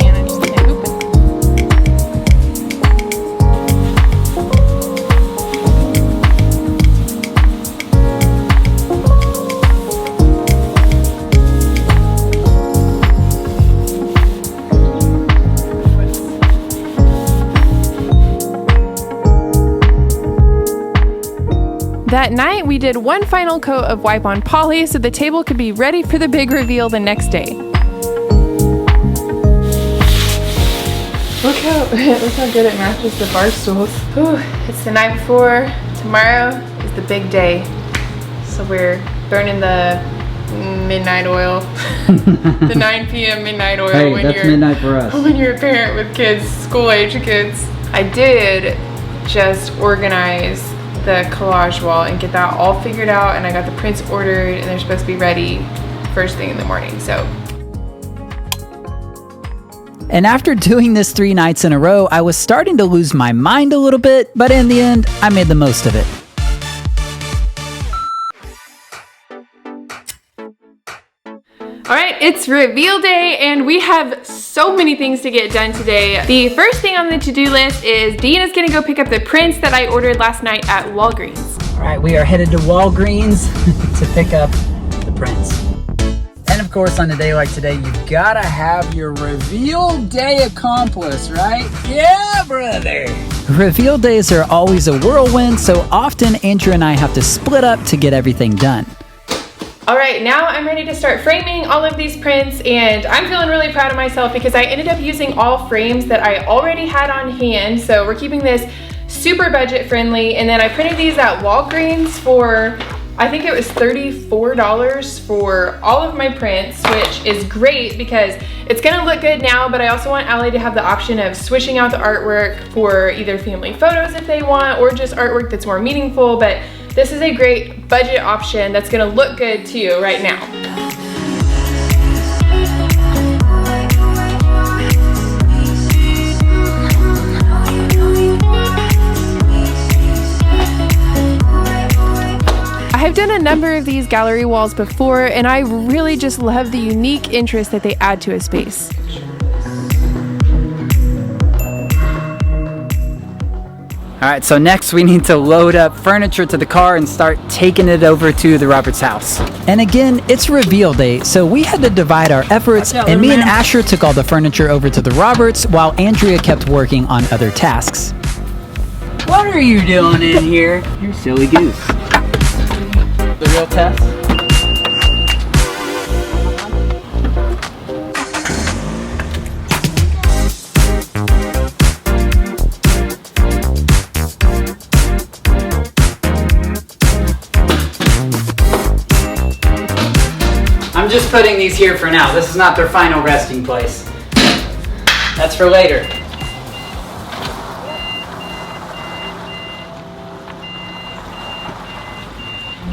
And I just can't open. That night, we did one final coat of wipe-on poly so the table could be ready for the big reveal the next day. Look how good it matches the bar stools. Whew, it's the night before. Tomorrow is the big day. So we're burning the midnight oil. The 9 p.m. midnight oil. Hey, that's midnight for us. When you're a parent with kids, school-age kids. I did just organize the collage wall and get that all figured out, and I got the prints ordered and they're supposed to be ready first thing in the morning. So, and after doing this 3 nights in a row, I was starting to lose my mind a little bit, but in the end, I made the most of it. all right, it's reveal day and we have so many things to get done today. The first thing on the to-do list is Dean is gonna go pick up the prints that I ordered last night at Walgreens. All right, we are headed to Walgreens to pick up the prints. And of course, on a day like today, you gotta have your reveal day accomplished, right? Yeah, brother! Reveal days are always a whirlwind, so often Andrew and I have to split up to get everything done. All right, now I'm ready to start framing all of these prints, and I'm feeling really proud of myself because I ended up using all frames that I already had on hand. So we're keeping this super budget friendly. And then I printed these at Walgreens for, I think it was $34 for all of my prints, which is great because it's gonna look good now, but I also want Allie to have the option of switching out the artwork for either family photos if they want, or just artwork that's more meaningful. But this is a great budget option that's gonna look good too right now. I've done a number of these gallery walls before, and I really just love the unique interest that they add to a space. All right, so next we need to load up furniture to the car and start taking it over to the Roberts house. And again, it's reveal day, so we had to divide our efforts, and me and Asher took all the furniture over to the Roberts while Andrea kept working on other tasks. What are you doing in here? You silly goose. The real test? I'm just putting these here for now. This is not their final resting place. That's for later.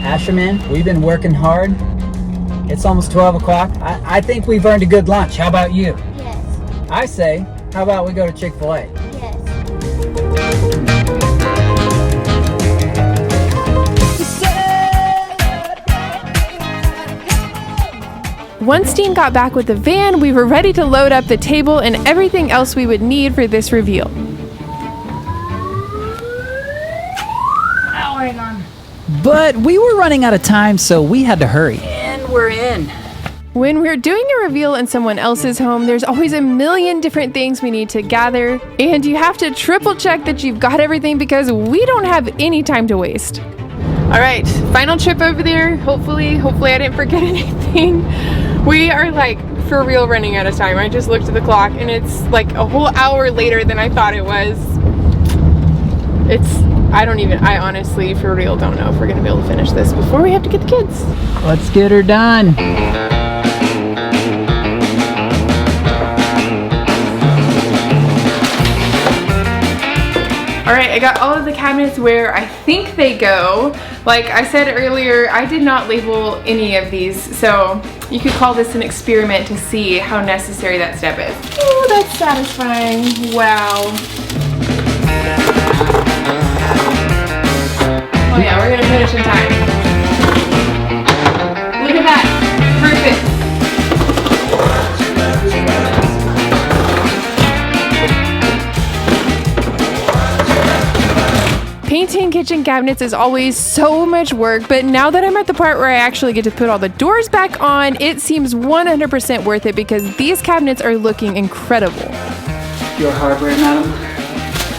Asherman, we've been working hard. It's almost 12 o'clock. I think we've earned a good lunch. How about you? Yes. I say, how about we go to Chick-fil-A? Yes. Once Dean got back with the van, we were ready to load up the table and everything else we would need for this reveal. Ow, hang on. But we were running out of time, so we had to hurry. And we're in. When we're doing a reveal in someone else's home, there's always a million different things we need to gather, and you have to triple check that you've got everything because we don't have any time to waste. All right, final trip over there. Hopefully I didn't forget anything. We are like for real running out of time. I just looked at the clock and it's like a whole hour later than I thought it was. I honestly for real don't know if we're gonna be able to finish this before we have to get the kids. Let's get her done. All right, I got all of the cabinets where I think they go. Like I said earlier, I did not label any of these, so you could call this an experiment to see how necessary that step is. Oh, that's satisfying. Wow. Oh yeah, we're gonna finish in time. Look at that. Perfect. Painting kitchen cabinets is always so much work, but now that I'm at the part where I actually get to put all the doors back on, it seems 100% worth it because these cabinets are looking incredible. Your hardware, madam.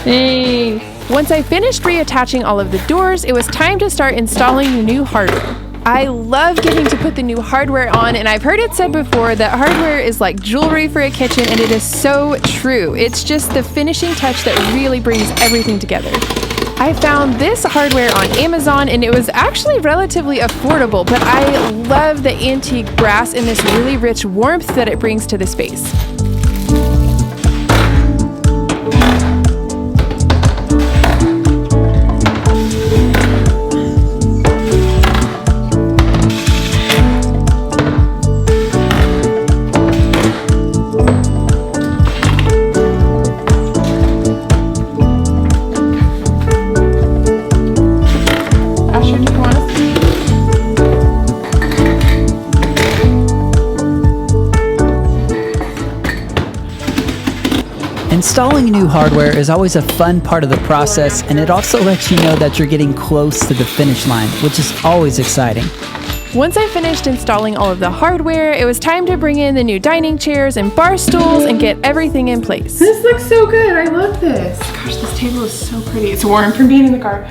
Thanks. Once I finished reattaching all of the doors, it was time to start installing the new hardware. I love getting to put the new hardware on, and I've heard it said before that hardware is like jewelry for a kitchen, and it is so true. It's just the finishing touch that really brings everything together. I found this hardware on Amazon and it was actually relatively affordable, but I love the antique brass and this really rich warmth that it brings to the space. Installing new hardware is always a fun part of the process, and it also lets you know that you're getting close to the finish line, which is always exciting. Once I finished installing all of the hardware, it was time to bring in the new dining chairs and bar stools and get everything in place. This looks so good. I love this. Gosh, this table is so pretty. It's warm from being in the car.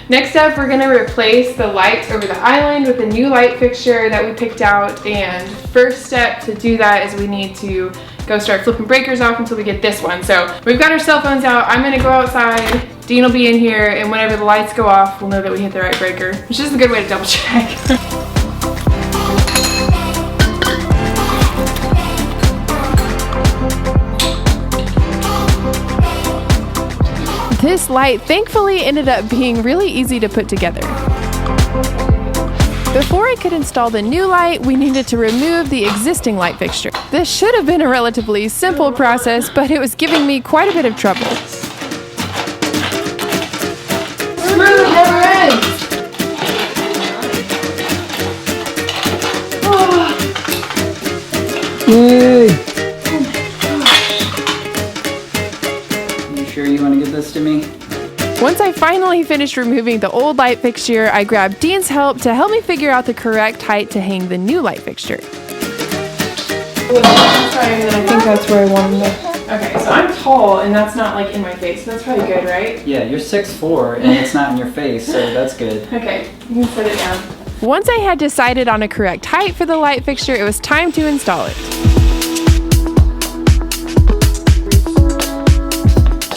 Next up, we're gonna replace the lights over the island with a new light fixture that we picked out. And first step to do that is we need to go start flipping breakers off until we get this one. So we've got our cell phones out. I'm gonna go outside. Dean will be in here, and whenever the lights go off, we'll know that we hit the right breaker, which is a good way to double check. This light thankfully ended up being really easy to put together. Before I could install the new light, we needed to remove the existing light fixture. This should have been a relatively simple process, but it was giving me quite a bit of trouble. Screw never ends! Yay! You sure you want to give this to me? Once I finally finished removing the old light fixture, I grabbed Dean's help to help me figure out the correct height to hang the new light fixture. I think that's where I want them to. Okay, so I'm tall and that's not like in my face. That's probably good, right? Yeah, you're 6'4" and it's not in your face, so that's good. Okay, you can set it down. Once I had decided on a correct height for the light fixture, it was time to install it.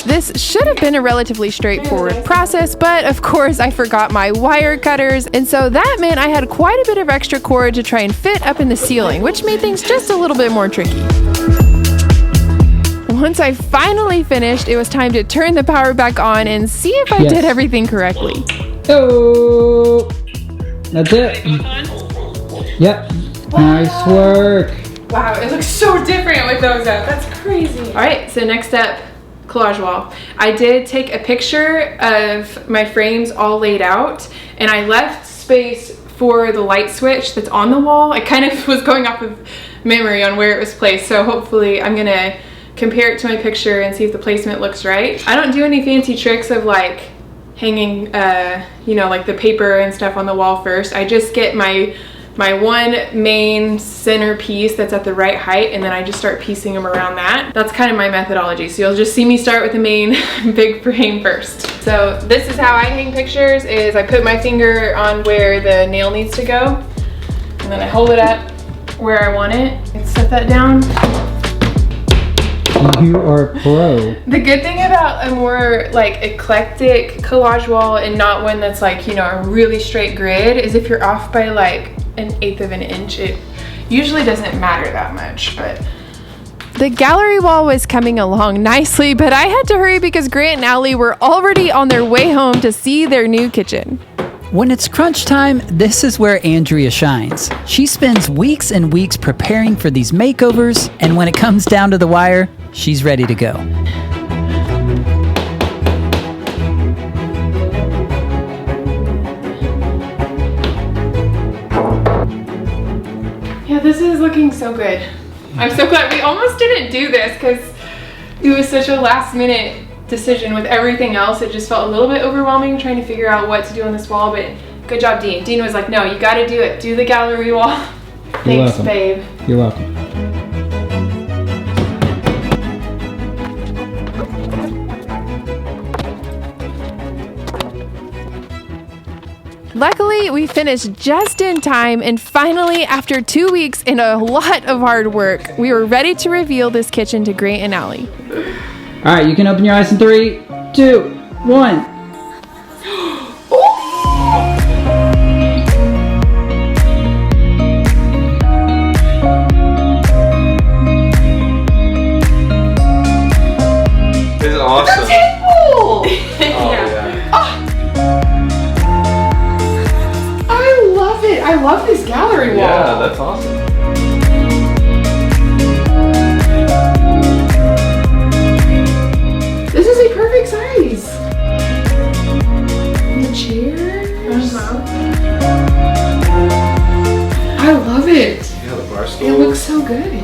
This should have been a relatively straightforward process, but of course I forgot my wire cutters, and so that meant I had quite a bit of extra cord to try and fit up in the ceiling, which made things just a little bit more tricky. Once I finally finished, it was time to turn the power back on and see if I did everything correctly. Oh, that's it. Yep, nice work. Wow, it looks so different with those up. That's crazy. All right, so next up, collage wall. I did take a picture of my frames all laid out, and I left space for the light switch that's on the wall. I kind of was going off of memory on where it was placed, so hopefully I'm gonna compare it to my picture and see if the placement looks right. I don't do any fancy tricks of like hanging, you know, like the paper and stuff on the wall first. I just get my one main center piece that's at the right height, and then I just start piecing them around that. That's kind of my methodology. So you'll just see me start with the main big frame first. So this is how I hang pictures, is I put my finger on where the nail needs to go, and then I hold it up where I want it and set that down. You are a pro. The good thing about a more like eclectic collage wall and not one that's like, you know, a really straight grid is if you're off by like 1/8 of an inch, it usually doesn't matter that much. But the gallery wall was coming along nicely, but I had to hurry because Grant and Allie were already on their way home to see their new kitchen. When it's crunch time, this is where Andrea shines. She spends weeks and weeks preparing for these makeovers, and when it comes down to the wire, she's ready to go. But this is looking so good. I'm so glad we almost didn't do this because it was such a last minute decision with everything else. It just felt a little bit overwhelming trying to figure out what to do on this wall, but good job, Dean. Dean was like, no, you gotta do it. Do the gallery wall. Thanks, babe. You're welcome. Luckily, we finished just in time, and finally, after 2 weeks and a lot of hard work, we were ready to reveal this kitchen to Grant and Allie. All right, you can open your eyes in 3, 2, 1. This is awesome. Oh, Yeah. oh. I love it. I love this gallery wall. Yeah, that's awesome. This is a perfect size. And the chair. I love it. Yeah, the bar stool. It looks so good.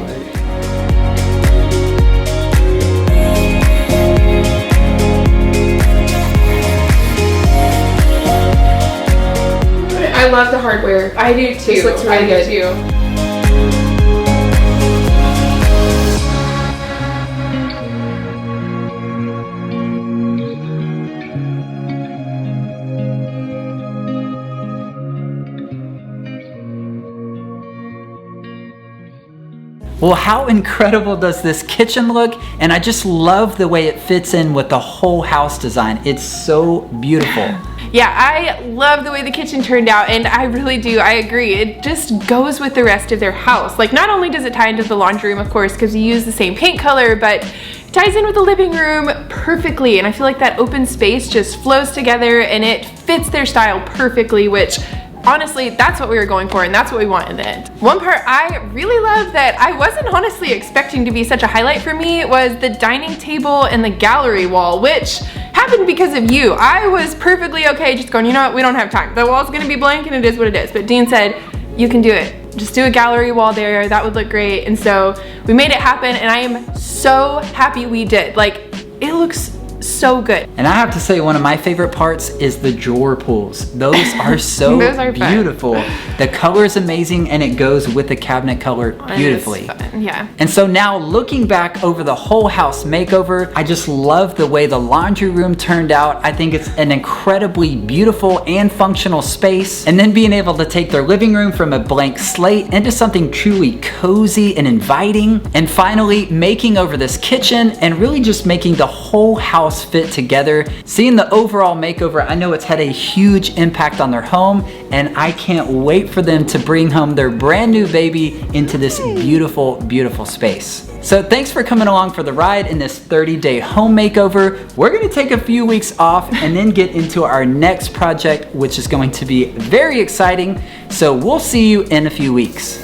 I love the hardware. I do too. This looks really good. Too. Well, how incredible does this kitchen look? And I just love the way it fits in with the whole house design. It's so beautiful. Yeah, I love the way the kitchen turned out, and I really do. I agree. It just goes with the rest of their house. Like, not only does it tie into the laundry room, of course, because you use the same paint color, but it ties in with the living room perfectly. And I feel like that open space just flows together and it fits their style perfectly, which honestly, that's what we were going for, and that's what we want in the end. One part I really love that I wasn't honestly expecting to be such a highlight for me was the dining table and the gallery wall, which happened because of you. I was perfectly okay just going, you know what, we don't have time. The wall's gonna be blank and it is what it is. But Dean said, you can do it. Just do a gallery wall there, that would look great. And so we made it happen, and I am so happy we did. Like, it looks so good. And I have to say, one of my favorite parts is the drawer pulls. Those are so Those are fun. beautiful. The color is amazing, and it goes with the cabinet color beautifully. It is fun, yeah. And so now, looking back over the whole house makeover, I just love the way the laundry room turned out. I think it's an incredibly beautiful and functional space. And then being able to take their living room from a blank slate into something truly cozy and inviting. And finally, making over this kitchen and really just making the whole house fit together. Seeing the overall makeover, I know it's had a huge impact on their home, and I can't wait for them to bring home their brand new baby into this beautiful, beautiful space. So thanks for coming along for the ride in this 30-day home makeover. We're gonna take a few weeks off and then get into our next project, which is going to be very exciting. So we'll see you in a few weeks.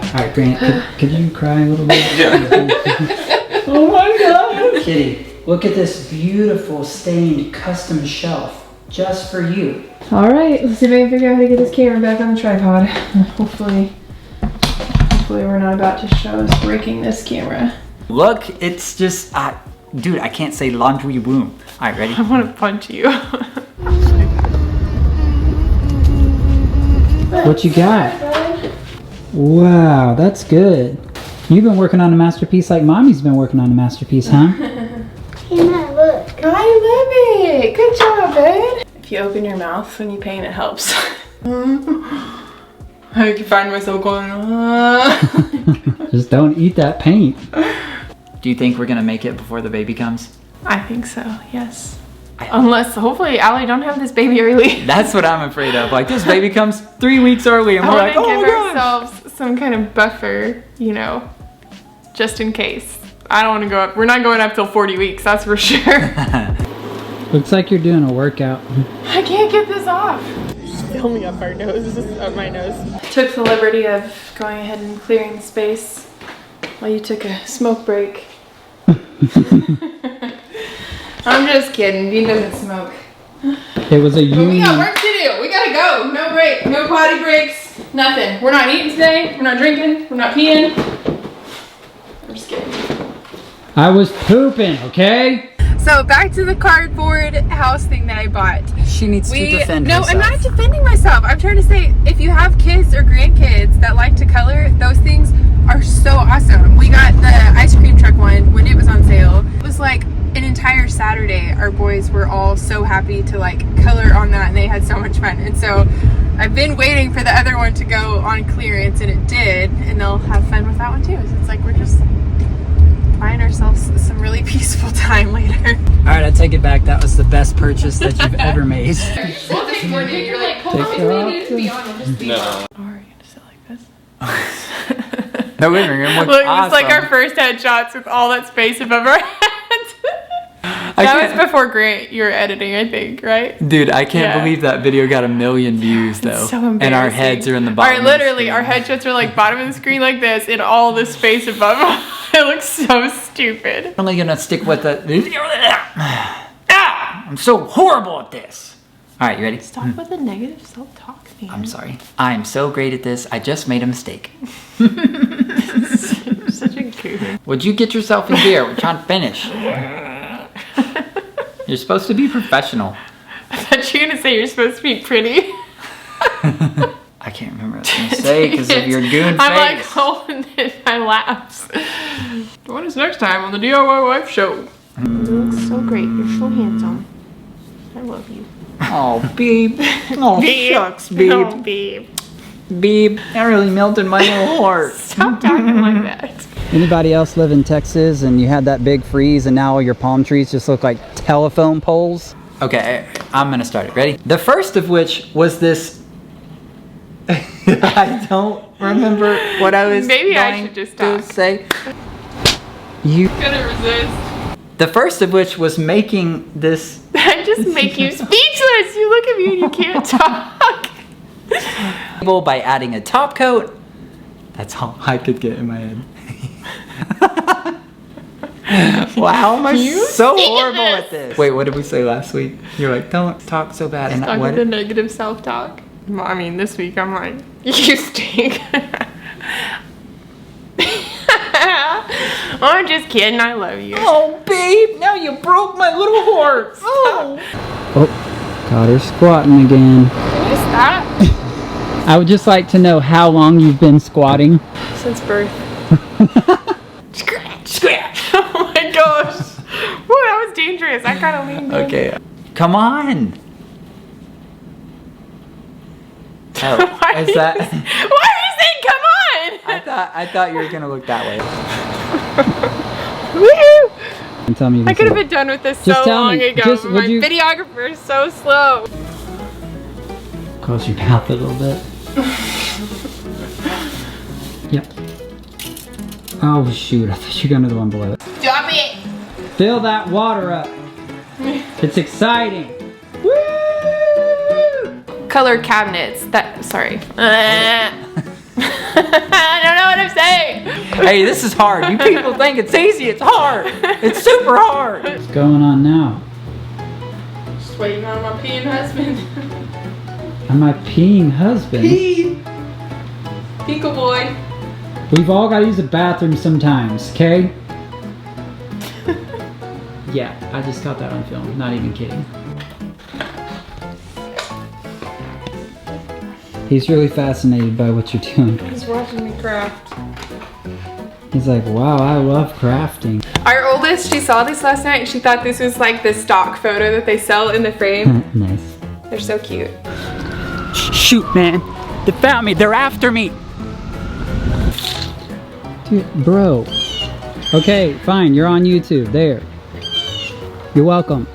All right, Grant, could you cry a little bit? Yeah. Oh my God. Kitty, look at this beautiful stained custom shelf just for you. All right, let's see if I can figure out how to get this camera back on the tripod. Hopefully we're not about to show us breaking this camera. Look, it's just, dude, I can't say laundry room. All right, ready? I want to punch you. What you got? Wow, that's good. You've been working on a masterpiece like Mommy's been working on a masterpiece, huh? Look. I love it. Good job, babe. If you open your mouth when you paint, it helps. I can find myself going, Just don't eat that paint. Do you think we're gonna make it before the baby comes? I think so, yes. Unless, hopefully, Allie don't have this baby early. That's what I'm afraid of. Like, this baby comes 3 weeks early, and I we're want like, to oh give my gosh. ourselves some kind of buffer, you know, just in case. I don't want to go up. We're not going up till 40 weeks, that's for sure. Looks like you're doing a workout. I can't get this off. Just filming up our nose, up my nose. Took the liberty of going ahead and clearing the space while you took a smoke break. I'm just kidding. Dean doesn't smoke. It was a But we got work to do. We gotta go. No break. No potty breaks. Nothing. We're not eating today. We're not drinking. We're not peeing. I'm just kidding. I was pooping, okay? So back to the cardboard house thing that I bought. She needs to defend herself. No, I'm not defending myself. I'm trying to say, if you have kids or grandkids that like to color, those things are so awesome. We got the ice cream truck one when it was on sale. It was like an entire Saturday. Our boys were all so happy to like color on that, and they had so much fun. And so I've been waiting for the other one to go on clearance, and it did, and they'll have fun with that one too. So it's like we're just buying ourselves some really peaceful time later. All right, I take it back. That was the best purchase that you've ever made. We'll take more, dude. You're like, hold on, wait, to be on. We'll just be on. No. Oh, are you gonna sit like this? The living room looks Look, awesome. it's like our first headshots with all that space above our heads. That was before Grant, you were editing, I think, right? Dude, I can't Yeah. believe that video got 1 million views though. It's so embarrassing. And our heads are in the bottom. Literally, our headshots are like bottom of the screen like this, and all this space above. It looks so stupid. I'm only gonna stick with the. I'm so horrible at this. All right, you ready? Stop with the negative self-talk, man. I'm sorry. I am so great at this. I just made a mistake. Such a goof. Would you get yourself in gear? We're trying to finish. You're supposed to be professional. I thought you were gonna say you're supposed to be pretty. I can't remember what I was gonna say because of your goon face. I'm like holding it in my laps. Join us next time on the DIY Wife Show. You look so great. You're so handsome. I love you. Oh, babe. Oh, shucks, babe. Oh, babe. Babe, that really melted my little heart. Stop talking like that. Anybody else live in Texas and you had that big freeze and now all your palm trees just look like telephone poles? Okay, I'm gonna start it. Ready? The first of which was this. I don't remember what I was Maybe I going should just to talk. say. You Gonna resist. The first of which was making this. I just make you speechless. You look at me and you can't talk. By adding a top coat. That's all I could get in my head. Wow, am I so horrible at this? Wait, what did we say last week? You're like, don't talk so bad. And Talk what? with the negative self-talk. Well, I mean, this week I'm like, you stink. I'm just kidding. I love you. Oh, babe, now you broke my little heart. Oh. Oh, got her squatting again. Can you stop? I would just like to know how long you've been squatting. Since birth. Scratch. Oh my gosh. Whoa, that was dangerous. I kind of leaned in. Okay, come on. Oh, Why is that? Why are you saying come on? I thought you were gonna look that way. Woo! And tell me I could have been done with this so tell long me, ago. just- but would my you- videographer is so slow. Close your mouth a little bit. Yep. Oh shoot, I thought you were going to the one below it. Stop it! Fill that water up. It's exciting. Color cabinets. Sorry. I don't know what I'm saying. Hey, this is hard. You people think it's easy. It's hard. It's super hard. What's going on now? Just waiting on my peeing husband. I'm my peeing husband. Pickle boy. We've all got to use the bathroom sometimes, okay? Yeah, I just got that on film. Not even kidding. He's really fascinated by what you're doing. He's watching me craft. He's like, wow, I love crafting. Our oldest, she saw this last night and she thought this was like the stock photo that they sell in the frame. Nice. They're so cute. Shoot, man. They found me. They're after me. Dude, bro. Okay, fine. You're on YouTube. There. You're welcome.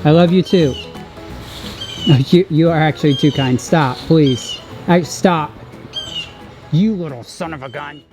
I love you too. No, you are actually too kind. Stop, please. Stop. You little son of a gun.